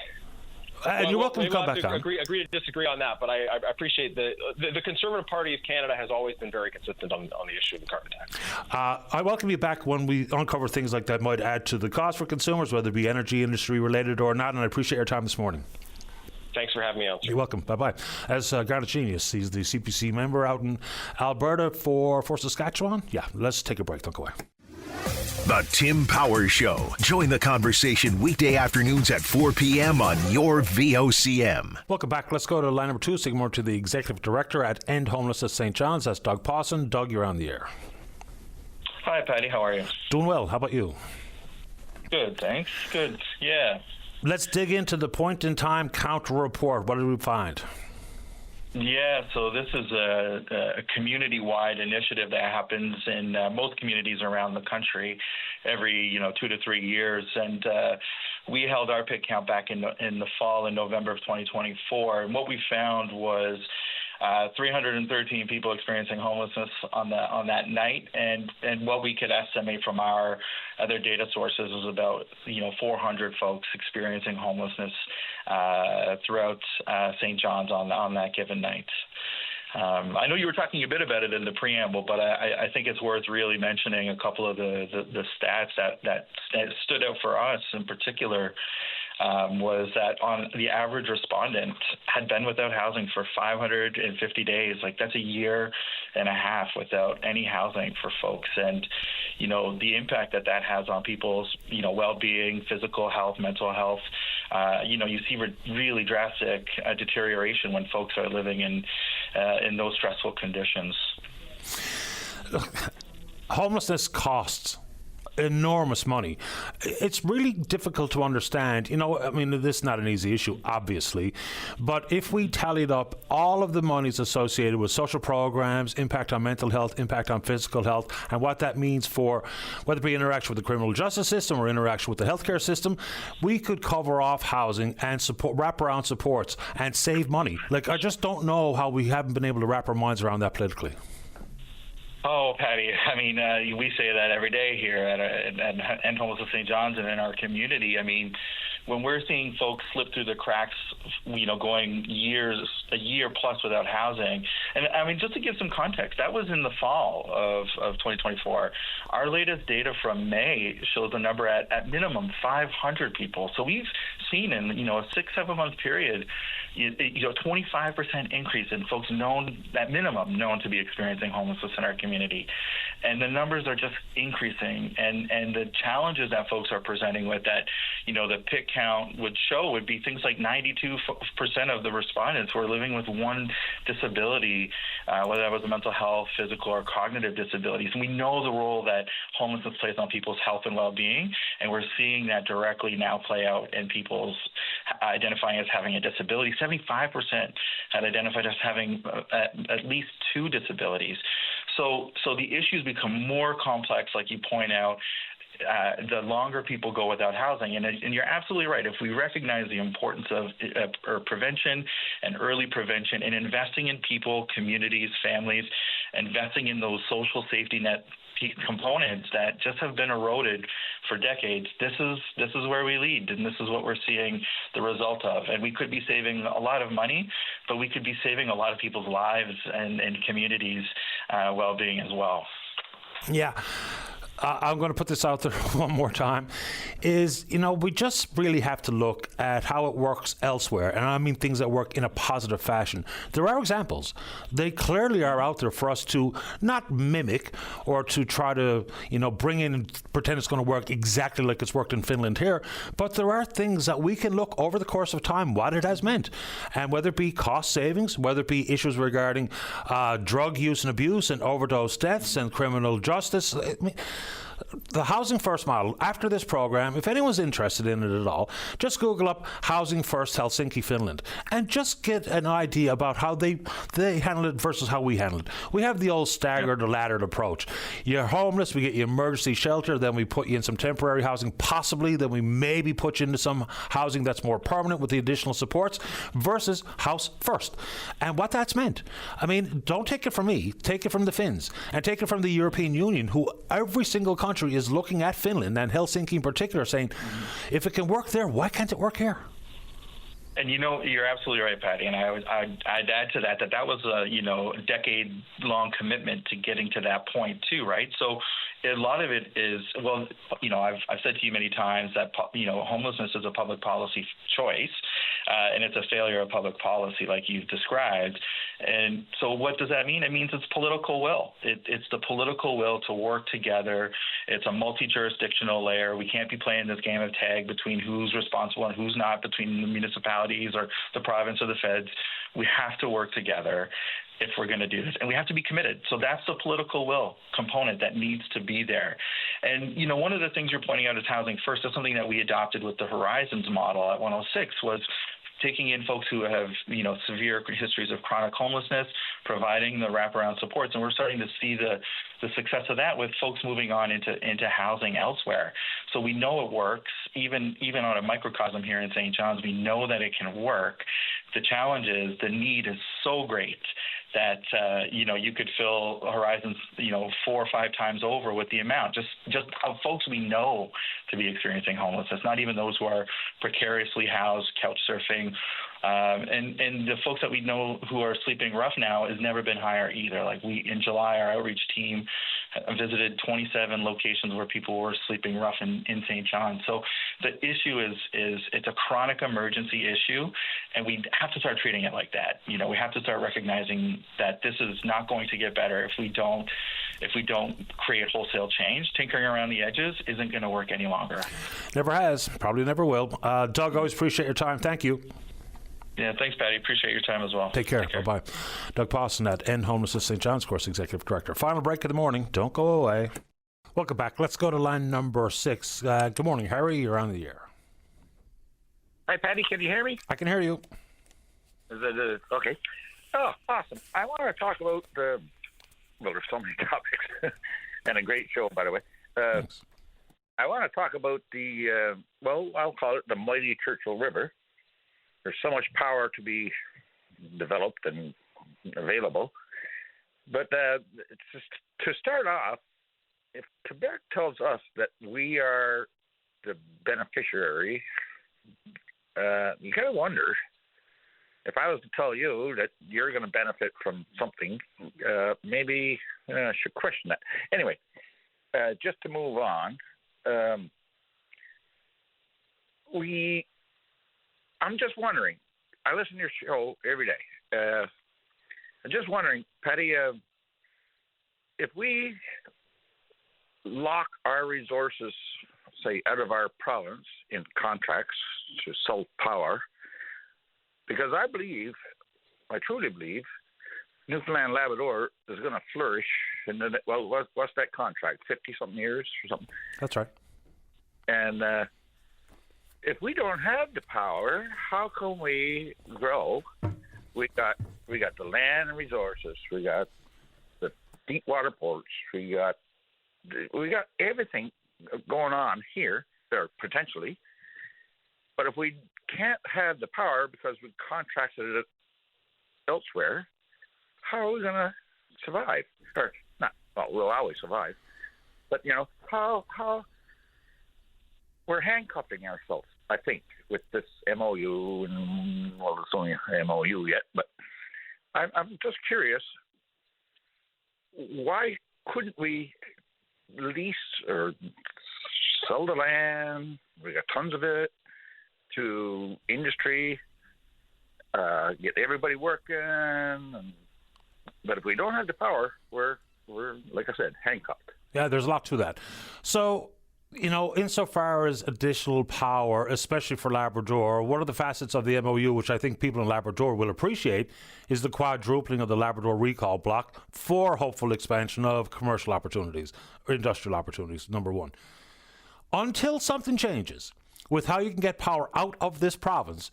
And you're welcome to come back on. Agree to disagree on that, but I appreciate the Conservative Party of Canada has always been very consistent on the issue of the carbon tax. I welcome you back when we uncover things like that might add to the cost for consumers, whether it be energy industry related or not, and I appreciate your time this morning. Thanks for having me on. You're welcome. Bye-bye. As Granachinius, he's the CPC member out in Alberta for Saskatchewan. Yeah, let's take a break. Don't go away. The Tim Powers Show. Join the conversation weekday afternoons at 4 p.m. on your VOCM. Welcome back. Let's go to line number 2, speaking more to the Executive Director at End Homelessness St. John's. That's Doug Pawson. Doug, you're on the air. Hi, Patty. How are you? Doing well. How about you? Good, thanks. Good, yeah. Let's dig into the point-in-time counter report. What did we find? Yeah, so this is a community-wide initiative that happens in most communities around the country every 2 to 3 years, and we held our pit count back in the fall in November of 2024, and what we found was 313 people experiencing homelessness on that night, and what we could estimate from our other data sources was about 400 folks experiencing homelessness throughout St. John's on that given night. I know you were talking a bit about it in the preamble, but I think it's worth really mentioning a couple of the stats that stood out for us in particular. Was that on the average respondent had been without housing for 550 days. Like, that's a year and a half without any housing for folks. And, the impact that has on people's, well-being, physical health, mental health, you see really drastic deterioration when folks are living in those stressful conditions. Homelessness costs enormous money. It's really difficult to understand. This is not an easy issue, obviously, but if we tallied up all of the monies associated with social programs, impact on mental health, impact on physical health, and what that means for whether it be interaction with the criminal justice system or interaction with the healthcare system, we could cover off housing and support, wraparound supports, and save money. I just don't know how we haven't been able to wrap our minds around that politically. Oh, Patty, we say that every day here at End Homelessness St. John's and in our community. When we're seeing folks slip through the cracks, going a year plus without housing. And just to give some context, that was in the fall of 2024. Our latest data from May shows a number at minimum 500 people. So we've seen in, a 6-7 month period, 25% increase in folks known to be experiencing homelessness in our community. And the numbers are just increasing. And the challenges that folks are presenting with that, the pit count would be things like 92% of the respondents were living with one disability, whether that was a mental health, physical, or cognitive disabilities. And we know the role that homelessness plays on people's health and well-being, and we're seeing that directly now play out in people's identifying as having a disability. 75% had identified as having at least 2 disabilities. So the issues become more complex, like you point out, the longer people go without housing. And you're absolutely right. If we recognize the importance of prevention and early prevention and investing in people, communities, families, investing in those social safety net components that just have been eroded for decades, this is where we lead, and this is what we're seeing the result of. And we could be saving a lot of money, but we could be saving a lot of people's lives and communities' well-being as well. Yeah. I'm going to put this out there one more time, is, we just really have to look at how it works elsewhere. And I mean things that work in a positive fashion. There are examples. They clearly are out there for us to not mimic or to try to, bring in and pretend it's going to work exactly like it's worked in Finland here. But there are things that we can look over the course of time, what it has meant. And whether it be cost savings, whether it be issues regarding drug use and abuse and overdose deaths and criminal justice. The Housing First model, after this program, if anyone's interested in it at all, just Google up Housing First Helsinki, Finland, and just get an idea about how they handle it versus how we handle it. We have the old staggered or laddered approach. You're homeless, we get you emergency shelter, then we put you in some temporary housing, possibly, then we maybe put you into some housing that's more permanent with the additional supports, versus House First. And what that's meant. Don't take it from me, take it from the Finns, and take it from the European Union, who every single country is looking at Finland and Helsinki in particular, saying, if it can work there, why can't it work here? And you're absolutely right, Patty. And I'd add to that was a decade-long commitment to getting to that point too, right? So a lot of it is, I've said to you many times that homelessness is a public policy choice, and it's a failure of public policy, like you've described. And so, what does that mean? It means it's political will. It's the political will to work together. It's a multi-jurisdictional layer. We can't be playing this game of tag between who's responsible and who's not, between the municipalities or the province or the feds. We have to work together if we're going to do this, and we have to be committed. So that's the political will component that needs to be there. And one of the things you're pointing out is housing first. That's something that we adopted with the Horizons model at 106 was taking in folks who have, severe histories of chronic homelessness, providing the wraparound supports. And we're starting to see the success of that with folks moving on into housing elsewhere. So we know it works, even on a microcosm here in St. John's, we know that it can work. The challenge is the need is so great that you could fill Horizons 4 or 5 times over with the amount, just of folks we know to be experiencing homelessness, not even those who are precariously housed, couch surfing, and the folks that we know who are sleeping rough now has never been higher either. Like in July, our outreach team visited 27 locations where people were sleeping rough in St. John. So the issue is it's a chronic emergency issue, and we have to start treating it like that. We have to start recognizing that this is not going to get better if we don't create wholesale change. Tinkering around the edges isn't going to work any longer. Never has, probably never will. Doug, always appreciate your time. Thank you. Yeah, thanks, Patty. Appreciate your time as well. Take care. Bye-bye. Doug Pawson at End Homelessness St. John's, of course, Executive Director. Final break of the morning. Don't go away. Welcome back. Let's go to line number 6. Good morning, Harry. You're on the air. Hi, Patty. Can you hear me? I can hear you. Is it okay? Oh, awesome. I want to talk about there's so many topics, and a great show, by the way. Thanks. I want to talk about I'll call it the mighty Churchill River. There's so much power to be developed and available. But it's just, to start off, if Quebec tells us that we are the beneficiary, you kind of wonder, if I was to tell you that you're going to benefit from something, maybe I should question that. Anyway, just to move on, I'm just wondering, I listen to your show every day. I'm just wondering, Patty, if we lock our resources, say, out of our province in contracts to sell power, because I truly believe, Newfoundland Labrador is going to flourish in what's that contract, 50-something years or something? That's right. And if we don't have the power, how can we grow? We got the land and resources. We got the deep water ports. We got everything going on here, or potentially. But if we can't have the power because we contracted it elsewhere, how are we going to survive? Or not? Well, we'll always survive. But how we're handcuffing ourselves, I think, with this MOU, and it's only an MOU yet, but I'm just curious, why couldn't we lease or sell the land? We got tons of it, to industry, get everybody working, but if we don't have the power, we're like I said, handcuffed. Yeah, there's a lot to that. So, insofar as additional power, especially for Labrador, one of the facets of the MOU, which I think people in Labrador will appreciate, is the quadrupling of the Labrador recall block for hopeful expansion of commercial opportunities, or industrial opportunities, number one. Until something changes with how you can get power out of this province,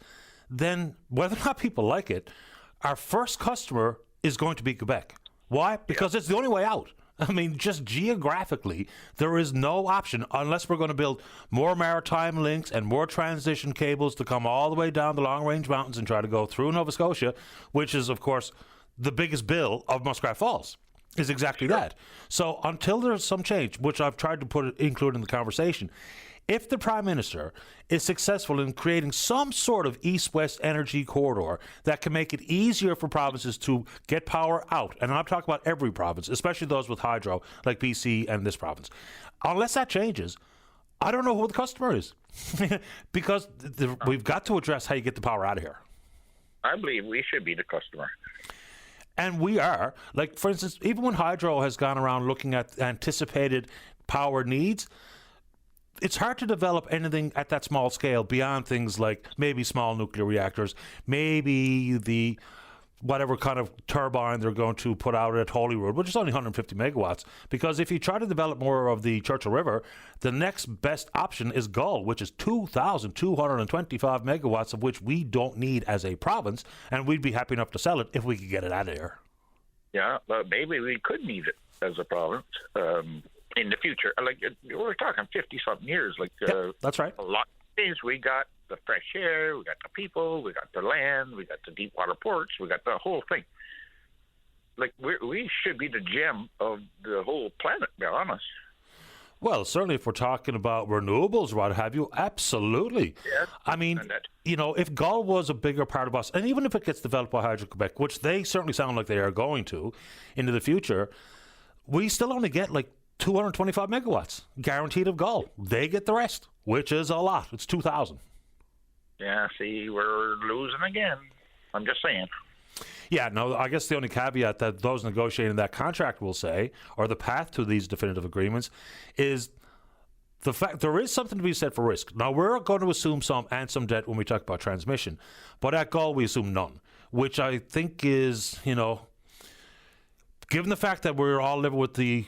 then whether or not people like it, our first customer is going to be Quebec. Why? Because it's the only way out. I mean, just geographically, there is no option unless we're going to build more maritime links and more transition cables to come all the way down the long-range mountains and try to go through Nova Scotia, which is, of course, the biggest bill of Muskrat Falls, is exactly that. So until there's some change, which I've tried to include in the conversation, If the Prime Minister is successful in creating some sort of east-west energy corridor that can make it easier for provinces to get power out, and I'm talking about every province, especially those with hydro, like BC and this province, unless that changes, I don't know who the customer is. Because we've got to address how you get the power out of here. I believe we should be the customer. And we are. Like, for instance, even when hydro has gone around looking at anticipated power needs, it's hard to develop anything at that small scale beyond things like maybe small nuclear reactors, maybe the whatever kind of turbine they're going to put out at Holyrood, which is only 150 megawatts. Because if you try to develop more of the Churchill River, the next best option is Gull, which is 2,225 megawatts, of which we don't need as a province, and we'd be happy enough to sell it if we could get it out of there. Yeah, but maybe we could need it as a province. In the future, like we're talking 50-something years. Like that's right. A lot of things. We got the fresh air, we got the people, we got the land, we got the deep water ports, we got the whole thing. Like we should be the gem of the whole planet, to be honest. Well, certainly if we're talking about renewables, what have you, absolutely. Yes. I mean, you know, if Gull was a bigger part of us, and even if it gets developed by Hydro-Quebec, which they certainly sound like they are going to into the future, we still only get like 225 megawatts guaranteed of Gull. They get the rest, which is a lot. It's 2,000. Yeah, see, we're losing again. I'm just saying. Yeah, no, I guess the only caveat that those negotiating that contract will say, or the path to these definitive agreements, is the fact there is something to be said for risk. Now, we're going to assume some and some debt when we talk about transmission, but at Gull we assume none, which I think is, you know, given the fact that we're all living with the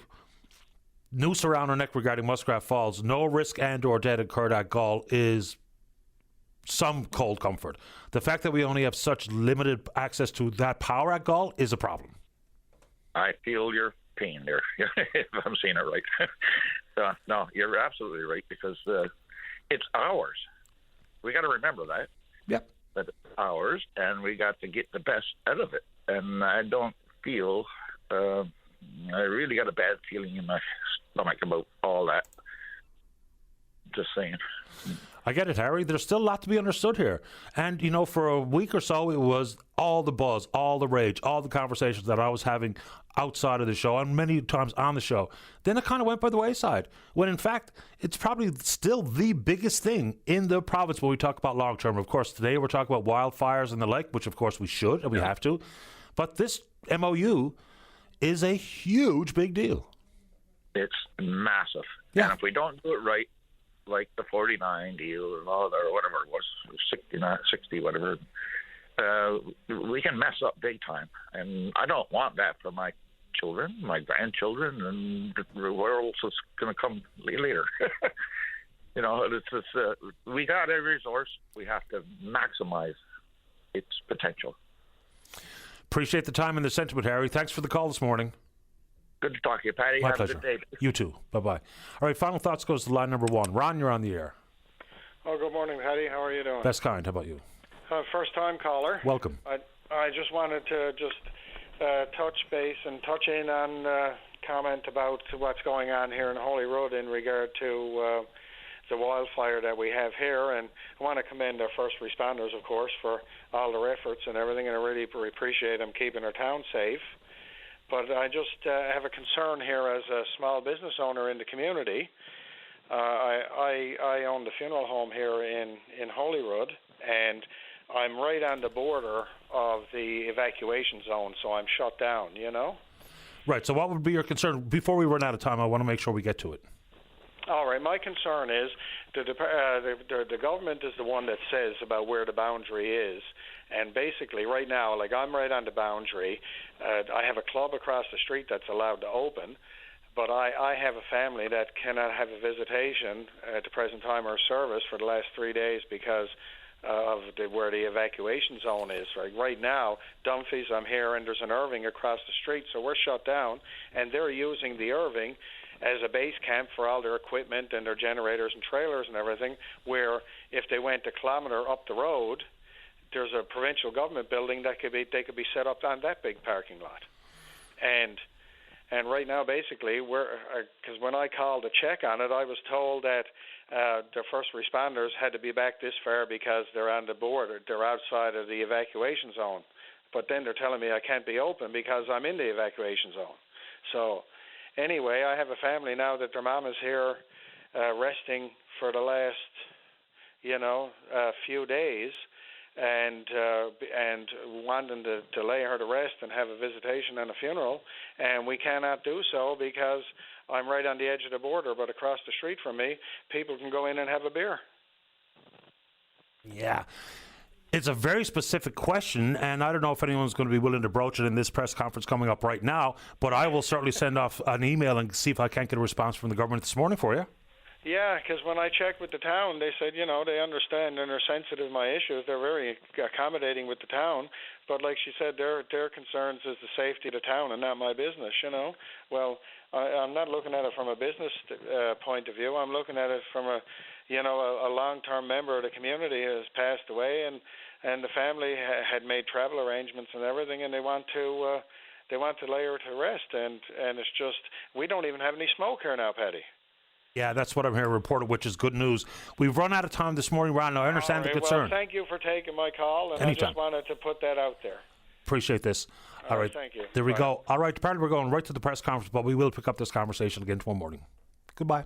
noose around our neck regarding Muskrat Falls, no risk and or debt incurred at Gull is some cold comfort. The fact that we only have such limited access to that power at Gull is a problem. I feel your pain there, if I'm saying it right. No, you're absolutely right, because it's ours. We got to remember that. Yep. That it's ours, and we got to get the best out of it. And I don't feel... I really got a bad feeling in my stomach about all that. Just saying. I get it, Harry. There's still a lot to be understood here. And, you know, for a week or so, it was all the buzz, all the rage, all the conversations that I was having outside of the show and many times on the show. Then it kind of went by the wayside, when, in fact, it's probably still the biggest thing in the province when we talk about long-term. Of course, today we're talking about wildfires and the like, which, of course, we should and we have to. But this MOU is a huge, big deal. It's massive. Yeah. And if we don't do it right, like the 49 deal and all that, or whatever it was, 69, 60, whatever, we can mess up big time. And I don't want that for my children, my grandchildren, and where else is going to come later. You know, we got every resource. We have to maximize its potential. Appreciate the time and the sentiment, Harry. Thanks for the call this morning. Good to talk to you, Patty. My Have pleasure. a good day. You too. Bye-bye. All right, final thoughts goes to line number one. Ron, you're on the air. Oh, good morning, Patty. How are you doing? Best kind. How about you? First-time caller. Welcome. I just wanted to touch base and touch in on comment about what's going on here in Holyrood in regard to the wildfire that we have here, and I want to commend our first responders, of course, for all their efforts and everything, and I really appreciate them keeping our town safe. But I just have a concern here as a small business owner in the community. I own the funeral home here in Holyrood, and I'm right on the border of the evacuation zone, so I'm shut down, you know? Right, so what would be your concern? Before we run out of time, I want to make sure we get to it. All right, my concern is the government is the one that says about where the boundary is. And basically, right now, like I'm right on the boundary. I have a club across the street that's allowed to open, but I have a family that cannot have a visitation at the present time or service for the last 3 days because of where the evacuation zone is. Right now, Dumfries, I'm here, and there's an Irving across the street, so we're shut down, and they're using the Irving as a base camp for all their equipment and their generators and trailers and everything, where if they went a kilometre up the road, there's a provincial government building that they could be set up on that big parking lot. And right now, basically, because when I called to check on it, I was told that the first responders had to be back this far because they're on the border. They're outside of the evacuation zone. But then they're telling me I can't be open because I'm in the evacuation zone. So anyway, I have a family now that their mom is here resting for the last, few days, and wanting to lay her to rest and have a visitation and a funeral, and we cannot do so because I'm right on the edge of the border, but across the street from me, people can go in and have a beer. Yeah. It's a very specific question, and I don't know if anyone's going to be willing to broach it in this press conference coming up right now, but I will certainly send off an email and see if I can't get a response from the government this morning for you. Yeah, because when I checked with the town, they said, they understand and they're sensitive to my issues. They're very accommodating with the town. But like she said, their concerns is the safety of the town and not my business, Well, I'm not looking at it from a business point of view. I'm looking at it from a long-term member of the community has passed away, and the family had made travel arrangements and everything, and they want to lay her to rest. And it's just, we don't even have any smoke here now, Paddy. Yeah, that's what I'm here to report, which is good news. We've run out of time this morning, Ron. I understand the concern. Well, thank you for taking my call, and Anytime. I just wanted to put that out there. Appreciate this. All right. Thank you. There we go. All right, apparently we're going right to the press conference, but we will pick up this conversation again tomorrow morning. Goodbye.